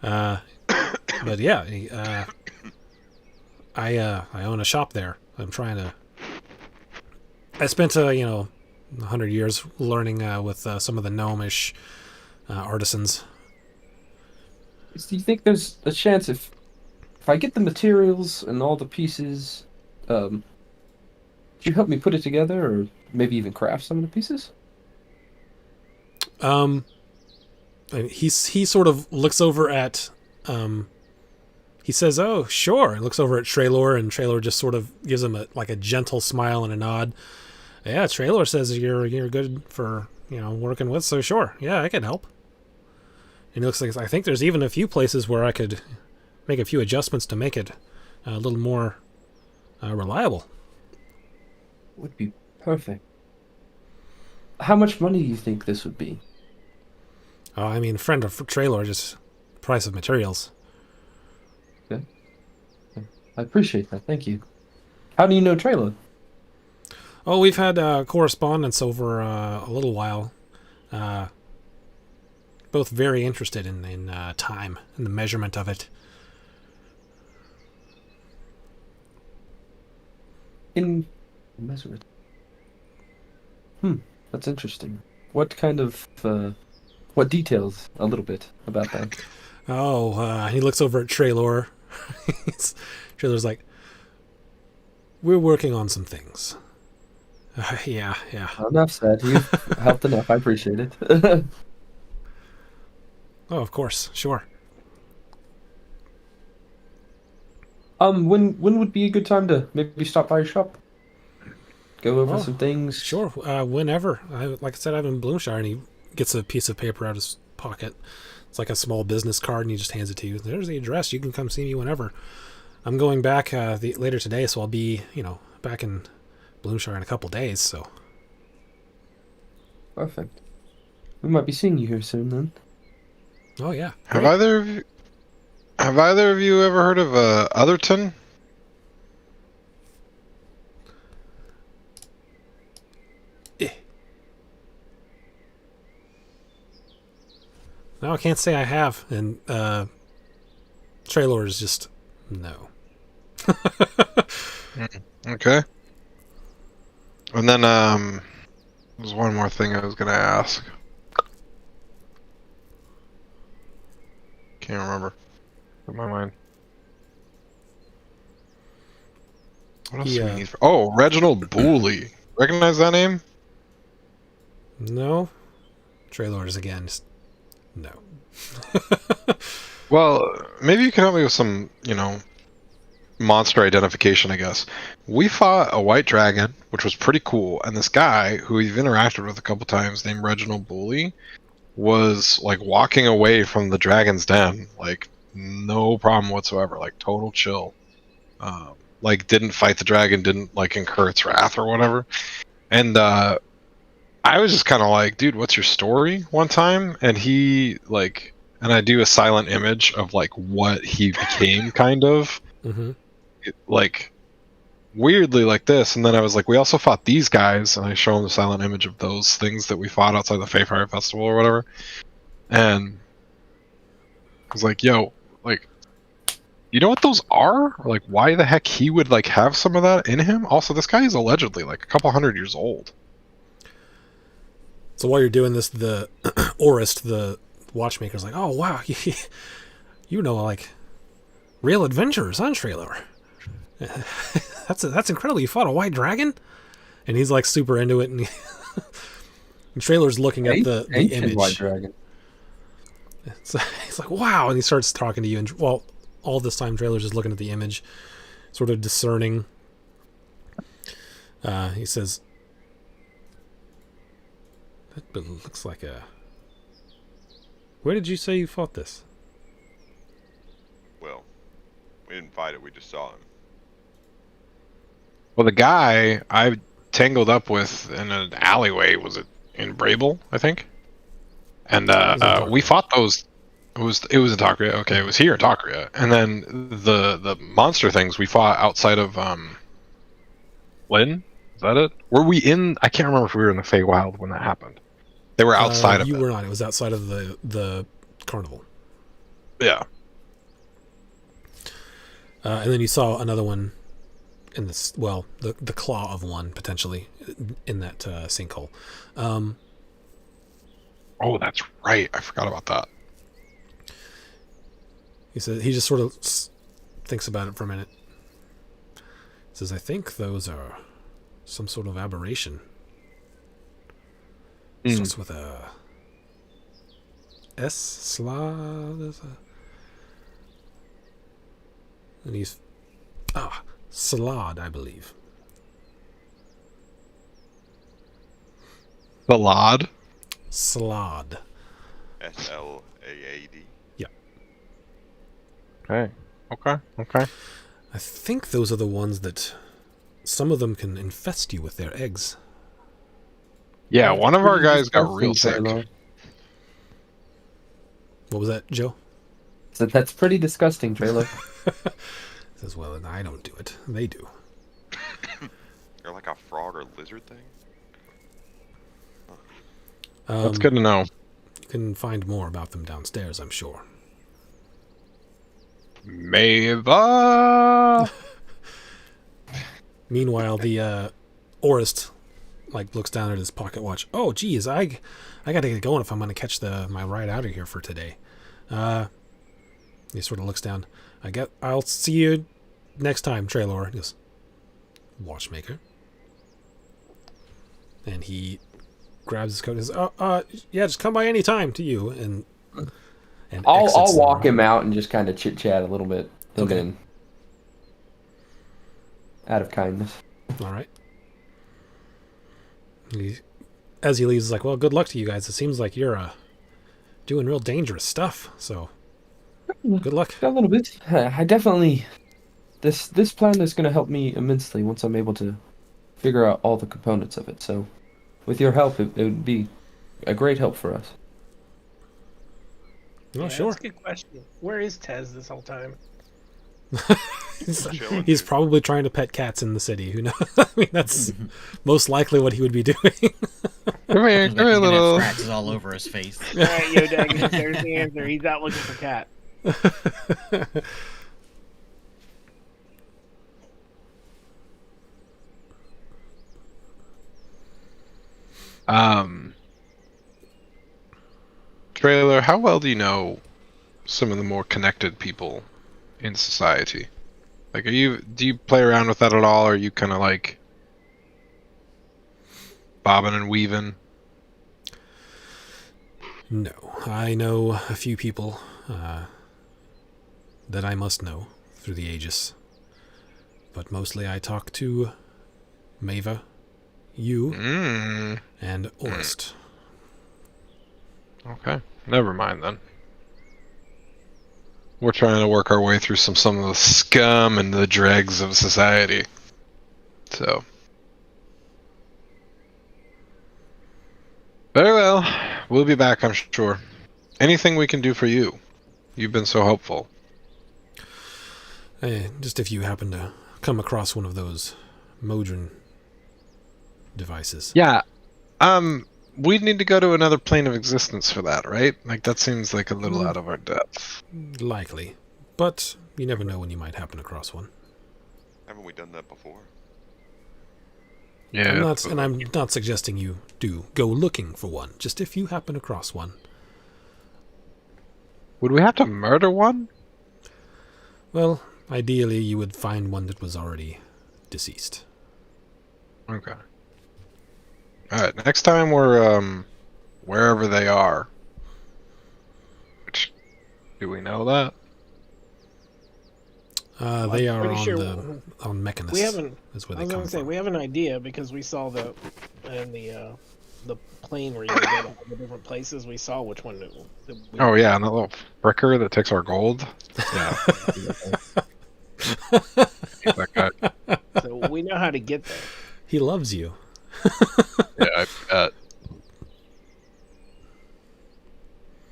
[SPEAKER 1] But yeah, I own a shop there. I'm trying to. I spent 100 years learning with some of the gnomish artisans.
[SPEAKER 5] Do you think there's a chance if I get the materials and all the pieces, could you help me put it together, or maybe even craft some of the pieces?
[SPEAKER 1] He sort of looks over at he says, "Oh, sure," and looks over at Traylor, and Traylor just sort of gives him a gentle smile and a nod. Yeah, Traylor says you're good for working with, so sure, yeah, I can help. And it looks like I think there's even a few places where I could make a few adjustments to make it a little more reliable.
[SPEAKER 5] Would be perfect. How much money do you think this would be?
[SPEAKER 1] I mean, friend of Traylor, just price of materials.
[SPEAKER 5] Okay. I appreciate that. Thank you. How do you know Traylor?
[SPEAKER 1] Oh, we've had correspondence over a little while. Both very interested in time and the measurement of it.
[SPEAKER 5] In measurement. That's interesting. What kind of what details a little bit about that?
[SPEAKER 1] He looks over at Traylor. Traylor's like, we're working on some things. Yeah.
[SPEAKER 5] Enough said. You've helped enough. I appreciate it.
[SPEAKER 1] Oh, of course. Sure.
[SPEAKER 5] When would be a good time to maybe stop by your shop? Go over some things.
[SPEAKER 1] Sure. Whenever. Like I said, I'm in Bloomshire, and he gets a piece of paper out of his pocket. It's like a small business card, and he just hands it to you. There's the address. You can come see me whenever. I'm going back later today, so I'll be, back in Bloomshire in a couple days. So.
[SPEAKER 5] Perfect. We might be seeing you here soon, then.
[SPEAKER 1] Oh yeah.
[SPEAKER 3] Have either of you ever heard of Otherton?
[SPEAKER 1] No, I can't say I have, and Traylor is just no.
[SPEAKER 3] Okay. And then there's one more thing I was gonna ask. Can't remember. In my mind. What else do we need? Reginald Booley. Recognize that name?
[SPEAKER 1] No. Traylor's again. Just no.
[SPEAKER 3] Well, maybe you can help me with some, monster identification, I guess. We fought a white dragon, which was pretty cool, and this guy, who we've interacted with a couple times, named Reginald Booley, was, walking away from the dragon's den, no problem whatsoever, total chill. Didn't fight the dragon, didn't, incur its wrath or whatever. And, I was just kind of like, dude, what's your story one time? And he, and I do a silent image of, what he became, kind of.
[SPEAKER 1] Mm-hmm.
[SPEAKER 3] Weirdly like this. And then I was like, we also fought these guys. And I show him the silent image of those things that we fought outside the Fayfire Festival or whatever. And I was like, yo, you know what those are? Or, why the heck he would, have some of that in him? Also, this guy is allegedly, a couple 100 years old.
[SPEAKER 1] So while you're doing this, the Orist, the watchmaker's like, "Oh wow, you know, like real adventurers, huh, Trailer? That's incredible. You fought a white dragon?" And he's like super into it, and, and Trailer's looking at the
[SPEAKER 5] Ancient
[SPEAKER 1] image.
[SPEAKER 5] white dragon.
[SPEAKER 1] So he's like, "Wow," and he starts talking to you, and well, all this time Trailer's just looking at the image, sort of discerning. He says, "That looks like a. Where did you say you fought this?"
[SPEAKER 2] Well, we didn't fight it. We just saw him.
[SPEAKER 3] Well, the guy I tangled up with in an alleyway, was it in Brable, I think? And we fought those. It was in Takria. Okay, it was here in Takria. And then the monster things we fought outside of Lynn. Is that it? Were we in? I can't remember if we were in the Feywild when that happened. They were outside of
[SPEAKER 1] You
[SPEAKER 3] it.
[SPEAKER 1] were not. It was outside of the carnival.
[SPEAKER 3] Yeah.
[SPEAKER 1] And then you saw another one in this. Well, the claw of one potentially in that sinkhole.
[SPEAKER 3] Oh, that's right. I forgot about that.
[SPEAKER 1] He said he just sort of thinks about it for a minute. He says, "I think those are some sort of aberration." Starts with a S. Slod. And he's Slod, I believe.
[SPEAKER 3] The Lod.
[SPEAKER 1] Slod.
[SPEAKER 2] SLAAD.
[SPEAKER 3] Okay.
[SPEAKER 1] I think those are the ones that some of them can infest you with their eggs.
[SPEAKER 3] Yeah, one of our guys got real sick.
[SPEAKER 5] Taylor.
[SPEAKER 1] What was that, Joe?
[SPEAKER 5] So that's pretty disgusting, Trailer.
[SPEAKER 1] Says, "Well, I don't do it. They do."
[SPEAKER 2] You're like a frog or lizard thing.
[SPEAKER 3] That's good to know.
[SPEAKER 1] You can find more about them downstairs, I'm sure.
[SPEAKER 3] Mava.
[SPEAKER 1] Meanwhile, the Orist looks down at his pocket watch. "Oh, geez, I gotta get going if I'm gonna catch my ride out of here for today." He sort of looks down. "I'll see you next time, Traylor." He goes, "Watchmaker." And he grabs his coat and says, "Yeah, just come by any time to you." And
[SPEAKER 5] I'll
[SPEAKER 1] exits the
[SPEAKER 5] walk
[SPEAKER 1] room.
[SPEAKER 5] him out and just kind of chit chat a little bit.
[SPEAKER 1] Okay.
[SPEAKER 5] Then, out of kindness.
[SPEAKER 1] All right. As he leaves, he's like, "Well, good luck to you guys. It seems like you're doing real dangerous stuff. So, good luck."
[SPEAKER 5] A little bit. I definitely. This plan is going to help me immensely once I'm able to figure out all the components of it. So, with your help, it would be a great help for us.
[SPEAKER 1] Oh,
[SPEAKER 4] Yeah,
[SPEAKER 1] sure.
[SPEAKER 4] That's a good question. Where is Tez this whole time?
[SPEAKER 2] Chilling,
[SPEAKER 1] He's
[SPEAKER 2] dude.
[SPEAKER 1] probably trying to pet cats in the city. Who knows? I mean, that's most likely what he would be doing.
[SPEAKER 3] Come here,
[SPEAKER 6] He's
[SPEAKER 3] come here,
[SPEAKER 6] gonna have
[SPEAKER 3] little.
[SPEAKER 6] scratches all over his face.
[SPEAKER 4] All right, yo, Daggett, there's the answer. He's out looking for cat.
[SPEAKER 3] Trailer, how well do you know some of the more connected people in society? Like, do you play around with that at all, or are you kind of like bobbing and weaving?
[SPEAKER 1] No, I know a few people that I must know through the Aegis. But mostly I talk to Mava, you, and Orist.
[SPEAKER 3] Okay, never mind then. We're trying to work our way through some of the scum and the dregs of society. So. Very well. We'll be back, I'm sure. Anything we can do for you? You've been so helpful.
[SPEAKER 1] Just if you happen to come across one of those Modron devices.
[SPEAKER 3] Yeah. We'd need to go to another plane of existence for that, right? Like, that seems like a little out of our depth.
[SPEAKER 1] Likely. But you never know when you might happen across one.
[SPEAKER 2] Haven't we done that before?
[SPEAKER 3] Yeah.
[SPEAKER 1] I'm not suggesting you do go looking for one. Just if you happen across one.
[SPEAKER 3] Would we have to murder one?
[SPEAKER 1] Well, ideally, you would find one that was already deceased.
[SPEAKER 3] Okay. Alright, next time we're, wherever they are. Do we know that?
[SPEAKER 1] They are
[SPEAKER 4] pretty
[SPEAKER 1] on
[SPEAKER 4] sure
[SPEAKER 1] on Mechanus.
[SPEAKER 4] we haven't.
[SPEAKER 1] Is where
[SPEAKER 4] I
[SPEAKER 1] they
[SPEAKER 4] was
[SPEAKER 1] come
[SPEAKER 4] gonna say
[SPEAKER 1] from.
[SPEAKER 4] we have an idea because we saw the plane where you go to all the different places. We saw which one.
[SPEAKER 3] Oh yeah, and that little fricker that takes our gold. Yeah. That guy.
[SPEAKER 4] So we know how to get there.
[SPEAKER 1] He loves you.
[SPEAKER 3] Yeah, I bet.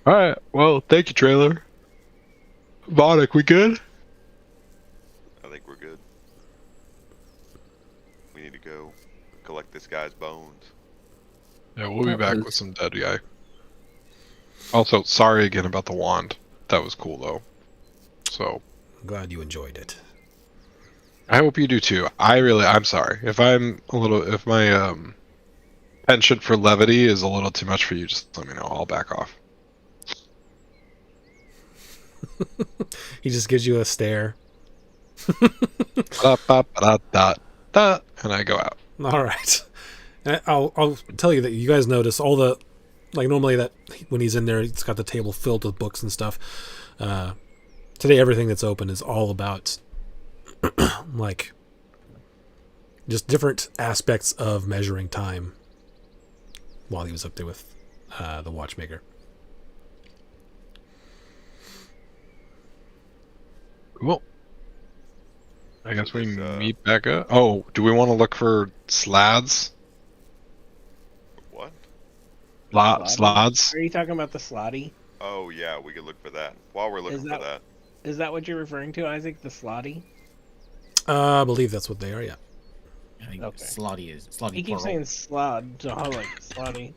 [SPEAKER 3] Alright, well, thank you, trailer. Vonic, we good?
[SPEAKER 2] I think we're good. We need to go collect this guy's bones.
[SPEAKER 3] Yeah, we'll be
[SPEAKER 5] That
[SPEAKER 3] back
[SPEAKER 5] was-
[SPEAKER 3] with some dead guy. Also, sorry again about the wand. That was cool, though. So,
[SPEAKER 1] I'm glad you enjoyed it.
[SPEAKER 3] I hope you do too. I'm sorry. If my, penchant for levity is a little too much for you, just let me know. I'll back off.
[SPEAKER 1] He just gives you a stare.
[SPEAKER 3] Da-da-da-da-da, and I go out.
[SPEAKER 1] All right. I'll tell you that you guys notice all the, like, normally that when he's in there, he's got the table filled with books and stuff. Today, everything that's open is all about, like, just different aspects of measuring time while he was up there with the watchmaker.
[SPEAKER 3] Cool. I guess we
[SPEAKER 2] This,
[SPEAKER 3] meet back up. Oh, do we want to look for slads?
[SPEAKER 2] What?
[SPEAKER 3] Slads?
[SPEAKER 4] Are you talking about the slotty?
[SPEAKER 2] Oh yeah, we could look for that. While we're looking for that,
[SPEAKER 4] Is that what you're referring to, Isaac? The slotty?
[SPEAKER 1] I believe that's what they are, yeah.
[SPEAKER 6] I think
[SPEAKER 4] Okay.
[SPEAKER 6] Slotty is Slotty
[SPEAKER 4] He keeps
[SPEAKER 6] plural.
[SPEAKER 4] saying slod, so I like slotty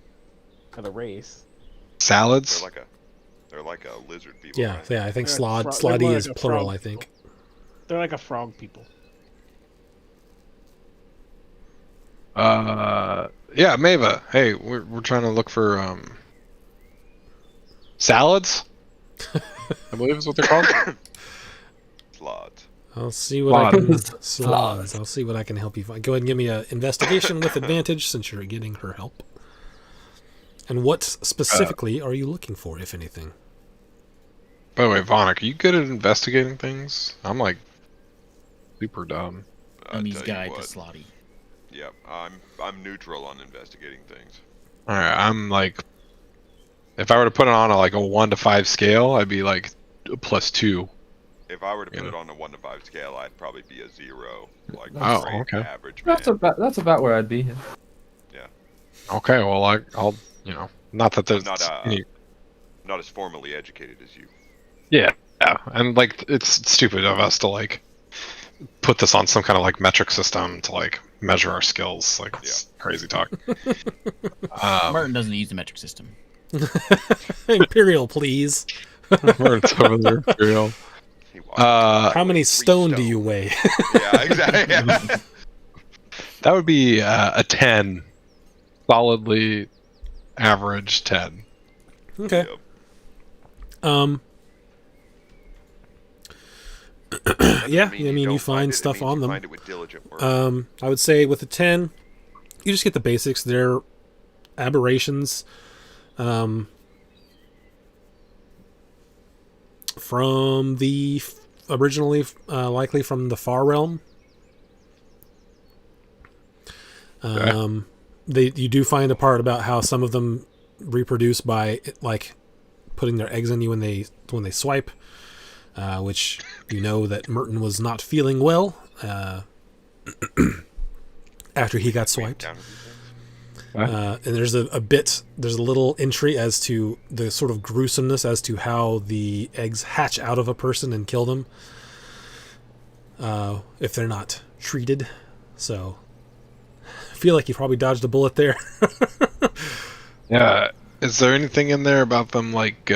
[SPEAKER 4] for the race.
[SPEAKER 3] Salads?
[SPEAKER 2] they're like a lizard people.
[SPEAKER 1] Yeah,
[SPEAKER 2] right?
[SPEAKER 1] yeah, I think
[SPEAKER 4] They're
[SPEAKER 1] slotty
[SPEAKER 4] more
[SPEAKER 1] is
[SPEAKER 4] like a
[SPEAKER 1] plural,
[SPEAKER 4] frog
[SPEAKER 1] I think.
[SPEAKER 4] people. They're like a frog people.
[SPEAKER 3] Yeah, Mava. Hey, we're trying to look for salads. I believe is what they're called.
[SPEAKER 2] Slots.
[SPEAKER 1] I'll see what I can.
[SPEAKER 5] Slots.
[SPEAKER 1] Slots. I'll see what I can help you find. Go ahead and give me an investigation with advantage since you're getting her help. And what specifically are you looking for, if anything?
[SPEAKER 3] By the way, Vonic, are you good at investigating things? I'm like super dumb.
[SPEAKER 6] Dummy's
[SPEAKER 2] tell you
[SPEAKER 6] Guide to
[SPEAKER 2] what,
[SPEAKER 6] Slotty.
[SPEAKER 2] Yep, I'm neutral on investigating things.
[SPEAKER 3] All right, I'm like, if I were to put it on a 1 to 5 scale, I'd be like a +2.
[SPEAKER 2] If I were to put
[SPEAKER 3] Yeah.
[SPEAKER 2] it on a 1 to 5 scale, I'd probably be a 0, like
[SPEAKER 3] Oh,
[SPEAKER 2] great
[SPEAKER 3] okay.
[SPEAKER 2] average man.
[SPEAKER 5] That's about where I'd be.
[SPEAKER 3] Okay, well, I'll not that there's
[SPEAKER 2] not
[SPEAKER 3] any.
[SPEAKER 2] not as formally educated as you.
[SPEAKER 3] Yeah, and like it's stupid of us to like put this on some kind of like metric system to like measure our skills. Like it's crazy talk.
[SPEAKER 6] Martin doesn't use the metric system.
[SPEAKER 1] Imperial, please.
[SPEAKER 3] It's over there, for real.
[SPEAKER 2] He walked
[SPEAKER 1] How many
[SPEAKER 2] 3
[SPEAKER 1] stone do you weigh?
[SPEAKER 2] Yeah, exactly. Yeah.
[SPEAKER 3] That would be a 10, solidly average 10.
[SPEAKER 1] Okay.
[SPEAKER 2] Yep.
[SPEAKER 1] Yeah,
[SPEAKER 2] Doesn't
[SPEAKER 1] I mean, you
[SPEAKER 2] don't
[SPEAKER 1] find
[SPEAKER 2] it, it
[SPEAKER 1] stuff
[SPEAKER 2] means
[SPEAKER 1] on
[SPEAKER 2] you
[SPEAKER 1] them.
[SPEAKER 2] Find it with diligent work.
[SPEAKER 1] I would say with a 10, you just get the basics. They're aberrations. From the originally likely from the Far Realm. You do find a part about how some of them reproduce by like putting their eggs in you when they swipe, which you know that Merton was not feeling well after he got swiped. And there's a little entry as to the sort of gruesomeness as to how the eggs hatch out of a person and kill them if they're not treated. So I feel like you probably dodged a bullet there.
[SPEAKER 3] Yeah. Is there anything in there about them like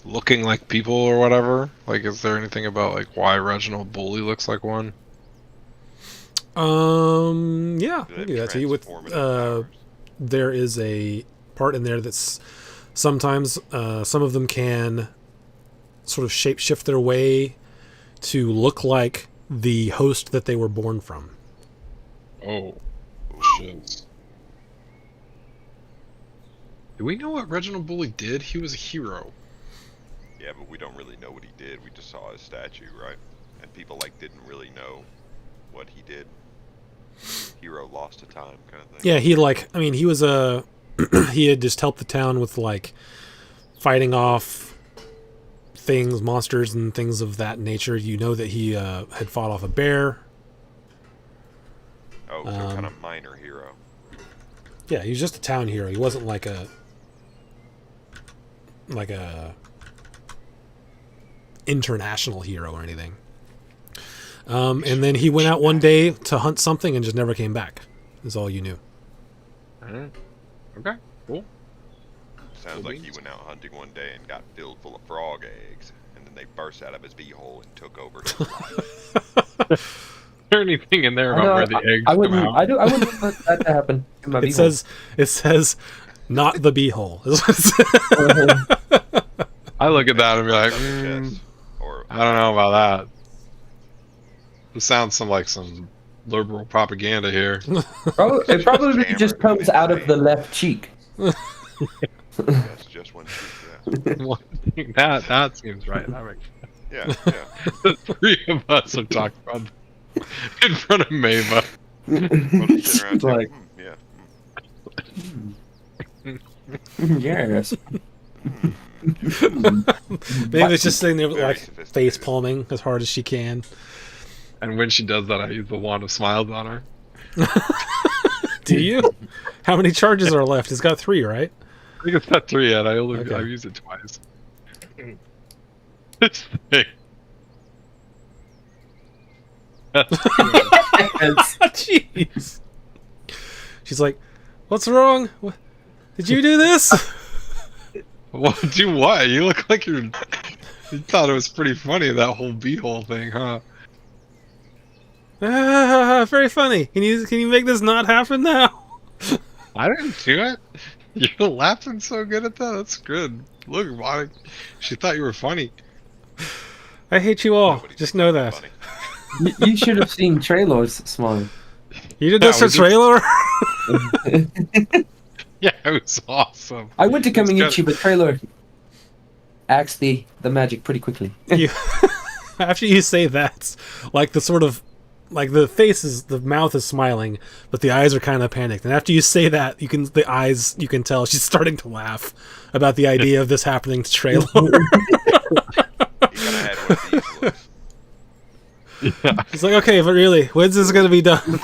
[SPEAKER 3] looking like people or whatever? Like, is there anything about like why Reginald Bully looks like one?
[SPEAKER 1] Yeah,
[SPEAKER 2] Do
[SPEAKER 1] I'll
[SPEAKER 2] they
[SPEAKER 1] do
[SPEAKER 2] have
[SPEAKER 1] that to you. With
[SPEAKER 2] transformative powers?
[SPEAKER 1] there is a part in there that's sometimes some of them can sort of shapeshift their way to look like the host that they were born from.
[SPEAKER 3] Oh, shit. Do we know what Reginald Bully did? He was a hero.
[SPEAKER 2] Yeah, but we don't really know what he did. We just saw his statue, right? And people like didn't really know what he did. Hero lost to time, kind of thing.
[SPEAKER 1] Yeah, he was a he had just helped the town with like fighting off things, monsters and things of that nature. You know that he had fought off a bear.
[SPEAKER 2] Oh, so kind of minor hero.
[SPEAKER 1] Yeah, he was just a town hero. He wasn't like a international hero or anything. And then he went out one day to hunt something and just never came back. Is all you knew.
[SPEAKER 3] Alright. Okay, cool.
[SPEAKER 2] Sounds like he went out hunting one day and got filled full of frog eggs, and then they burst out of his beehole and took over his life.
[SPEAKER 3] Is there anything in there about where the eggs
[SPEAKER 5] I
[SPEAKER 3] come
[SPEAKER 5] wouldn't.
[SPEAKER 3] out?
[SPEAKER 5] I wouldn't let that happen. In my
[SPEAKER 1] It says not the beehole. Is what it says.
[SPEAKER 3] I look at that and be like,
[SPEAKER 2] Chest, or
[SPEAKER 3] I don't know about that. It sounds like some liberal propaganda here.
[SPEAKER 5] It probably just comes out of the left cheek.
[SPEAKER 2] That's just one cheek, yeah.
[SPEAKER 3] One thing- that seems right. That makes
[SPEAKER 2] Yeah, yeah.
[SPEAKER 3] the three of us are talking about in front of Mava.
[SPEAKER 2] Well, just sitting around
[SPEAKER 5] Like-
[SPEAKER 2] saying, yeah.
[SPEAKER 5] Yes.
[SPEAKER 1] David's just sitting there
[SPEAKER 2] Very
[SPEAKER 1] like
[SPEAKER 2] sophisticated.
[SPEAKER 1] face palming as hard as she can.
[SPEAKER 3] And when she does that, I use the wand of smiles on her.
[SPEAKER 1] Do you? How many charges are left? It's got 3, right?
[SPEAKER 3] I think it's not 3 yet.
[SPEAKER 1] Okay.
[SPEAKER 3] I've used it twice. This thing.
[SPEAKER 1] Jeez. She's like, "What's wrong? Did you do this?"
[SPEAKER 3] What? Do what? You look like you thought it was pretty funny, that whole beehole thing, huh?
[SPEAKER 1] Very funny. Can you make this not happen now?
[SPEAKER 3] I didn't do it. You're laughing so good at that. That's good. Look, Monica, she thought you were funny.
[SPEAKER 1] I hate you all.
[SPEAKER 2] Nobody's
[SPEAKER 1] Just know that.
[SPEAKER 2] funny.
[SPEAKER 5] You should have seen Traylor's smile.
[SPEAKER 1] You did
[SPEAKER 3] Yeah,
[SPEAKER 1] this for
[SPEAKER 3] we did-
[SPEAKER 1] trailer?
[SPEAKER 3] Yeah, it was awesome.
[SPEAKER 5] I went to
[SPEAKER 3] It's good.
[SPEAKER 5] Kamiichi, but Traylor axed the magic pretty quickly.
[SPEAKER 1] You, after you say that, like the sort of like the mouth is smiling, but the eyes are kind of panicked. And after you say that, you can tell she's starting to laugh about the idea of this happening to Traylor.
[SPEAKER 2] He kind of had one of these looks.
[SPEAKER 1] It's like, okay, but really, when's this gonna be done?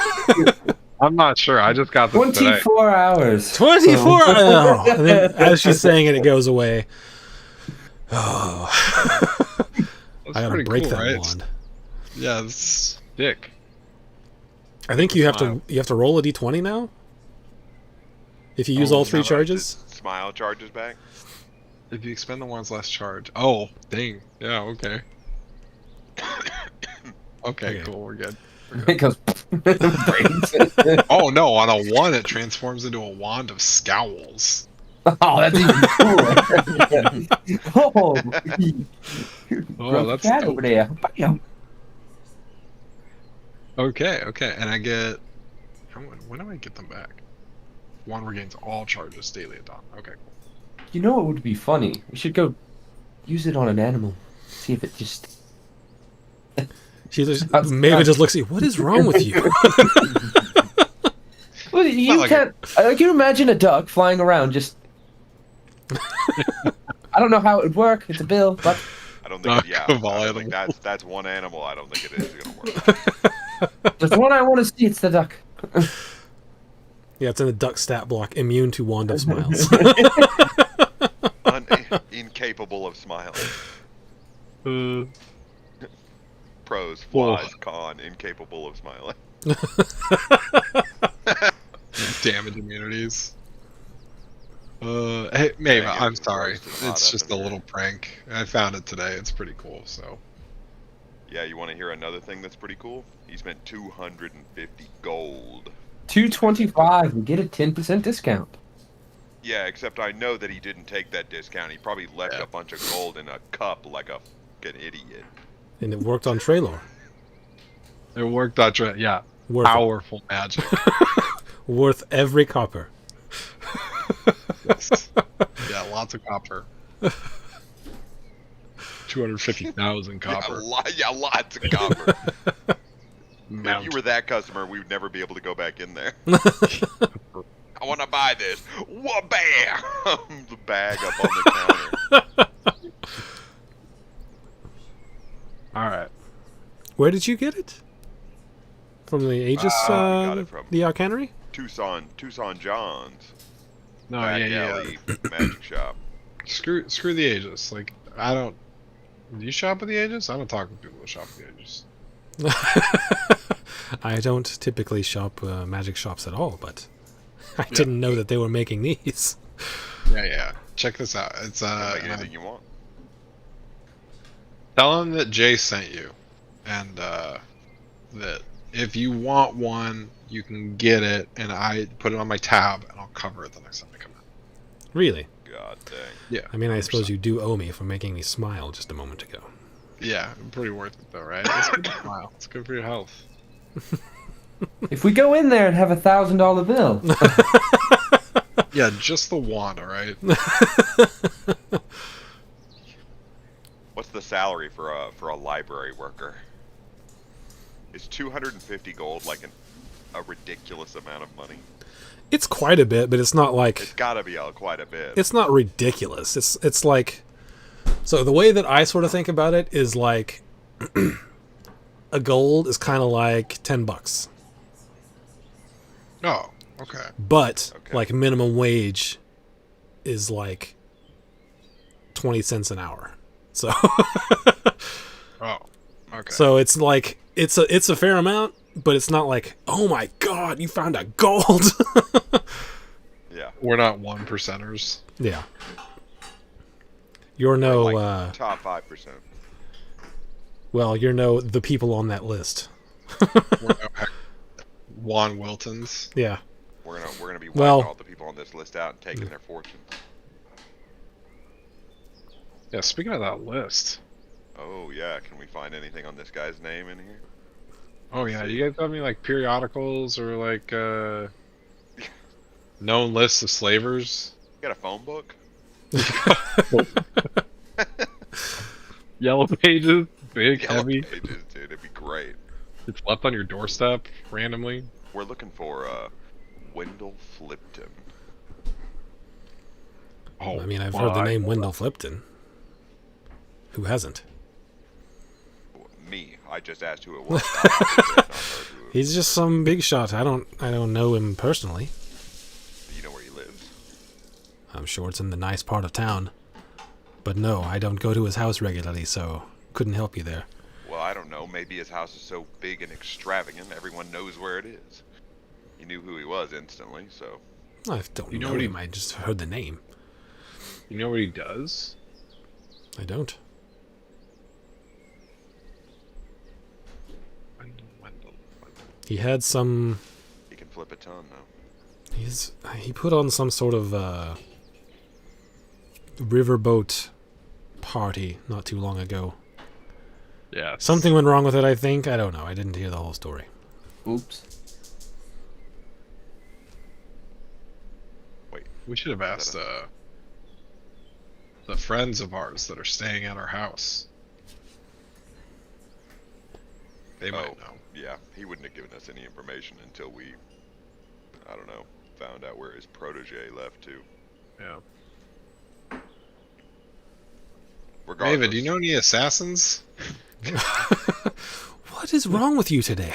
[SPEAKER 3] I'm not sure. I just got this today.
[SPEAKER 5] 24 hours.
[SPEAKER 1] 24 oh. And then as she's saying it, it goes away. Oh,
[SPEAKER 3] That's
[SPEAKER 1] I gotta
[SPEAKER 3] pretty
[SPEAKER 1] break
[SPEAKER 3] cool,
[SPEAKER 1] that
[SPEAKER 3] right?
[SPEAKER 1] wand.
[SPEAKER 3] Yeah, it's dick.
[SPEAKER 1] I think you have
[SPEAKER 3] Smile.
[SPEAKER 1] to roll a d20 now. If you use
[SPEAKER 3] Oh,
[SPEAKER 1] all 3
[SPEAKER 2] Now that
[SPEAKER 1] charges.
[SPEAKER 2] his Smile charges back.
[SPEAKER 3] If you expend the wand's last charge. Oh, dang. Yeah, okay. Okay,
[SPEAKER 1] Okay.
[SPEAKER 3] cool. We're good.
[SPEAKER 5] It goes. breaks.
[SPEAKER 3] Oh no, on a 1 it transforms into a wand of scowls.
[SPEAKER 5] Oh, that's even cooler. Oh,
[SPEAKER 3] Oh, that's
[SPEAKER 5] cat
[SPEAKER 3] dope.
[SPEAKER 5] over there. Bam.
[SPEAKER 3] Okay, and I get when do I get them back? Wand regains all charges daily at dawn. Okay, cool.
[SPEAKER 5] You know what would be funny? We should go use it on an animal. See if it just.
[SPEAKER 1] She just, Maeva just looks at you. What is wrong with you?
[SPEAKER 5] Well, you
[SPEAKER 3] like
[SPEAKER 5] can't. Can you imagine a duck flying around just? I don't know how it would work. It's a bill, but
[SPEAKER 2] I don't
[SPEAKER 3] Not
[SPEAKER 2] think. Yeah, I don't
[SPEAKER 3] viable.
[SPEAKER 2] think that's one animal. I don't think it is gonna work.
[SPEAKER 5] there's one I want to see. It's the duck.
[SPEAKER 1] Yeah, it's in the duck stat block. Immune to wand of smiles.
[SPEAKER 2] Incapable of smiling.
[SPEAKER 3] Uh,
[SPEAKER 2] Pros,
[SPEAKER 3] Whoa.
[SPEAKER 2] flaws, con, incapable of smiling.
[SPEAKER 3] damage immunities. Hey, Maeve,
[SPEAKER 2] Dang it,
[SPEAKER 3] I'm
[SPEAKER 2] it's
[SPEAKER 3] sorry.
[SPEAKER 2] roasted hot
[SPEAKER 3] It's
[SPEAKER 2] up
[SPEAKER 3] just
[SPEAKER 2] in
[SPEAKER 3] a
[SPEAKER 2] here.
[SPEAKER 3] little prank. I found it today. It's pretty cool. So
[SPEAKER 2] Yeah, you want to hear another thing that's pretty cool? He spent 250 gold.
[SPEAKER 5] 225 and get a 10% discount.
[SPEAKER 2] Yeah, except I know that he didn't take that discount. He probably left
[SPEAKER 3] Yeah.
[SPEAKER 2] a bunch of gold in a cup like a fucking idiot.
[SPEAKER 1] And it worked on Traylor.
[SPEAKER 3] It worked out. Yeah,
[SPEAKER 1] Worth it.
[SPEAKER 3] powerful magic.
[SPEAKER 1] Worth every copper.
[SPEAKER 3] Yes. Yeah, lots of copper. 250,000 copper.
[SPEAKER 2] Lots of copper. If
[SPEAKER 3] Mount.
[SPEAKER 2] you were that customer, we would never be able to go back in there. I want to buy this. Wha-bam! The bag up on the counter.
[SPEAKER 3] All right.
[SPEAKER 1] Where did you get it? From the Aegis,
[SPEAKER 2] we got it from-
[SPEAKER 1] the Arcanery?
[SPEAKER 2] Tucson John's.
[SPEAKER 3] No,
[SPEAKER 2] Back
[SPEAKER 3] yeah.
[SPEAKER 2] alley magic shop.
[SPEAKER 3] Screw the Aegis. Like, I don't. Do you shop at the Aegis? I don't talk to people that shop at the Aegis.
[SPEAKER 1] I don't typically shop magic shops at all, but I didn't know that they were making these.
[SPEAKER 3] Yeah. Check this out. It's
[SPEAKER 2] Make anything you want.
[SPEAKER 3] tell them that Jay sent you, and that if you want one, you can get it, and I put it on my tab, and I'll cover it the next time I come out.
[SPEAKER 1] Really?
[SPEAKER 2] God dang.
[SPEAKER 3] Yeah.
[SPEAKER 1] I mean, I suppose
[SPEAKER 3] 100%.
[SPEAKER 1] you do owe me for making me smile just a moment ago.
[SPEAKER 3] Yeah, pretty worth it though, right? It's good to smile. It's good for your health.
[SPEAKER 5] If we go in there and have $1,000 bill,
[SPEAKER 3] Yeah, just the one, all right?
[SPEAKER 2] What's the salary for a library worker? Is 250 gold like a ridiculous amount of money?
[SPEAKER 1] It's quite a bit, but it's not
[SPEAKER 2] It's
[SPEAKER 1] like
[SPEAKER 2] gotta be quite a bit.
[SPEAKER 1] it's not ridiculous. It's like, so the way that I sort of think about it is like a gold is kind of like $10,
[SPEAKER 3] Oh, okay.
[SPEAKER 1] but
[SPEAKER 2] Okay.
[SPEAKER 1] like minimum wage is like 20 cents an hour. So
[SPEAKER 3] Oh, okay.
[SPEAKER 1] so it's like it's a fair amount, but it's not like, oh my god, you found a gold.
[SPEAKER 2] Yeah.
[SPEAKER 3] We're not 1%ers.
[SPEAKER 1] Yeah. You're no
[SPEAKER 2] Like top 5%.
[SPEAKER 1] well, you're no the people on that list.
[SPEAKER 3] We're no Juan Wiltons.
[SPEAKER 1] Yeah.
[SPEAKER 2] We're gonna be wiping
[SPEAKER 1] Well-
[SPEAKER 2] all the people on this list out and taking their fortunes.
[SPEAKER 3] Yeah, speaking of that list.
[SPEAKER 2] Oh yeah, can we find anything on this guy's name in here?
[SPEAKER 3] Oh yeah, you guys have any like periodicals or like known lists of slavers?
[SPEAKER 2] You got a phone book?
[SPEAKER 3] Yellow pages, big,
[SPEAKER 2] Yellow
[SPEAKER 3] heavy.
[SPEAKER 2] Pages, dude, it'd be great.
[SPEAKER 3] It's left on your doorstep randomly.
[SPEAKER 2] We're looking for Wendell Flipton.
[SPEAKER 3] Oh,
[SPEAKER 1] I mean, I've
[SPEAKER 3] well,
[SPEAKER 1] heard the name Wendell Flipton. Who hasn't?
[SPEAKER 2] Me, I just asked who it was. I obviously have not heard who it-
[SPEAKER 1] He's just some big shot. I don't know him personally.
[SPEAKER 2] You know where he lives?
[SPEAKER 1] I'm sure it's in the nice part of town. But no, I don't go to his house regularly, so couldn't help you there.
[SPEAKER 2] Well, I don't know. Maybe his house is so big and extravagant, everyone knows where it is. He knew who he was instantly, so
[SPEAKER 1] I don't
[SPEAKER 3] You know
[SPEAKER 1] know
[SPEAKER 3] what he-
[SPEAKER 1] him. I just heard the name.
[SPEAKER 3] You know what he does?
[SPEAKER 1] I don't.
[SPEAKER 3] Wendell.
[SPEAKER 1] He had some.
[SPEAKER 2] he can flip a ton, though.
[SPEAKER 1] He put on some sort of riverboat party not too long ago.
[SPEAKER 3] Yeah.
[SPEAKER 1] Something went wrong with it, I think. I don't know. I didn't hear the whole story.
[SPEAKER 5] oops.
[SPEAKER 3] We should have asked the friends of ours that are staying at our house. They might know.
[SPEAKER 2] Yeah, he wouldn't have given us any information until we, I don't know, found out where his protege left to.
[SPEAKER 3] Yeah.
[SPEAKER 2] Regardless,
[SPEAKER 3] David, do you know any assassins?
[SPEAKER 1] What is wrong with you today?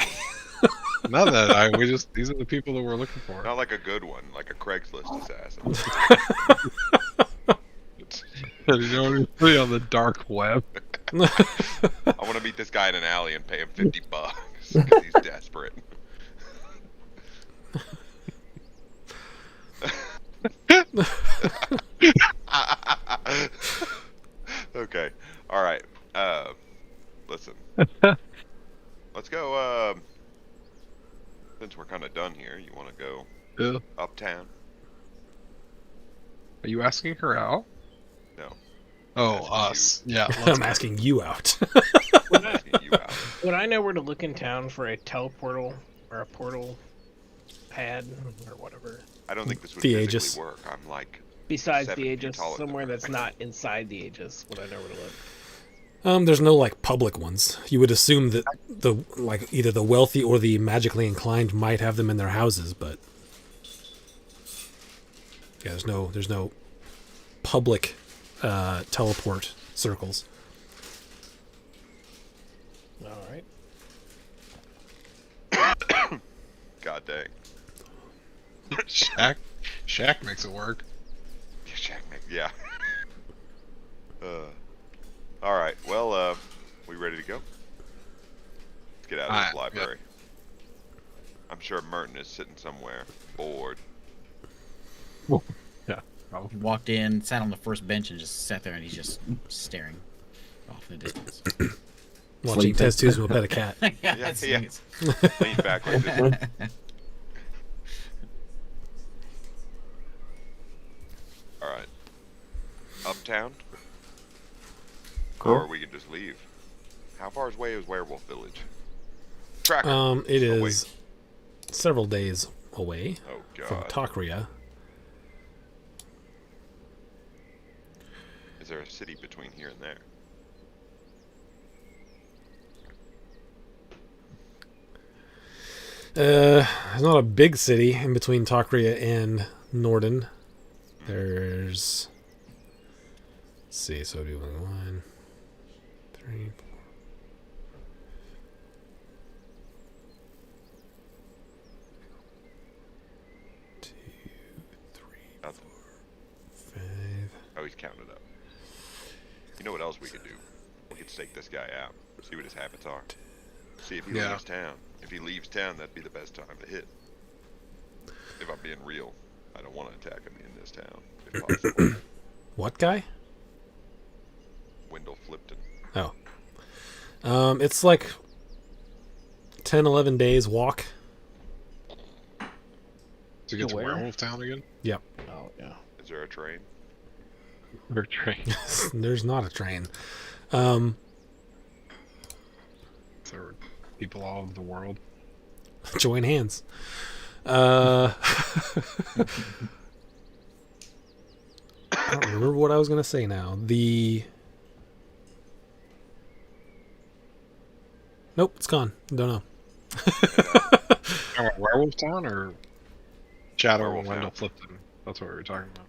[SPEAKER 3] Not that these are the people that we're looking for.
[SPEAKER 2] Not like a good one, like a Craigslist assassin.
[SPEAKER 3] You know anybody on the dark web?
[SPEAKER 2] I want to meet this guy in an alley and pay him $50 because he's desperate. Okay. All right. Listen. want to go
[SPEAKER 3] Yeah.
[SPEAKER 2] uptown?
[SPEAKER 3] Are you asking her out?
[SPEAKER 2] No.
[SPEAKER 3] Oh,
[SPEAKER 2] Asking
[SPEAKER 3] us. Yeah.
[SPEAKER 1] I'm asking you out.
[SPEAKER 2] I'm asking you out.
[SPEAKER 4] Would I know where to look in town for a teleportal or a portal pad or whatever?
[SPEAKER 2] I don't think this would
[SPEAKER 1] The
[SPEAKER 2] physically
[SPEAKER 1] Aegis.
[SPEAKER 2] work. I'm like
[SPEAKER 4] Besides
[SPEAKER 2] 7
[SPEAKER 4] the
[SPEAKER 2] feet
[SPEAKER 4] Aegis,
[SPEAKER 2] taller than
[SPEAKER 4] somewhere
[SPEAKER 2] her.
[SPEAKER 4] that's not inside the Aegis, would I know where to look?
[SPEAKER 1] There's no like public ones. You would assume that the like either the wealthy or the magically inclined might have them in their houses, but yeah, there's no public teleport circles.
[SPEAKER 4] All right.
[SPEAKER 2] God dang.
[SPEAKER 3] Shaq makes it work.
[SPEAKER 2] Yeah. All right. Well, we ready to go? Let's get out of this
[SPEAKER 3] Alright,
[SPEAKER 2] library. I'm sure Merton is sitting somewhere, bored.
[SPEAKER 6] He walked in, sat on the first bench, and just sat there, and he's just staring off in the distance.
[SPEAKER 1] Watching
[SPEAKER 5] Sleeping.
[SPEAKER 1] test tubes with a pet a cat.
[SPEAKER 2] Yeah,
[SPEAKER 6] it's-
[SPEAKER 2] yeah.
[SPEAKER 6] it's-
[SPEAKER 2] Lean back like this. All right. Uptown?
[SPEAKER 5] Cool.
[SPEAKER 2] Or we can just leave. How far away is Werewolf Village? Tracker.
[SPEAKER 1] It
[SPEAKER 2] Oh, wait.
[SPEAKER 1] is several days away
[SPEAKER 2] Oh
[SPEAKER 1] from
[SPEAKER 2] God.
[SPEAKER 1] Takria.
[SPEAKER 2] Is there a city between here and there?
[SPEAKER 1] There's not a big city in between Takria and Norden. There's, let's see, so do 1, 3, 4. Two, three,
[SPEAKER 2] Nothing.
[SPEAKER 1] 5.
[SPEAKER 2] Oh, he's counting it up. You know what else we could do? We could stake this guy out. See what his habits are. See if he
[SPEAKER 3] Yeah.
[SPEAKER 2] leaves town. If he leaves town, that'd be the best time to hit. If I'm being real, I don't want to attack him in this town, if possible.
[SPEAKER 1] What guy?
[SPEAKER 2] Wendell Flipton.
[SPEAKER 1] It's like 10, 11 days walk.
[SPEAKER 3] To get to
[SPEAKER 4] Where?
[SPEAKER 3] Werewolf Town again?
[SPEAKER 4] Oh, yeah.
[SPEAKER 2] Is there a train?
[SPEAKER 3] Or train?
[SPEAKER 1] There's not a train.
[SPEAKER 3] There were people all over the world.
[SPEAKER 1] Join hands. I don't remember what I was gonna say now. Nope, it's gone. Don't know.
[SPEAKER 3] Werewolf Town or Shadow
[SPEAKER 2] Werewolf
[SPEAKER 3] and Wendell
[SPEAKER 2] Town.
[SPEAKER 3] Flipton? That's what we were talking about.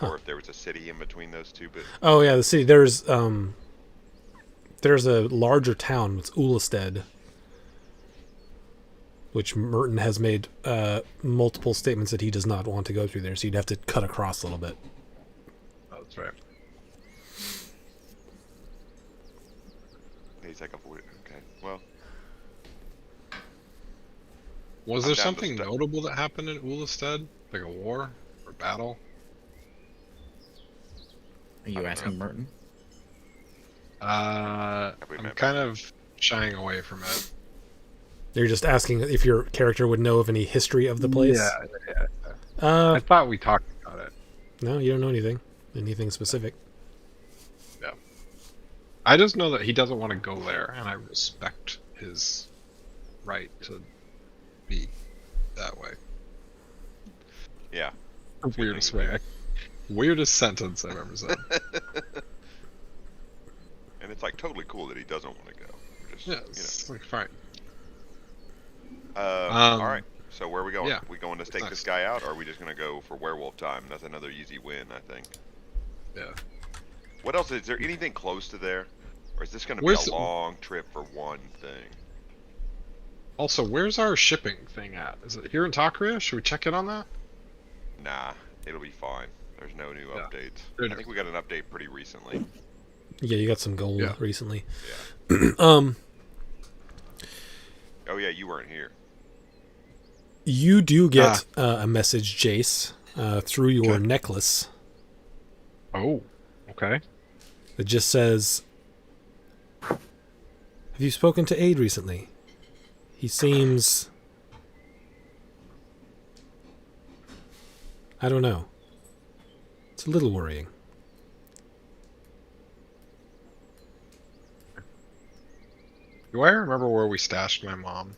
[SPEAKER 2] Or if there was a city in between those two, but
[SPEAKER 1] Oh yeah, the city. There's a larger town. It's Ulasted, which Merton has made multiple statements that he does not want to go through there. So you'd have to cut across a little bit.
[SPEAKER 3] Oh, that's right.
[SPEAKER 2] he's like, avoid. Okay, well,
[SPEAKER 3] Was
[SPEAKER 2] I'm
[SPEAKER 3] there
[SPEAKER 2] down to
[SPEAKER 3] something
[SPEAKER 2] step-
[SPEAKER 3] notable that happened in Ulasted? Like a war or battle?
[SPEAKER 6] Are you asking Merton?
[SPEAKER 2] we
[SPEAKER 3] I'm
[SPEAKER 2] met
[SPEAKER 3] kind of shying away from it.
[SPEAKER 1] You're just asking if your character would know of any history of the place.
[SPEAKER 3] Yeah. I thought we talked about it.
[SPEAKER 1] No, you don't know anything specific.
[SPEAKER 3] I just know that he doesn't want to go there, and I respect his right to be that way.
[SPEAKER 2] yeah.
[SPEAKER 3] Weirdest way. Weirdest sentence I've ever said.
[SPEAKER 2] And it's like totally cool that he doesn't want to go. Just,
[SPEAKER 3] Yeah, it's like fine.
[SPEAKER 2] all right. So where are we going?
[SPEAKER 3] yeah.
[SPEAKER 2] We going to stake
[SPEAKER 3] Nice.
[SPEAKER 2] this guy out, or are we just gonna go for werewolf time? That's another easy win, I think.
[SPEAKER 3] Yeah.
[SPEAKER 2] What else? Is there anything close to there, or is this gonna be
[SPEAKER 3] Where's-
[SPEAKER 2] a long trip for one thing?
[SPEAKER 3] Also, where's our shipping thing at? Is it here in Takria? Should we check in on that?
[SPEAKER 2] Nah, it'll be fine. There's no new
[SPEAKER 3] Yeah.
[SPEAKER 2] updates.
[SPEAKER 3] They're
[SPEAKER 2] I think we got an update pretty recently.
[SPEAKER 1] Yeah, you got some gold
[SPEAKER 3] Yeah.
[SPEAKER 1] recently.
[SPEAKER 2] Yeah.
[SPEAKER 1] Um,
[SPEAKER 2] Oh yeah, you weren't here.
[SPEAKER 1] you do get a message, Jace, through your
[SPEAKER 3] Okay.
[SPEAKER 1] necklace
[SPEAKER 3] Oh, okay.
[SPEAKER 1] that just says, "Have you spoken to Aid recently? He seems I don't know. It's a little worrying.
[SPEAKER 3] Do I remember where we stashed my mom?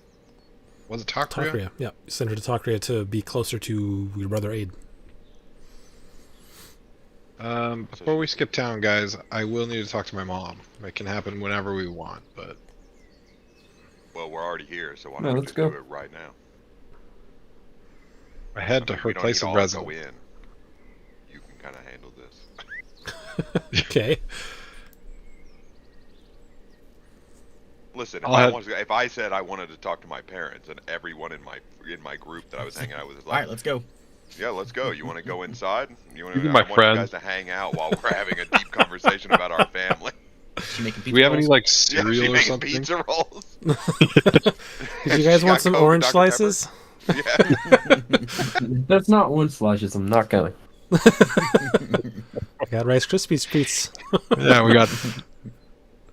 [SPEAKER 3] Was it Takria?
[SPEAKER 1] Takria. Yeah, send her to Takria to be closer to your brother Aid.
[SPEAKER 3] Before we skip town, guys, I will need to talk to my mom. It can happen whenever we want, but
[SPEAKER 2] Well, we're already here, so why
[SPEAKER 5] No,
[SPEAKER 2] don't we
[SPEAKER 5] let's
[SPEAKER 2] just
[SPEAKER 5] go.
[SPEAKER 2] do it right now?
[SPEAKER 3] I head to
[SPEAKER 2] I mean,
[SPEAKER 3] her
[SPEAKER 2] we don't
[SPEAKER 3] place
[SPEAKER 2] need
[SPEAKER 3] of
[SPEAKER 2] all to
[SPEAKER 3] residence.
[SPEAKER 2] go in. You can kind of handle this.
[SPEAKER 1] Okay.
[SPEAKER 2] Listen,
[SPEAKER 3] I'll
[SPEAKER 2] if I said I wanted to talk to my parents and everyone in my group that I was hanging out with is
[SPEAKER 6] All right,
[SPEAKER 2] like,
[SPEAKER 6] let's go.
[SPEAKER 2] yeah, let's go. You want to go inside? You want
[SPEAKER 3] You
[SPEAKER 2] to?
[SPEAKER 3] be my
[SPEAKER 2] I want you
[SPEAKER 3] friend.
[SPEAKER 2] guys to hang out while we're having a deep conversation about our family.
[SPEAKER 6] She making pizza
[SPEAKER 3] Do we have any
[SPEAKER 6] rolls?
[SPEAKER 3] like
[SPEAKER 2] Yeah, she
[SPEAKER 3] cereal or
[SPEAKER 2] making
[SPEAKER 3] something?
[SPEAKER 2] pizza rolls.
[SPEAKER 1] Did you guys
[SPEAKER 2] She
[SPEAKER 1] want
[SPEAKER 2] got
[SPEAKER 1] some
[SPEAKER 2] Coke and
[SPEAKER 1] orange
[SPEAKER 2] Dr.
[SPEAKER 1] slices?
[SPEAKER 2] Yeah.
[SPEAKER 5] That's not one slashes. I'm not going.
[SPEAKER 1] I got Rice Krispies treats.
[SPEAKER 3] Yeah, we got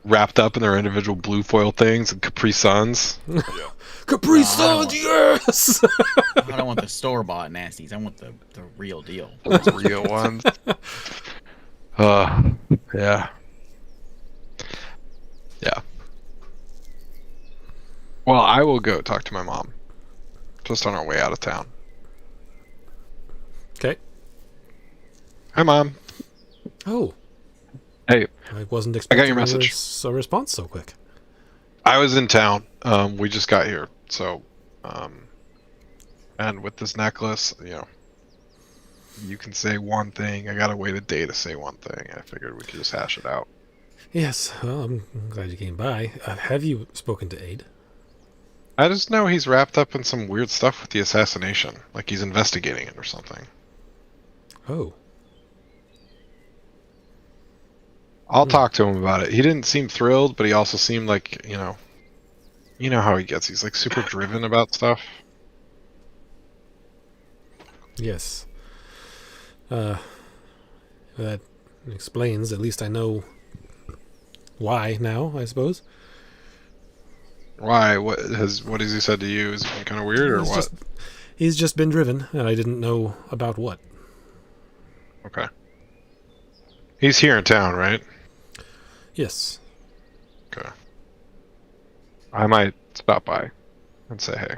[SPEAKER 3] wrapped up in their individual blue foil things and Capri Suns.
[SPEAKER 1] Capri
[SPEAKER 6] No, I don't
[SPEAKER 1] Suns,
[SPEAKER 6] want-
[SPEAKER 1] yes!
[SPEAKER 6] I don't want the store bought nasties. I want the real deal.
[SPEAKER 3] Those real ones. Yeah. Yeah. Well, I will go talk to my mom. Just on our way out of town.
[SPEAKER 1] Okay.
[SPEAKER 3] Hi, Mom.
[SPEAKER 1] Oh.
[SPEAKER 3] Hey.
[SPEAKER 1] I wasn't
[SPEAKER 3] I
[SPEAKER 1] expecting
[SPEAKER 3] got your message.
[SPEAKER 1] a response so quick.
[SPEAKER 3] I was in town. We just got here, so, and with this necklace, you know, you can say one thing. I gotta wait a day to say one thing. I figured we could just hash it out.
[SPEAKER 1] Yes, well, I'm glad you came by. Have you spoken to Aid?
[SPEAKER 3] I just know he's wrapped up in some weird stuff with the assassination, like he's investigating it or something.
[SPEAKER 1] Oh.
[SPEAKER 3] I'll talk to him about it. He didn't seem thrilled, but he also seemed like, you know how he gets. He's like super driven about stuff.
[SPEAKER 1] Yes. That explains, at least I know why now, I suppose.
[SPEAKER 3] Why? What has he said to you? Is it been kind of weird or what?
[SPEAKER 1] He's just been driven, and I didn't know about what.
[SPEAKER 3] Okay. He's here in town, right?
[SPEAKER 1] Yes.
[SPEAKER 3] Okay. I might stop by and say hey.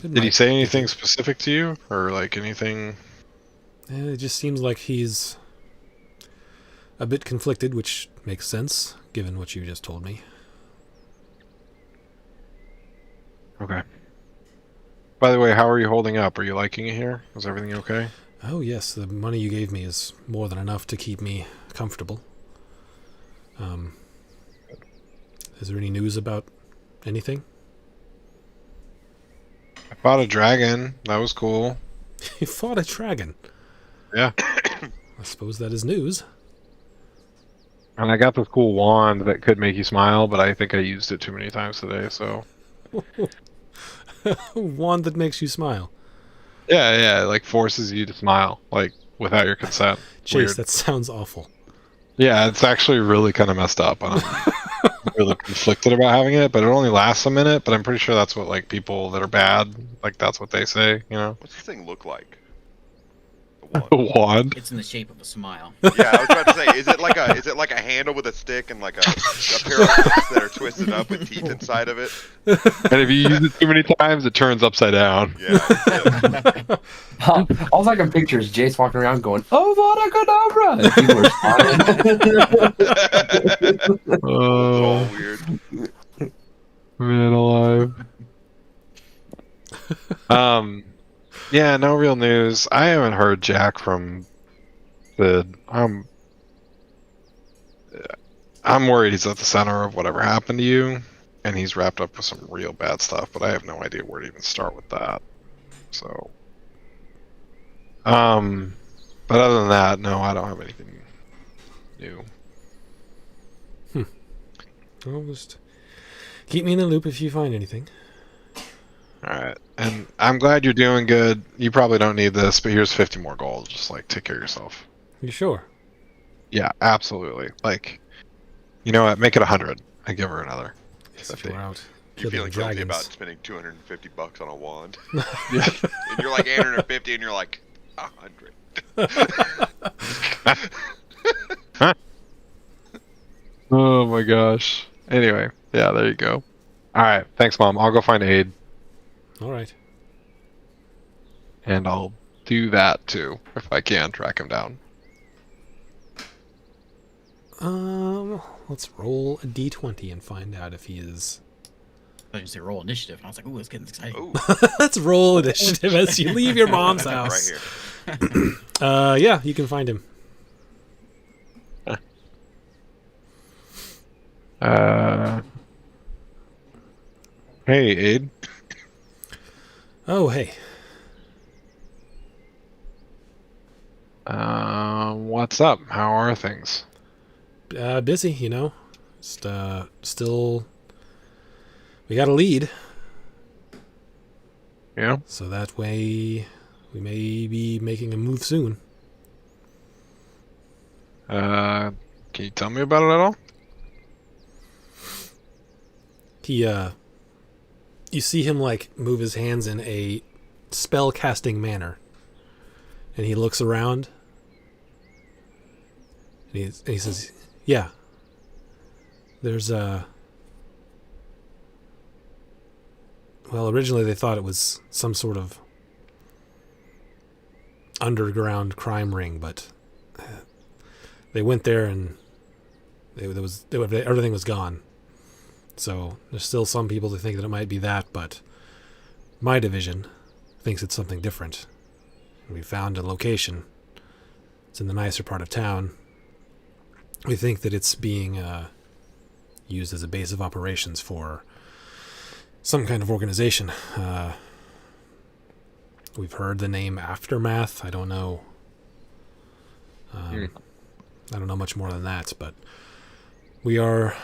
[SPEAKER 3] Did he say anything specific to you, or like anything?
[SPEAKER 1] It just seems like he's a bit conflicted, which makes sense, given what you just told me.
[SPEAKER 3] Okay. By the way, how are you holding up? Are you liking it here? Is everything okay?
[SPEAKER 1] Oh yes, the money you gave me is more than enough to keep me comfortable. Is there any news about anything?
[SPEAKER 3] I fought a dragon. That was cool.
[SPEAKER 1] You fought a dragon.
[SPEAKER 3] Yeah.
[SPEAKER 1] I suppose that is news.
[SPEAKER 3] And I got this cool wand that could make you smile, but I think I used it too many times today, so...
[SPEAKER 1] Wand that makes you smile.
[SPEAKER 3] Yeah, it like forces you to smile, like, without your consent.
[SPEAKER 1] Chase,
[SPEAKER 3] Weird.
[SPEAKER 1] that sounds awful.
[SPEAKER 3] Yeah, it's actually really kind of messed up. And I'm really conflicted about having it, but it only lasts a minute, but I'm pretty sure that's what, like, people that are bad, like, that's what they say, you know?
[SPEAKER 2] What's this thing look like?
[SPEAKER 3] A wand?
[SPEAKER 6] It's in the shape of a smile.
[SPEAKER 2] Yeah, I was about to say, is it like a handle with a stick and like a pair of hooks that are twisted up with teeth inside of it?
[SPEAKER 3] And if you use it too many times, it turns upside down.
[SPEAKER 2] Yeah.
[SPEAKER 5] All I can picture is Jace walking around going, "Oh, Vada Kedavra!" And people are smiling.
[SPEAKER 2] It's all weird.
[SPEAKER 3] Man alive. Yeah, no real news. I haven't heard Jack from Sid. I'm worried he's at the center of whatever happened to you, and he's wrapped up with some real bad stuff, but I have no idea where to even start with that. So, but other than that, no, I don't have anything new.
[SPEAKER 1] Well, just keep me in the loop if you find anything.
[SPEAKER 3] Alright, and I'm glad you're doing good. You probably don't need this, but here's 50 more gold. Just, like, take care of yourself.
[SPEAKER 1] You sure?
[SPEAKER 3] Yeah, absolutely. Like, you know what? Make it 100. I give her another
[SPEAKER 1] Yes, if
[SPEAKER 3] 50.
[SPEAKER 1] we're out.
[SPEAKER 2] You feeling guilty
[SPEAKER 1] dragons.
[SPEAKER 2] about spending $250 on a wand?
[SPEAKER 3] Yeah.
[SPEAKER 2] And you're like 850, and you're like 100.
[SPEAKER 3] Oh my gosh. Anyway, yeah, there you go. All right, thanks, Mom. I'll go find Aid,
[SPEAKER 1] All right.
[SPEAKER 3] and I'll do that too if I can track him down.
[SPEAKER 1] Let's roll a d20 and find out if he is.
[SPEAKER 6] I was say roll initiative. And I was like, ooh, it's getting exciting.
[SPEAKER 2] Ooh,
[SPEAKER 1] Let's roll initiative as you leave your mom's
[SPEAKER 2] right
[SPEAKER 1] house.
[SPEAKER 2] here.
[SPEAKER 1] Yeah, you can find him.
[SPEAKER 3] Hey, Aid.
[SPEAKER 1] Oh, hey.
[SPEAKER 3] What's up? How are things?
[SPEAKER 1] Busy, you know. Just, still. We got a lead,
[SPEAKER 3] Yeah.
[SPEAKER 1] so that way we may be making a move soon.
[SPEAKER 3] Can you tell me about it at all?
[SPEAKER 1] He, you see him, like, move his hands in a spell casting manner. And he looks around. And he says, yeah. There's well, originally they thought it was some sort of underground crime ring, but they went there and everything was gone. So there's still some people that think that it might be that, but my division thinks it's something different. We found a location. It's in the nicer part of town. We think that it's being used as a base of operations for some kind of organization. We've heard the name Aftermath. I don't know. I don't know much more than that, but we are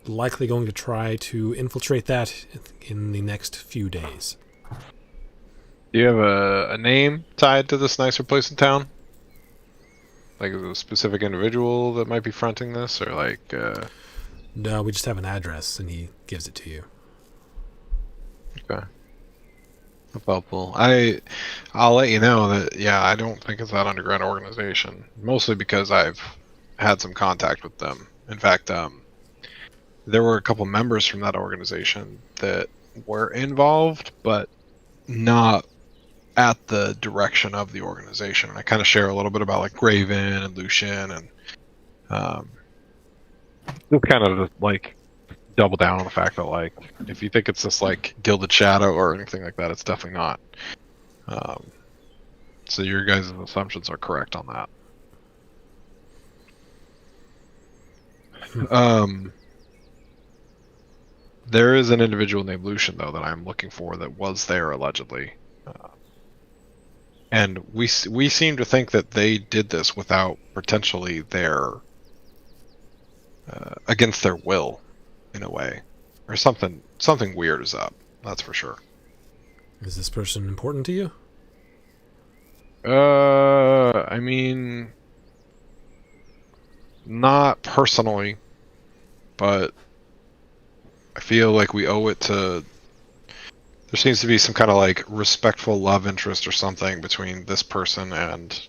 [SPEAKER 1] likely going to try to infiltrate that in the next few days.
[SPEAKER 3] Do you have a name tied to this nicer place in town? Like a specific individual that might be fronting this, or like?
[SPEAKER 1] No, we just have an address, and he gives it to you.
[SPEAKER 3] Okay. That's helpful. I'll let you know that I don't think it's that underground organization. Mostly because I've had some contact with them. In fact, there were a couple members from that organization that were involved, but not at the direction of the organization. And I kind of share a little bit about like Graven and Lucian, and just kind of like double down on the fact that like if you think it's this like Gilded Shadow or anything like that, it's definitely not. So your guys' assumptions are correct on that. There is an individual named Lucian though that I'm looking for that was there allegedly, and we seem to think that they did this without potentially their against their will, in a way, or something weird is up. That's for sure.
[SPEAKER 1] Is this person important to you?
[SPEAKER 3] I mean, not personally, but I feel like we owe it to. There seems to be some kind of like respectful love interest or something between this person and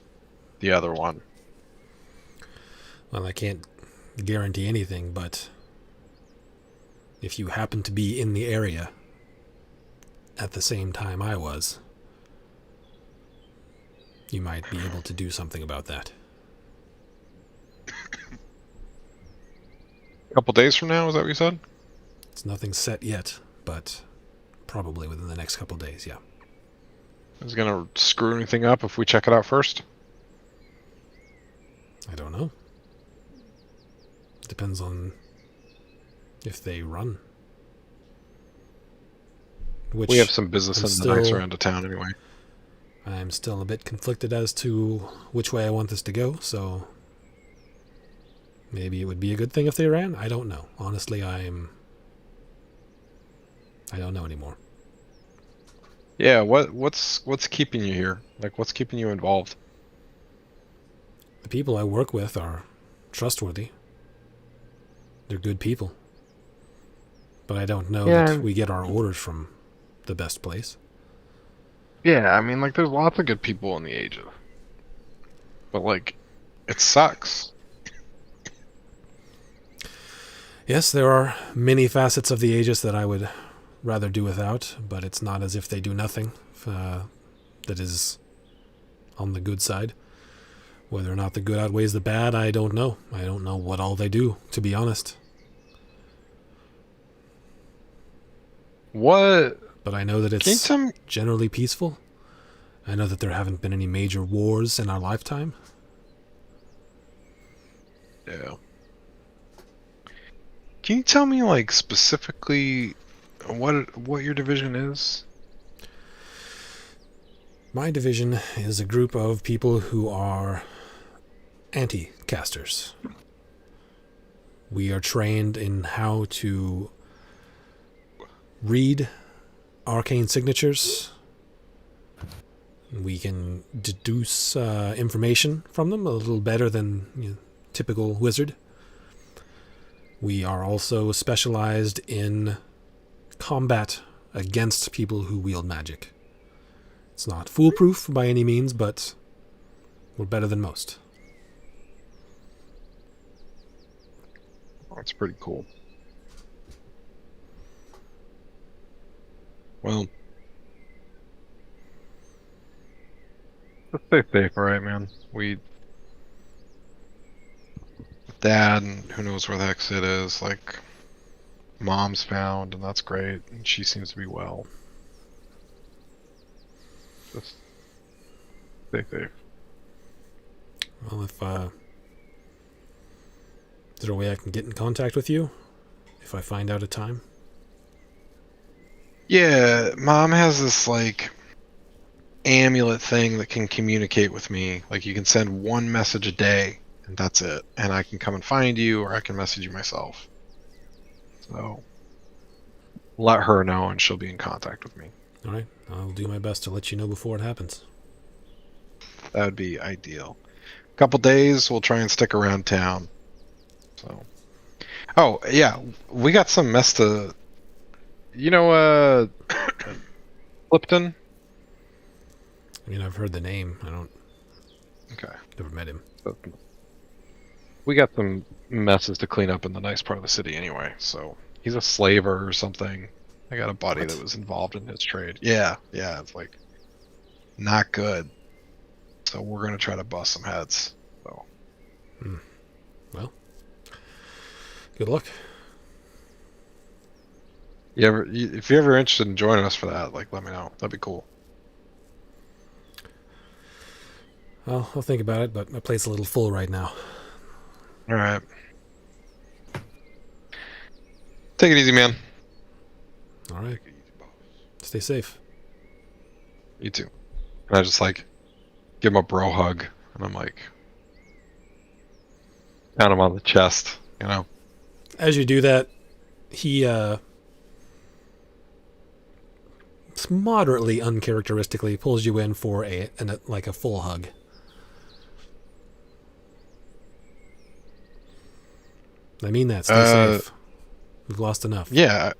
[SPEAKER 3] the other one.
[SPEAKER 1] Well, I can't guarantee anything, but if you happen to be in the area at the same time I was, you might be able to do something about that.
[SPEAKER 3] A couple days from now, is that what you said?
[SPEAKER 1] It's nothing set yet, but probably within the next couple days, yeah.
[SPEAKER 3] Is it gonna screw anything up if we check it out first?
[SPEAKER 1] I don't know. Depends on if they run. Which
[SPEAKER 3] We have some business
[SPEAKER 1] I'm
[SPEAKER 3] in the nicer
[SPEAKER 1] still-
[SPEAKER 3] end of town anyway.
[SPEAKER 1] I'm still a bit conflicted as to which way I want this to go, so maybe it would be a good thing if they ran. I don't know. Honestly, I don't know anymore.
[SPEAKER 3] Yeah, what's keeping you here? Like, what's keeping you involved?
[SPEAKER 1] The people I work with are trustworthy. They're good people. But I don't know
[SPEAKER 7] Yeah.
[SPEAKER 1] that we get our orders from the best place.
[SPEAKER 3] Yeah, I mean, like, there's lots of good people in the Aegis. But, like, it sucks.
[SPEAKER 1] Yes, there are many facets of the Aegis that I would rather do without, but it's not as if they do nothing that is on the good side. Whether or not the good outweighs the bad, I don't know. I don't know what all they do, to be honest.
[SPEAKER 3] What?
[SPEAKER 1] But I know that
[SPEAKER 3] Can you
[SPEAKER 1] it's
[SPEAKER 3] tell me?
[SPEAKER 1] generally peaceful. I know that there haven't been any major wars in our lifetime.
[SPEAKER 3] Yeah. Can you tell me, like, specifically what your division is?
[SPEAKER 1] My division is a group of people who are anti-casters. We are trained in how to read arcane signatures. We can deduce information from them a little better than typical wizard. We are also specialized in combat against people who wield magic. It's not foolproof by any means, but we're better than most.
[SPEAKER 3] That's pretty cool. Well, just stay safe, alright, man. Dad, and who knows where the heck Sid is, like, Mom's found, and that's great, and she seems to be well. Just stay safe.
[SPEAKER 1] Well, is there a way I can get in contact with you if I find out a time?
[SPEAKER 3] Yeah, Mom has this, like, amulet thing that can communicate with me. Like, you can send one message a day, and that's it. And I can come and find you, or I can message you myself. So, let her know, and she'll be in contact with me.
[SPEAKER 1] All right, I'll do my best to let you know before it happens.
[SPEAKER 3] That would be ideal. A couple days, we'll try and stick around town. So, oh yeah, we got some mess to. You know, Lipton.
[SPEAKER 1] I mean, I've heard the name. I don't.
[SPEAKER 3] Okay.
[SPEAKER 1] Never met him.
[SPEAKER 3] We got some messes to clean up in the nice part of the city anyway. So he's a slaver or something. I got a buddy
[SPEAKER 1] What?
[SPEAKER 3] that was involved in his trade. Yeah, it's like not good. So we're gonna try to bust some heads. So
[SPEAKER 1] Well, good luck.
[SPEAKER 3] if you're ever interested in joining us for that, like, let me know. That'd be cool.
[SPEAKER 1] Well, I'll think about it, but my plate's a little full right now.
[SPEAKER 3] All right. Take it easy, man.
[SPEAKER 1] All right. Stay safe.
[SPEAKER 3] You too. And I just like give him a bro hug, and I'm like, pound him on the chest, you know.
[SPEAKER 1] As you do that, he moderately uncharacteristically pulls you in for a full hug. I mean that. Stay safe. We've lost enough.
[SPEAKER 3] Yeah,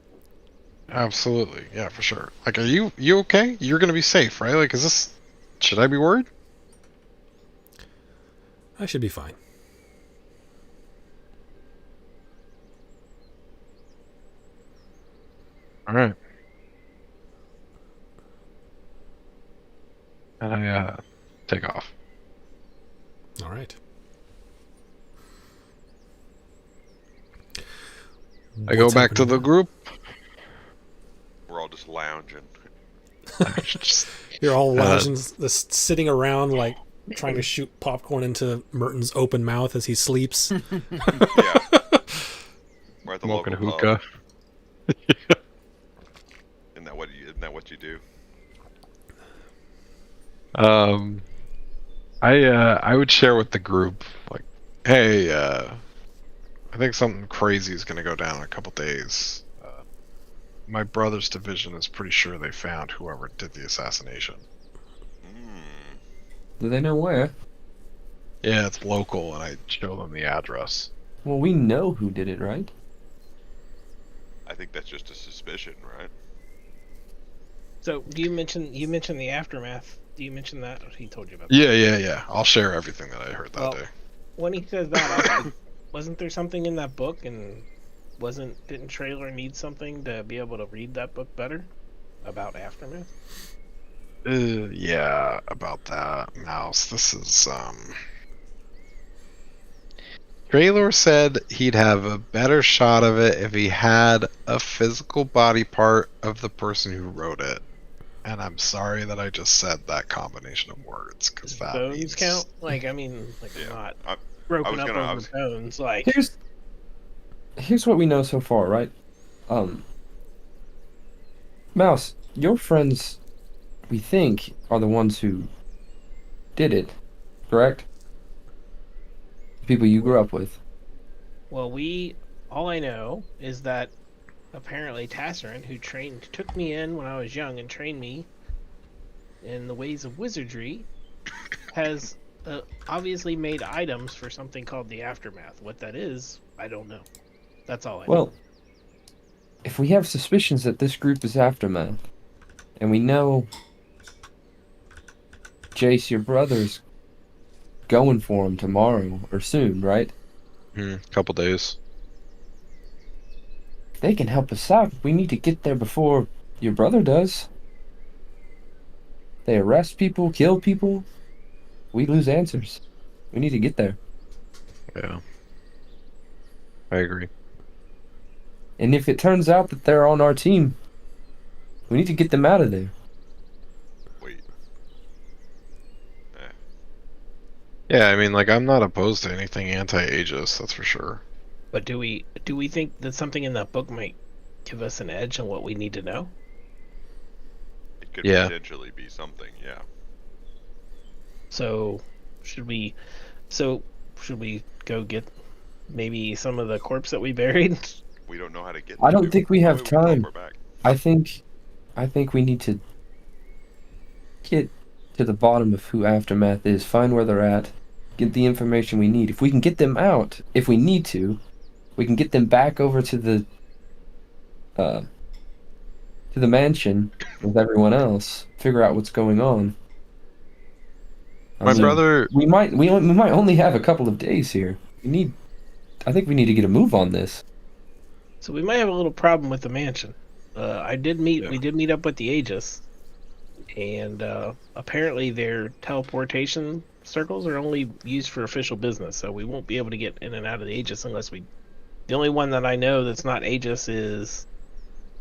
[SPEAKER 3] absolutely. Yeah, for sure. Like, are you okay? You're gonna be safe, right? Like, should I be worried?
[SPEAKER 1] I should be fine.
[SPEAKER 3] All right. And I take off.
[SPEAKER 1] All right.
[SPEAKER 3] I go
[SPEAKER 1] What's
[SPEAKER 3] back to
[SPEAKER 1] happening
[SPEAKER 3] the
[SPEAKER 1] now?
[SPEAKER 3] group.
[SPEAKER 2] We're all just lounging.
[SPEAKER 3] Just-
[SPEAKER 1] You're all lounging, just sitting around, like trying to shoot popcorn into Merton's open mouth as he sleeps.
[SPEAKER 2] Yeah. We're at the
[SPEAKER 3] smoking
[SPEAKER 2] local
[SPEAKER 3] hookah.
[SPEAKER 2] pub. Isn't that what you do?
[SPEAKER 3] I would share with the group, like, hey, I think something crazy is gonna go down in a couple days. My brother's division is pretty sure they found whoever did the assassination.
[SPEAKER 5] Do they know where?
[SPEAKER 3] Yeah, it's local, and I show them the address.
[SPEAKER 5] Well, we know who did it, right?
[SPEAKER 2] I think that's just a suspicion, right?
[SPEAKER 4] So, do you mention the aftermath? Do you mention that? Or he told you about that?
[SPEAKER 3] Yeah. I'll share everything that I heard that
[SPEAKER 4] Well,
[SPEAKER 3] day.
[SPEAKER 4] When he says that, I was like, wasn't there something in that book, and didn't Trailer need something to be able to read that book better about aftermath?
[SPEAKER 3] Yeah, about that, Mouse. This is Traylor said he'd have a better shot of it if he had a physical body part of the person who wrote it. And I'm sorry that I just said that combination of words, because that
[SPEAKER 4] Bones
[SPEAKER 3] means...
[SPEAKER 4] count? Like, I mean, like
[SPEAKER 2] Yeah.
[SPEAKER 4] not
[SPEAKER 2] I
[SPEAKER 4] broken
[SPEAKER 2] was
[SPEAKER 4] up
[SPEAKER 2] gonna- I
[SPEAKER 4] over
[SPEAKER 2] was-
[SPEAKER 4] bones. Like,
[SPEAKER 5] Here's what we know so far, right? Mouse, your friends, we think, are the ones who did it, correct? The people you grew up with.
[SPEAKER 4] well, all I know is that apparently Tasserin, who took me in when I was young and trained me in the ways of wizardry, has obviously made items for something called the Aftermath. What that is, I don't know. That's all I know.
[SPEAKER 5] Well, if we have suspicions that this group is Aftermath, and we know Jace, your brother's going for him tomorrow or soon, right?
[SPEAKER 3] Couple days.
[SPEAKER 5] They can help us out. We need to get there before your brother does. They arrest people, kill people. We lose answers. We need to get there.
[SPEAKER 3] Yeah. I agree.
[SPEAKER 5] And if it turns out that they're on our team, we need to get them out of there.
[SPEAKER 2] Wait.
[SPEAKER 3] Yeah, I mean, like, I'm not opposed to anything anti-Aegis, that's for sure.
[SPEAKER 4] But do we think that something in that book might give us an edge on what we need to know?
[SPEAKER 2] It could
[SPEAKER 3] Yeah.
[SPEAKER 2] potentially be something, yeah.
[SPEAKER 4] So should we go get maybe some of the corpse that we buried?
[SPEAKER 2] We don't know how to get
[SPEAKER 5] I don't
[SPEAKER 2] to it.
[SPEAKER 5] think we
[SPEAKER 2] How
[SPEAKER 5] have
[SPEAKER 2] do know
[SPEAKER 5] time.
[SPEAKER 2] we're back?
[SPEAKER 5] I think we need to get to the bottom of who Aftermath is, find where they're at, get the information we need. If we can get them out, if we need to, we can get them back over to the mansion with everyone else, figure out what's going on. I
[SPEAKER 3] My
[SPEAKER 5] mean,
[SPEAKER 3] brother...
[SPEAKER 5] we might only have a couple of days here. I think we need to get a move on this.
[SPEAKER 4] So we might have a little problem with the mansion. We did meet up with the Aegis, and apparently their teleportation circles are only used for official business, so we won't be able to get in and out of the Aegis unless we... The only one that I know that's not Aegis is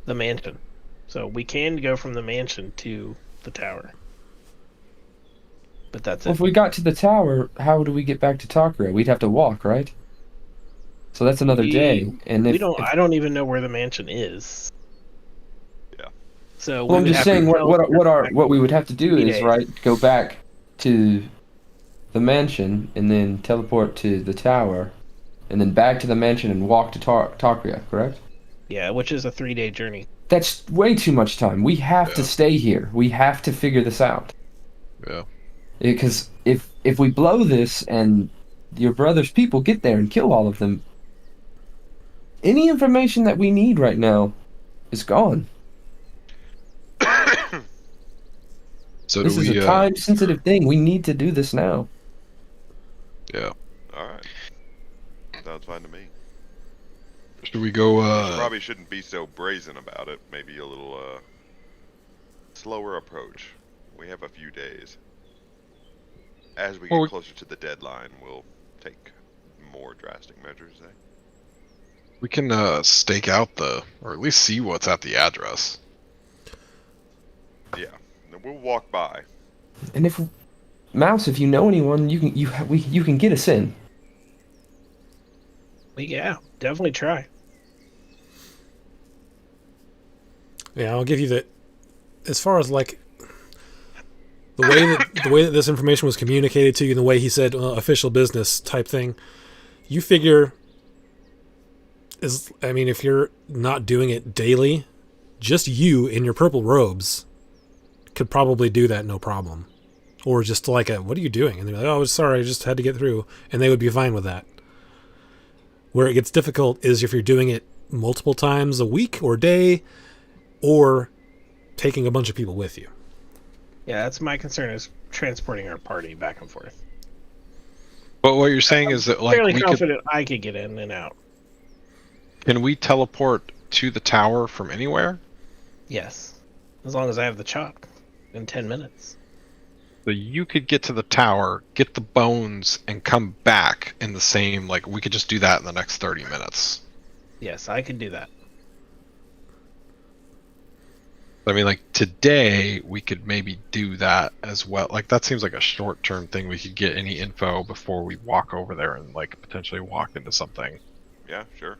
[SPEAKER 4] the mansion. So we can go from the mansion to the tower. But that's
[SPEAKER 5] Well,
[SPEAKER 4] it.
[SPEAKER 5] if we got to the tower, how do we get back to Takara? We'd have to walk, right? So that's another day. And if,
[SPEAKER 4] I don't even know where the mansion is.
[SPEAKER 2] Yeah.
[SPEAKER 4] So
[SPEAKER 5] well, I'm
[SPEAKER 4] would
[SPEAKER 5] just
[SPEAKER 4] have to
[SPEAKER 5] saying
[SPEAKER 4] tell-
[SPEAKER 5] what we would have to do
[SPEAKER 4] 3
[SPEAKER 5] is
[SPEAKER 4] days.
[SPEAKER 5] right, go back to the mansion and then teleport to the tower, and then back to the mansion and walk to Takria, correct?
[SPEAKER 4] Yeah, which is a 3-day journey.
[SPEAKER 5] That's way too much time. We have to
[SPEAKER 3] Yeah.
[SPEAKER 5] stay here. We have to figure this out.
[SPEAKER 3] Yeah.
[SPEAKER 5] Because if we blow this and your brother's people get there and kill all of them, any information that we need right now is gone.
[SPEAKER 3] So
[SPEAKER 5] This
[SPEAKER 3] do
[SPEAKER 5] is
[SPEAKER 3] we...
[SPEAKER 5] a time-sensitive thing. We need to do this now.
[SPEAKER 3] Yeah.
[SPEAKER 2] Alright. Sounds fine to me.
[SPEAKER 3] Should we go,
[SPEAKER 2] Probably shouldn't be so brazen about it. Maybe a little, slower approach. We have a few days. As we get
[SPEAKER 3] Well,
[SPEAKER 2] closer to the deadline, we'll take more drastic measures, eh?
[SPEAKER 3] we can, stake out or at least see what's at the address.
[SPEAKER 2] Yeah. We'll walk by.
[SPEAKER 5] And if Mouse, if you know anyone, you can get us in.
[SPEAKER 4] Yeah, definitely try.
[SPEAKER 1] Yeah, I'll give you that. As far as like the way that this information was communicated to you, and the way he said official business type thing, you figure if you're not doing it daily, just you in your purple robes could probably do that no problem. Or just like what are you doing? And they're like, oh, sorry, I just had to get through, and they would be fine with that. Where it gets difficult is if you're doing it multiple times a week or day, or taking a bunch of people with you.
[SPEAKER 4] Yeah, that's my concern, is transporting our party back and forth.
[SPEAKER 3] But what you're saying is that like
[SPEAKER 4] Fairly
[SPEAKER 3] we could,
[SPEAKER 4] confident I could get in and out.
[SPEAKER 3] can we teleport to the tower from anywhere?
[SPEAKER 4] Yes. As long as I have the chalk in 10 minutes.
[SPEAKER 3] So you could get to the tower, get the bones, and come back in the same, like, we could just do that in the next 30 minutes.
[SPEAKER 4] Yes, I could do that.
[SPEAKER 3] I mean, like, today, we could maybe do that as well. Like, that seems like a short-term thing. We could get any info before we walk over there and, like, potentially walk into something.
[SPEAKER 2] Yeah, sure.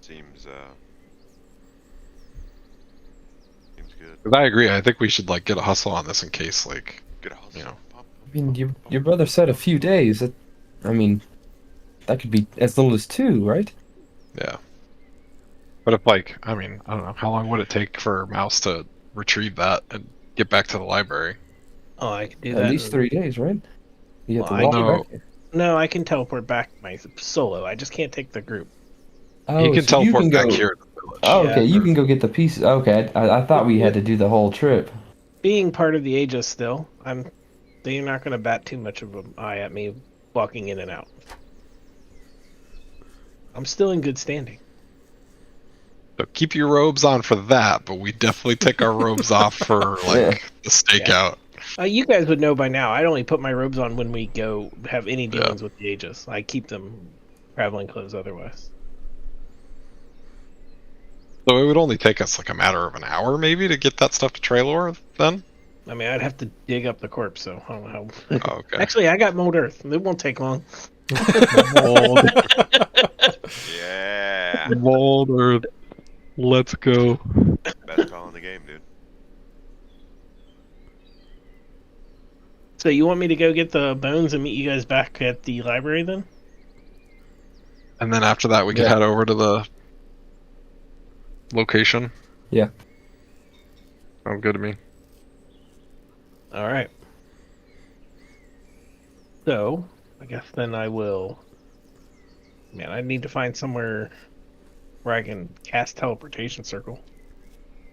[SPEAKER 2] Seems good.
[SPEAKER 3] Because I agree. I think we should, like, get a hustle on this in case, like,
[SPEAKER 2] Good hustle.
[SPEAKER 3] you know.
[SPEAKER 5] I mean, your brother said a few days. I mean, that could be as little as 2, right?
[SPEAKER 3] Yeah. But if, like, I mean, I don't know, how long would it take for Mouse to retrieve that and get back to the library?
[SPEAKER 4] Oh, I could do that.
[SPEAKER 5] At least 3 days, right? You have to
[SPEAKER 4] Well, I
[SPEAKER 5] walk
[SPEAKER 3] know-
[SPEAKER 5] back there.
[SPEAKER 4] No, I can teleport back my solo. I just can't take the group.
[SPEAKER 5] Oh,
[SPEAKER 3] you can
[SPEAKER 5] so
[SPEAKER 3] teleport
[SPEAKER 5] can
[SPEAKER 3] back
[SPEAKER 5] go-
[SPEAKER 3] here to the village.
[SPEAKER 5] Oh,
[SPEAKER 4] Yeah.
[SPEAKER 5] okay, you can go get the pieces. Okay, I thought we had to do the whole trip.
[SPEAKER 4] Being part of the Aegis still, they're not going to bat too much of an eye at me walking in and out. I'm still in good standing.
[SPEAKER 3] So keep your robes on for that, but we definitely take our robes off for, like, the stakeout.
[SPEAKER 4] You guys would know by now. I'd only put my robes on when we go have any dealings with the Aegis. I keep them traveling clothes otherwise.
[SPEAKER 3] So it would only take us, like, a matter of an hour, maybe, to get that stuff to Traylor, then?
[SPEAKER 4] I mean, I'd have to dig up the corpse, so I don't know how.
[SPEAKER 3] Oh, okay.
[SPEAKER 4] Actually, I got mold earth. It won't take long.
[SPEAKER 3] Mold,
[SPEAKER 2] Yeah.
[SPEAKER 3] mold, or let's go.
[SPEAKER 2] Best call in the game, dude.
[SPEAKER 4] So you want me to go get the bones and meet you guys back at the library then?
[SPEAKER 3] And then after that, we can
[SPEAKER 5] Yeah.
[SPEAKER 3] head over to the location.
[SPEAKER 5] Yeah.
[SPEAKER 3] Sounds good to me.
[SPEAKER 4] All right. So, I guess then I will. Man, I need to find somewhere where I can cast teleportation circle.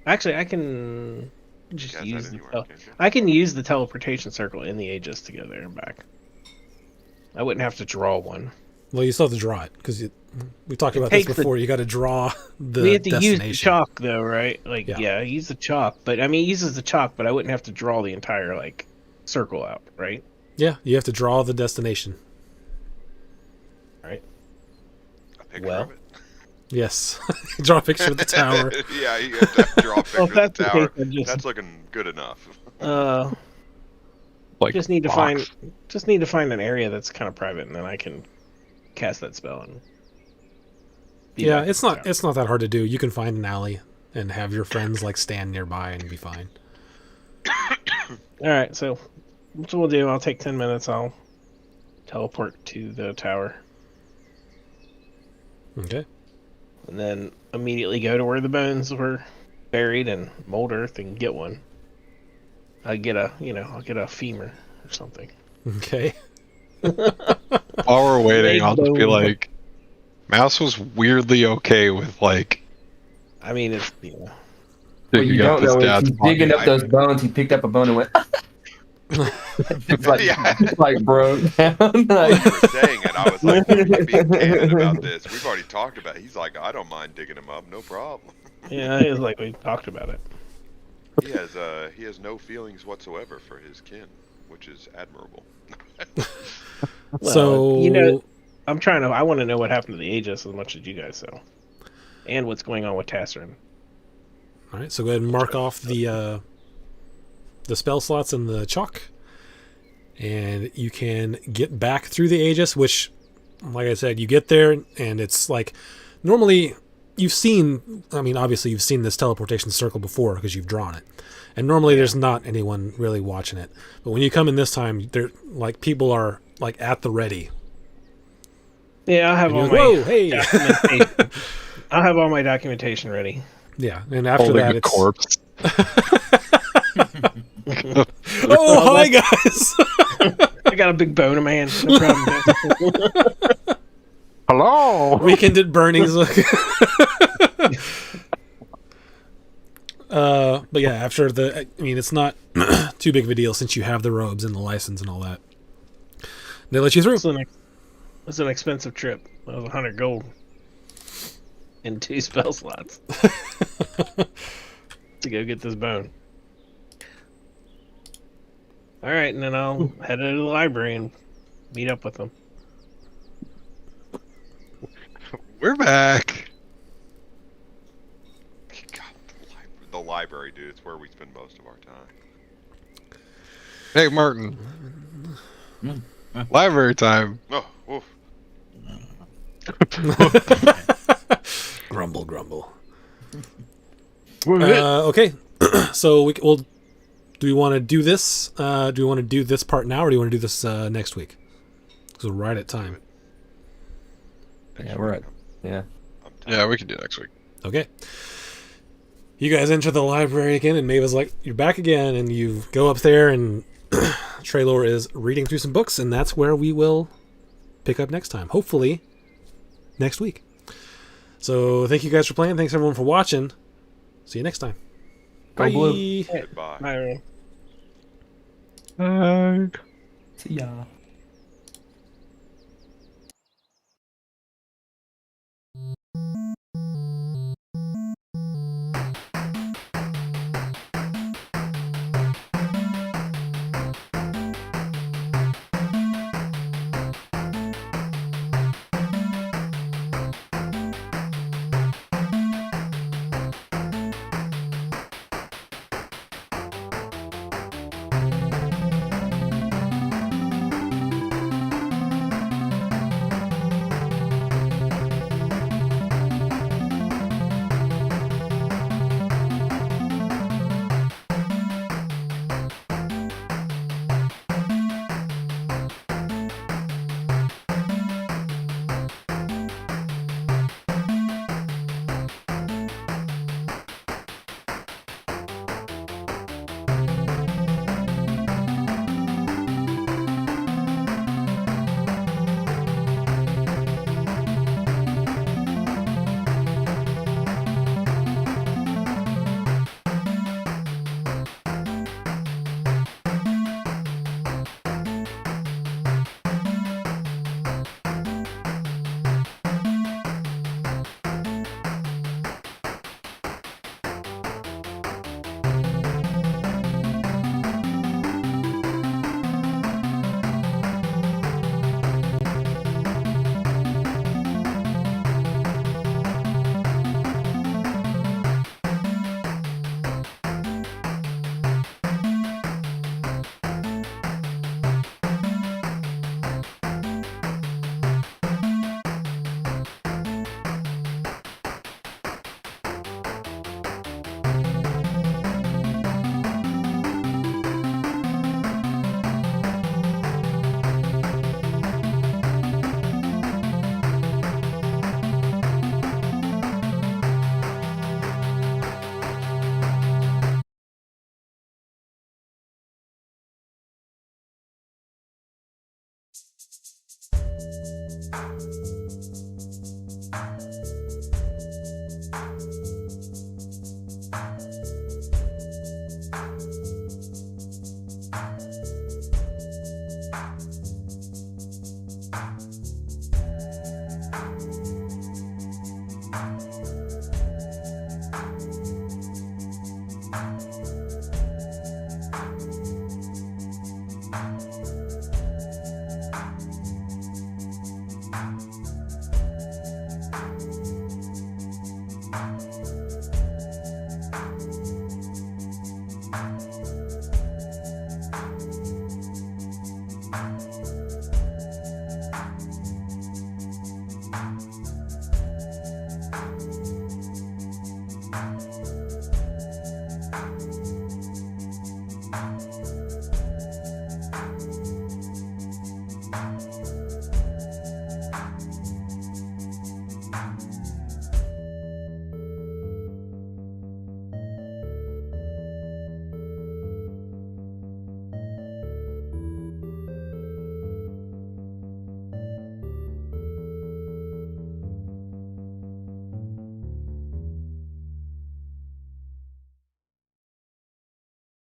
[SPEAKER 4] Actually, I can just
[SPEAKER 2] Cast
[SPEAKER 4] use
[SPEAKER 2] that
[SPEAKER 4] the
[SPEAKER 2] anywhere, can't you?
[SPEAKER 4] I can use the teleportation circle in the Aegis to go there and back. I wouldn't have to draw one.
[SPEAKER 1] Well, you still have to draw it because we talked about
[SPEAKER 4] takes
[SPEAKER 1] this
[SPEAKER 4] the-
[SPEAKER 1] before. You got to draw the
[SPEAKER 4] We have to
[SPEAKER 1] destination.
[SPEAKER 4] use the chalk though, right? Like,
[SPEAKER 1] Yeah.
[SPEAKER 4] yeah, use the chalk. But I mean, he uses the chalk, but I wouldn't have to draw the entire like circle out, right?
[SPEAKER 1] Yeah, you have to draw the destination.
[SPEAKER 2] A picture
[SPEAKER 4] Well.
[SPEAKER 2] of it.
[SPEAKER 1] Yes, draw a picture of the tower.
[SPEAKER 2] Yeah, you have to draw a picture
[SPEAKER 4] Well, if
[SPEAKER 2] of
[SPEAKER 4] that's
[SPEAKER 2] the
[SPEAKER 4] the
[SPEAKER 2] tower.
[SPEAKER 4] case, then just
[SPEAKER 2] That's looking good enough.
[SPEAKER 3] Like,
[SPEAKER 4] just need to
[SPEAKER 3] box.
[SPEAKER 4] find an area that's kind of private, and then I can cast that spell. And be
[SPEAKER 1] Yeah,
[SPEAKER 4] back
[SPEAKER 1] it's
[SPEAKER 4] in
[SPEAKER 1] not
[SPEAKER 4] town.
[SPEAKER 1] it's not that hard to do. You can find an alley and have your friends like stand nearby and be fine.
[SPEAKER 4] All right, so what we'll do? I'll take 10 minutes. I'll teleport to the tower,
[SPEAKER 1] Okay.
[SPEAKER 4] and then immediately go to where the bones were buried and mold earth and get one. I'll get a femur or something.
[SPEAKER 1] Okay.
[SPEAKER 3] While we're waiting, I'll just be
[SPEAKER 4] Rainbow.
[SPEAKER 3] like, Mouse was weirdly okay with, like,
[SPEAKER 4] I mean, it's
[SPEAKER 5] What
[SPEAKER 3] digging
[SPEAKER 5] you
[SPEAKER 3] up
[SPEAKER 5] don't
[SPEAKER 3] his
[SPEAKER 5] know is
[SPEAKER 3] dad's
[SPEAKER 5] he's digging
[SPEAKER 3] body.
[SPEAKER 5] up those bones. He picked up a bone and went. It's like,
[SPEAKER 2] Yeah.
[SPEAKER 5] it's like broke down.
[SPEAKER 2] While
[SPEAKER 5] Like,
[SPEAKER 2] you were saying it, I was like, "What are you being candid about this? We've already talked about it." He's like, I don't mind digging him up, no problem.
[SPEAKER 4] yeah, it's like we talked about it.
[SPEAKER 2] He has no feelings whatsoever for his kin, which is admirable.
[SPEAKER 4] Well,
[SPEAKER 1] So
[SPEAKER 4] you know, I want to know what happened to the Aegis as much as you guys so, and what's going on with Tasserin.
[SPEAKER 1] all right. So go ahead and mark off the spell slots in the chalk, and you can get back through the Aegis. Which, like I said, you get there and it's like normally you've seen. I mean, obviously you've seen this teleportation circle before because you've drawn it, and normally there's not anyone really watching it. But when you come in this time, there like people are like at the ready.
[SPEAKER 4] Yeah, I'll have
[SPEAKER 1] And
[SPEAKER 4] all
[SPEAKER 1] you're
[SPEAKER 4] my
[SPEAKER 1] like, whoa, hey.
[SPEAKER 4] documentation. I'll have all my documentation ready.
[SPEAKER 1] Yeah, and after
[SPEAKER 3] Holding
[SPEAKER 1] that,
[SPEAKER 3] a
[SPEAKER 1] it's
[SPEAKER 3] corpse.
[SPEAKER 1] oh hi guys.
[SPEAKER 4] I got a big bone in my hand. No problem.
[SPEAKER 3] Hello.
[SPEAKER 1] Weekend at Bernie's. But yeah, after I mean, it's not too big of a deal since you have the robes and the license and all that. They let you through.
[SPEAKER 4] It's an expensive trip. That was 100 gold and 2 spell slots to go get this bone. All right, and then I'll head to the library and meet up with them.
[SPEAKER 3] We're back.
[SPEAKER 2] God, the library, dude. It's where we spend most of our time.
[SPEAKER 3] Hey, Martin. Library time.
[SPEAKER 2] Oh, woof.
[SPEAKER 1] Grumble, grumble. Okay, so we'll. Do we want to do this? Do we want to do this part now, or do you want to do this next week? Because we're right at time.
[SPEAKER 5] Yeah, we're at. Yeah.
[SPEAKER 3] Yeah, we can do it next week.
[SPEAKER 1] Okay. You guys enter the library again, and Maeva's like, "You're back again," and you go up there, and Traylor is reading through some books, and that's where we will pick up next time. Hopefully, next week. So thank you guys for playing. Thanks everyone for watching. See you next time.
[SPEAKER 5] Go
[SPEAKER 1] Bye.
[SPEAKER 5] Blue.
[SPEAKER 2] Goodbye.
[SPEAKER 4] Bye, everyone.
[SPEAKER 5] See ya.